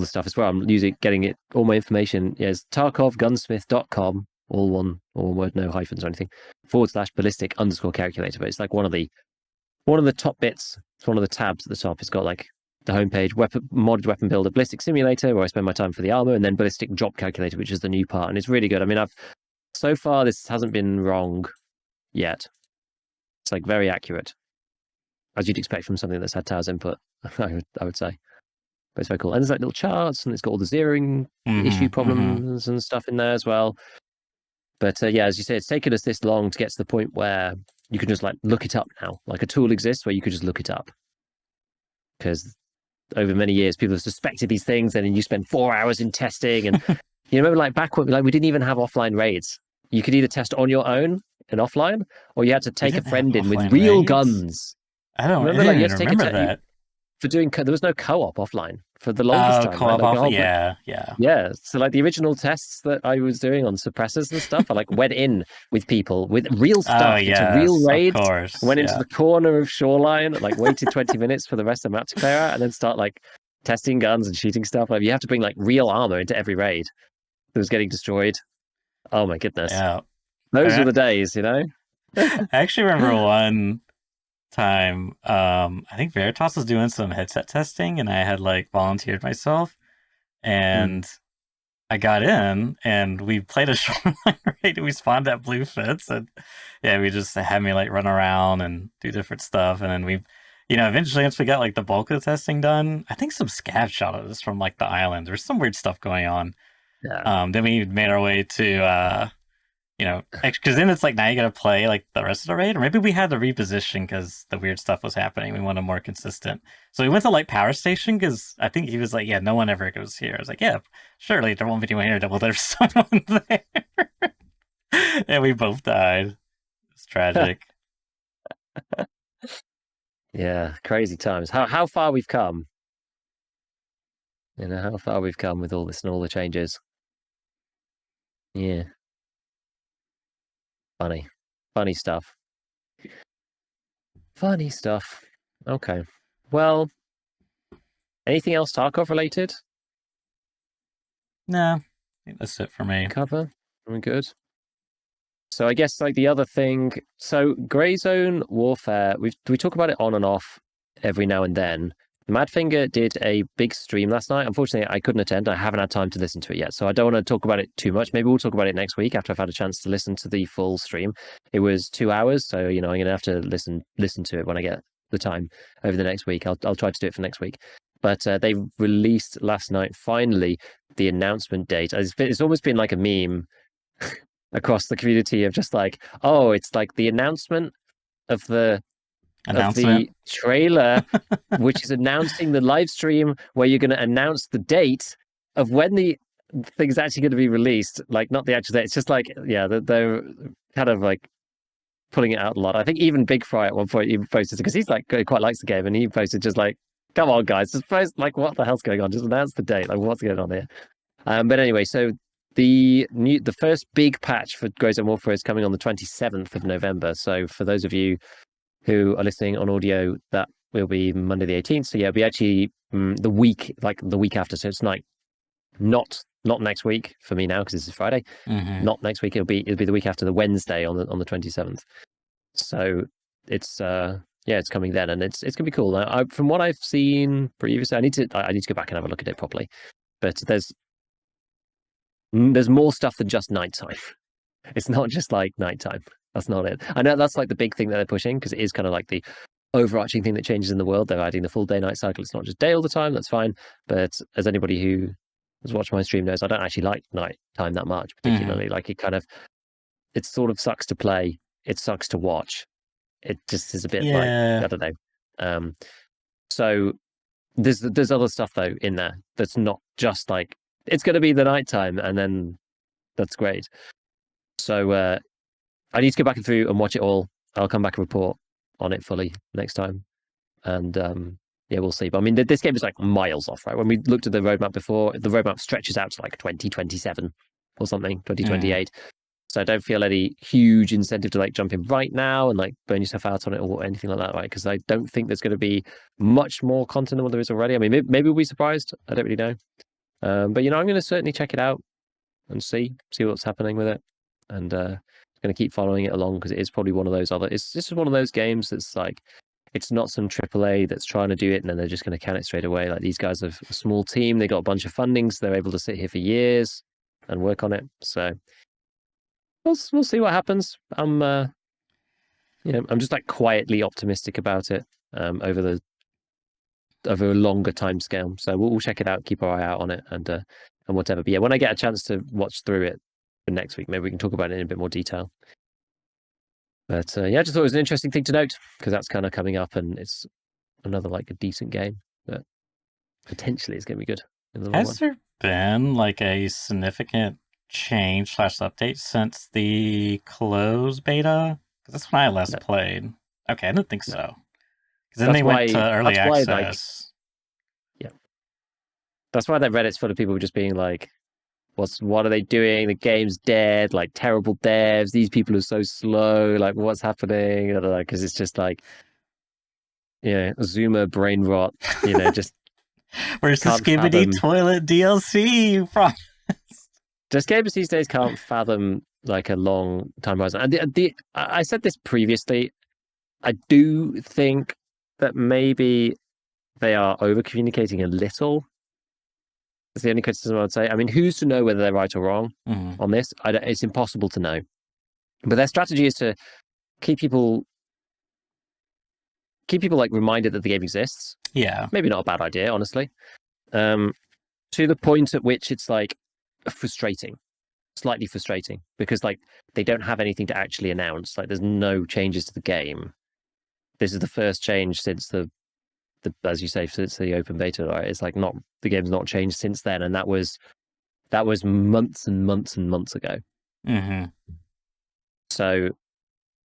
stuff as well. I'm getting it all my information is tarkovgunsmith.com, all one word, no hyphens or anything, /ballistic _ calculator. But it's like one of the top bits. It's one of the tabs at the top. It's got like the homepage, modded weapon builder, ballistic simulator, where I spend my time for the armor, and then ballistic drop calculator, which is the new part, and it's really good. I mean, I've so far this hasn't been wrong yet. It's like very accurate, as you'd expect from something that's had Towers input. I would say. But it's very cool. And there's like little charts, and it's got all the zeroing issue Mm-hmm. Mm-hmm. problems and stuff in there as well. But yeah, as you say, it's taken us this long to get to the point where you can just like look it up now. Like a tool exists where you could just look it up. Because over many years, people have suspected these things, and then you spend 4 hours in testing. And you remember, like back when, like we didn't even have offline raids. You could either test on your own in offline, or you had to We take a didn't have friend in with offline real raids. guns. I Remember, didn't like you had even to take remember that. for doing. There was no co-op offline for the longest Oh, time, right? co-op Like off. oh, Yeah, yeah. yeah. So like the original tests that I was doing on suppressors and stuff, I like went in with people with real Oh, stuff into real yes, of raids. course. Went into Yeah. the corner of Shoreline, like waited 20 minutes for the rest of the map to clear out, and then start like testing guns and shooting stuff. Like you have to bring like real armor into every raid that was getting destroyed. Oh my goodness. Yeah. Those were I the days, you know? I actually remember one time, I think Veritas was doing some headset testing and I had like volunteered myself Mm. and I got in and we played a shoreline raid and we spawned at Blue Fits and yeah, we just had me like run around and do different stuff and then we eventually once we got like the bulk of the testing done, I think some scav shot at us from like the island. There was some weird stuff going on. Yeah. Then we made our way to because then it's like now you gotta play like the rest of the raid, or maybe we had to reposition because the weird stuff was happening. We wanted more consistent, so we went to like Power Station because I think he was like, "Yeah, no one ever goes here." I was like, "Yeah, surely there won't be anyone here." Well, there's someone there, and we both died. It's tragic. Yeah, crazy times. How far we've come. You know, how far we've come with all this and all the changes. Yeah. Funny. Funny stuff. Funny stuff. Okay. Well, anything else Tarkov related? Nah, I think that's it for me. Cover? Are we good? So I guess like the other thing, so GreyZone Warfare, we talk about it on and off every now and then. Madfinger did a big stream last night. Unfortunately, I couldn't attend. I haven't had time to listen to it yet, so I don't want to talk about it too much. Maybe we'll talk about it next week after I've had a chance to listen to the full stream. It was 2 hours, so I'm gonna have to listen to it when I get the time over the next week. I'll try to do it for next week. But they released last night finally the announcement date. It's almost been like a meme across the community of just like, oh, it's like the announcement of the Announcement. trailer, which is announcing the live stream where you're going to announce the date of when the thing's actually going to be released. Like, not the actual date. It's just like, yeah, they're kind of like putting it out a lot. I think even Big Fry at one point he posted, because he's like quite likes the game, and he posted just like, come on, guys, just post like, what the hell's going on? Just announce the date. Like, what's going on here? But anyway, so the first big patch for GreyZone Warfare is coming on the 27th of November. So for those of you who are listening on audio, that will be Monday the 18th. So yeah, it'll be actually the week after. So it's like not next week for me now because this is Friday. Mm-hmm. Not next week. It'll be the week after, the Wednesday on the 27th. So it's it's coming then, and it's gonna be cool. Now, from what I've seen previously, I need to go back and have a look at it properly. But there's more stuff than just nighttime. It's not just like nighttime. That's not it. I know that's like the big thing that they're pushing, because it is kind of like the overarching thing that changes in the world. They're adding the full day night cycle. It's not just day all the time. That's fine. But as anybody who has watched my stream knows, I don't actually like nighttime that much, particularly. Mm-hmm. Like it sort of sucks to play. It sucks to watch. It just is a bit like, Yeah. I don't know. So there's other stuff though in there that's not just like, it's going to be the nighttime and then that's great. So I need to go back and through and watch it all. I'll come back and report on it fully next time. And yeah, we'll see. But I mean, this game is like miles off, right? When we looked at the roadmap before, the roadmap stretches out to like 2027 or something, 2028. So I don't feel any huge incentive to like jump in right now and like burn yourself out on it or anything like that, right? Because I don't think there's going to be much more content than what there is already. I mean, maybe we'll be surprised. I don't really know. But I'm going to certainly check it out and see what's happening with it. And going to keep following it along, because it is probably one of those this is one of those games that's like, it's not some AAA that's trying to do it and then they're just going to count it straight away. Like, these guys have a small team, they got a bunch of funding, so they're able to sit here for years and work on it. So we'll see what happens. I'm just like quietly optimistic about it over a longer time scale. So we'll check it out, keep our eye out on it, and whatever. But yeah, when I get a chance to watch through it for next week, maybe we can talk about it in a bit more detail. But yeah, I just thought it was an interesting thing to note, because that's kind of coming up, and it's another like a decent game that potentially is going to be good in the long run. Has there been like a significant changed slash update since the closed beta? Because that's when I last No, played. Okay, I didn't think no. so. Because then they went to early That's why like access. yeah. That's why that Reddit's full of people just being like, what are they doing? The game's dead, like terrible devs, these people are so slow, like what's happening? Because it's just like Zoomer brain rot, just Where's the can't Skibidi fathom. Toilet DLC you promised? Just gamers these days can't fathom like a long time horizon. And I said this previously. I do think that maybe they are over communicating a little. That's the only criticism I would say. I mean, who's to know whether they're right or wrong Mm. on this? It's impossible to know. But their strategy is to keep people like reminded that the game exists. Yeah. Maybe not a bad idea, honestly. To the point at which it's like frustrating, slightly frustrating, because like they don't have anything to actually announce. Like there's no changes to the game. This is the first change since the as you say, since the open beta, right? It's like not the game's not changed since then, and that was months and months and months ago. Mm-hmm. So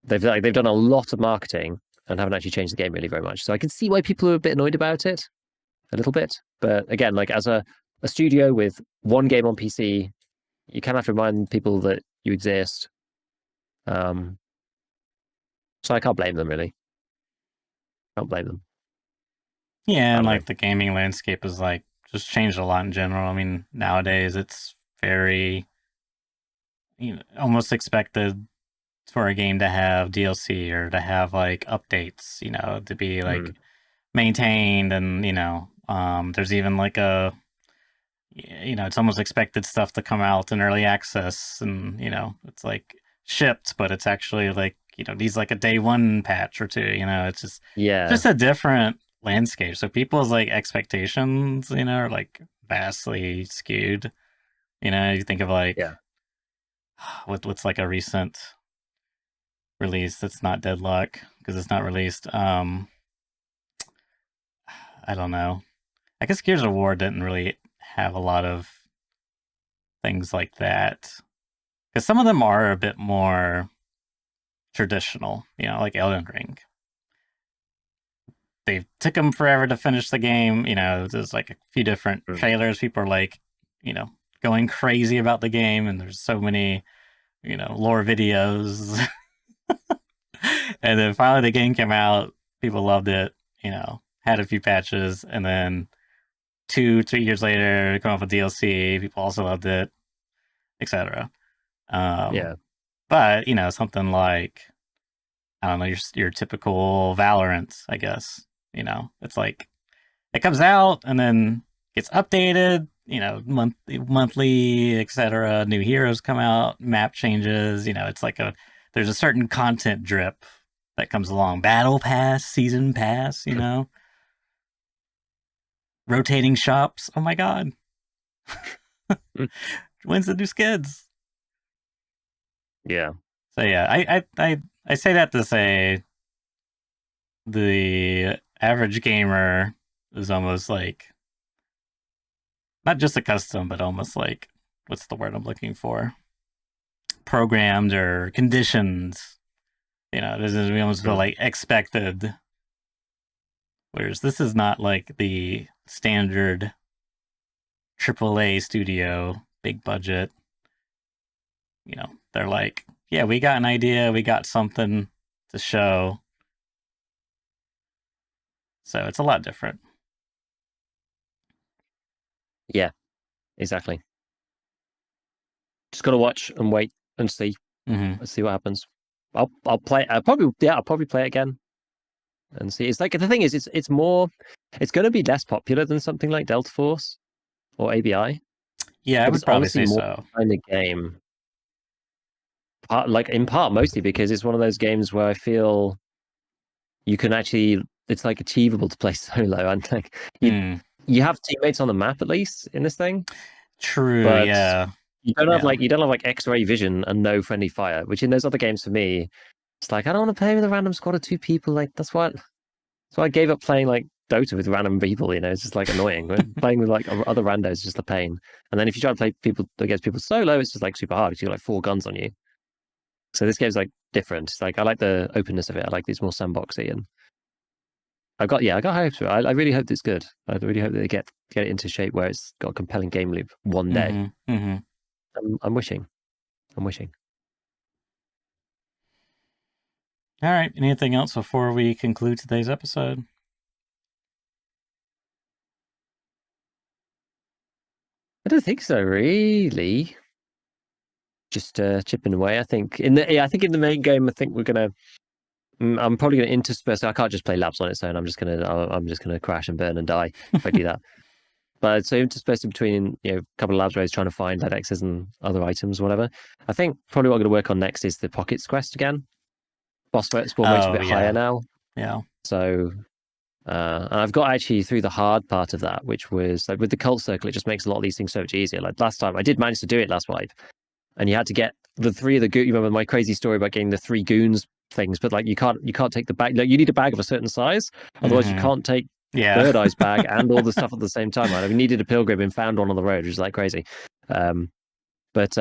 they've done a lot of marketing and haven't actually changed the game really very much. So I can see why people are a bit annoyed about it, a little bit. But again, like as a studio with one game on PC, you kind of have to remind people that you exist. So I can't blame them really. Can't blame them. Yeah, I and don't know. like the gaming landscape is like just changed a lot in general. I mean, nowadays it's very almost expected for a game to have DLC or to have like updates, to be like Mm. maintained and there's even like it's almost expected stuff to come out in early access and it's like shipped, but it's actually like needs like a day one patch or two. It's Yeah, just a different landscape. So people's like expectations, are like vastly skewed. You think of like yeah. what's like a recent release that's not Deadlock because it's not released. I don't know. I guess Gears of War didn't really have a lot of things like that because some of them are a bit more traditional, like Elden Ring. They took them forever to finish the game. There's like a few different Mm. trailers. People are like, you know, going crazy about the game, and there's so many, lore videos. And then finally the game came out. People loved it. Had a few patches, and then 2-3 years later, come up with DLC. People also loved it, etc. Yeah. But something like I don't know, your typical Valorant, I guess. It's like it comes out and then gets updated. Monthly, etc. New heroes come out, map changes. It's like there's a certain content drip that comes along. Battle pass, season pass. Rotating shops. Oh my god, Mm. when's the new skids? Yeah. So yeah, I say that to say the average gamer is almost like not just accustomed, but almost like what's the word I'm looking for? Programmed or conditioned. This is we almost feel Mm. like expected. Whereas this is not like the standard AAA studio, big budget. They're like, yeah, we got an idea, we got something to show. So it's a lot different. Yeah. Exactly. Just gotta watch and wait and see. Mm-hmm. Let's see what happens. I'll play. I'll probably play it again and see. It's like the thing is, it's more. It's going to be less popular than something like Delta Force or ABI, Yeah, I but would it's probably honestly say more so. kind of game. Like in part, mostly because it's one of those games where I feel you can actually. It's like achievable to play solo, and like Mm, you have teammates on the map at least in this thing, true. but Yeah. you Yeah. don't have like X-ray vision and no friendly fire, which in those other games for me, it's like I don't want to play with a random squad of two people. Like that's why I gave up playing like Dota with random people. It's just like annoying. Playing with like other randos is just a pain. And then if you try to play people against people solo, it's just like super hard because you got like 4 guns on you. So this game's like different. It's like I like the openness of it. I like it's more sandboxy, and I got hopes for it. I really hope it's good. I really hope that they get it into shape where it's got a compelling game loop one day. I'm wishing. All right. Anything else before we conclude today's episode? I don't think so, really. Just chipping away. I think in the main game, I think we're gonna. I'm probably gonna intersperse. I can't just play labs on its own. I'm just gonna crash and burn and die if I do that. But so interspersing between a couple of labs where he's trying to find Lidexes and other items, whatever. I think probably what I'm going to work on next is the pockets quest again. Boss spawn rate's a bit higher now. Yeah. So, and I've got actually through the hard part of that, which was like with the cult circle, it just makes a lot of these things so much easier. Like last time, I did manage to do it last wipe, and you had to get the 3 of the goons. You remember my crazy story about getting the 3 goons things, but like you can't take the bag. Like, you need a bag of a certain size, otherwise you can't take Bird Eye's bag and all the stuff at the same time. Right? We needed a pilgrim and found one on the road, which is like crazy. But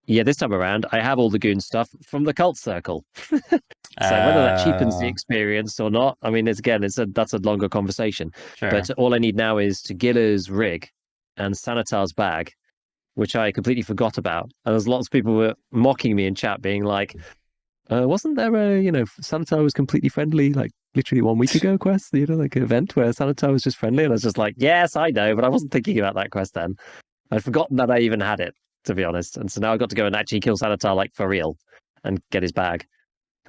this time around, I have all the goon stuff from the cult circle. So whether that cheapens the experience or not, I mean, that's a longer conversation. Sure. But all I need now is Tagilla's rig and Sanitar's bag, which I completely forgot about. And there's lots of people were mocking me in chat, being like, wasn't there a, Sanitar was completely friendly, like literally 1 week ago quest, like an event where Sanitar was just friendly? And I was just like, yes, I know, but I wasn't thinking about that quest then. I'd forgotten that I even had it, to be honest. And so now I've got to go and actually kill Sanitar, like for real, and get his bag.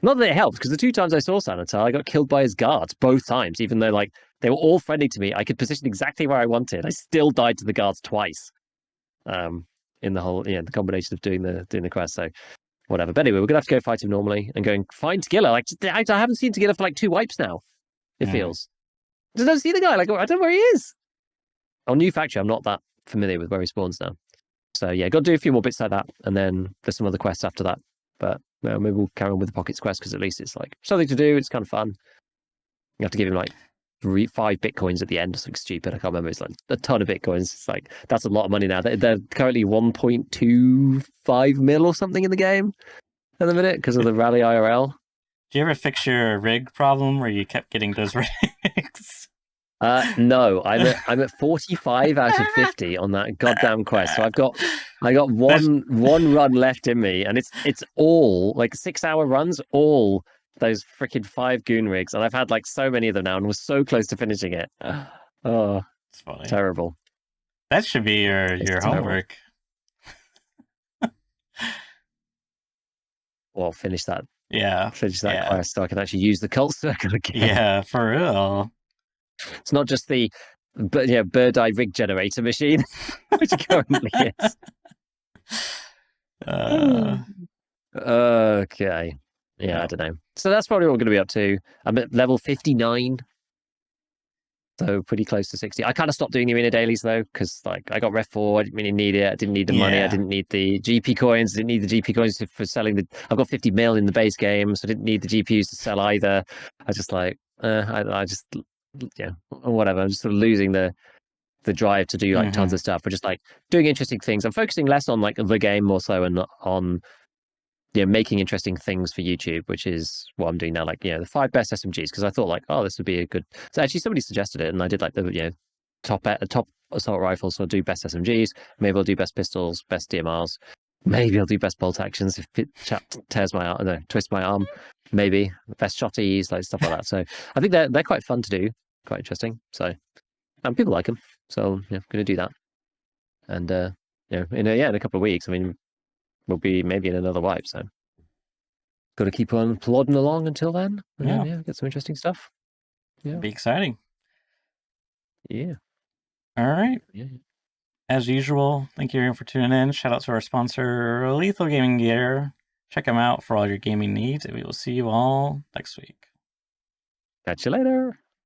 Not that it helps, because the 2 times I saw Sanitar, I got killed by his guards both times, even though like they were all friendly to me. I could position exactly where I wanted. I still died to the guards twice. In the whole, the combination of doing the quest. So whatever. But anyway, we're gonna have to go fight him normally and go and find Tagilla. Like I haven't seen Tagilla for like 2 wipes now. It feels. I don't see the guy. Like I don't know where he is. On New Factory, I'm not that familiar with where he spawns now. So yeah, got to do a few more bits like that, and then there's some other quests after that. But maybe we'll carry on with the pockets quest because at least it's like something to do. It's kind of fun. You have to give him like 5 bitcoins at the end, something stupid. I can't remember. It's like a ton of bitcoins. It's like that's a lot of money now. They're currently 1.25 mil or something in the game at the minute because of the rally IRL. Did you ever fix your rig problem where you kept getting those rigs? No, I'm at 45 out of 50 on that goddamn quest. So I got one run left in me, and it's all like 6-hour runs, all those freaking 5 goon rigs, and I've had like so many of them now, and was so close to finishing it. Oh, it's funny. Terrible. That should be your homework. Well, finish that. Yeah. Finish that quest so I can actually use the cult circle again. Yeah, for real. It's not just the bird eye rig generator machine, which it currently is. Okay. Yeah, I don't know. So that's probably what we're going to be up to. I'm at level 59. So pretty close to 60. I kind of stopped doing the arena dailies though, because like I got Ref 4, I didn't really need it. I didn't need the money. I didn't need the GP coins. I didn't need the GP coins for selling I've got 50 mil in the base game, so I didn't need the GPUs to sell either. I just like, I just, whatever. I'm just sort of losing the drive to do like tons of stuff. We're just like doing interesting things. I'm focusing less on like the game more so and on making interesting things for YouTube, which is what I'm doing now. Like, the 5 best SMGs, because I thought like, oh, this would be a good. So actually, somebody suggested it, and I did like the top assault rifles. So I'll do best SMGs. Maybe I'll do best pistols, best DMRs. Maybe I'll do best bolt actions if it twists my arm. Maybe best shotties, like stuff like that. So I think they're quite fun to do, quite interesting. So and people like them. So I'm going to do that. And in a couple of weeks, I mean, we'll be maybe in another wipe, so got to keep on plodding along until then. And then, get some interesting stuff. Yeah, it'll be exciting. Yeah. All right. Yeah. As usual, thank you everyone for tuning in. Shout out to our sponsor, Lethal Gaming Gear. Check them out for all your gaming needs, and we will see you all next week. Catch you later.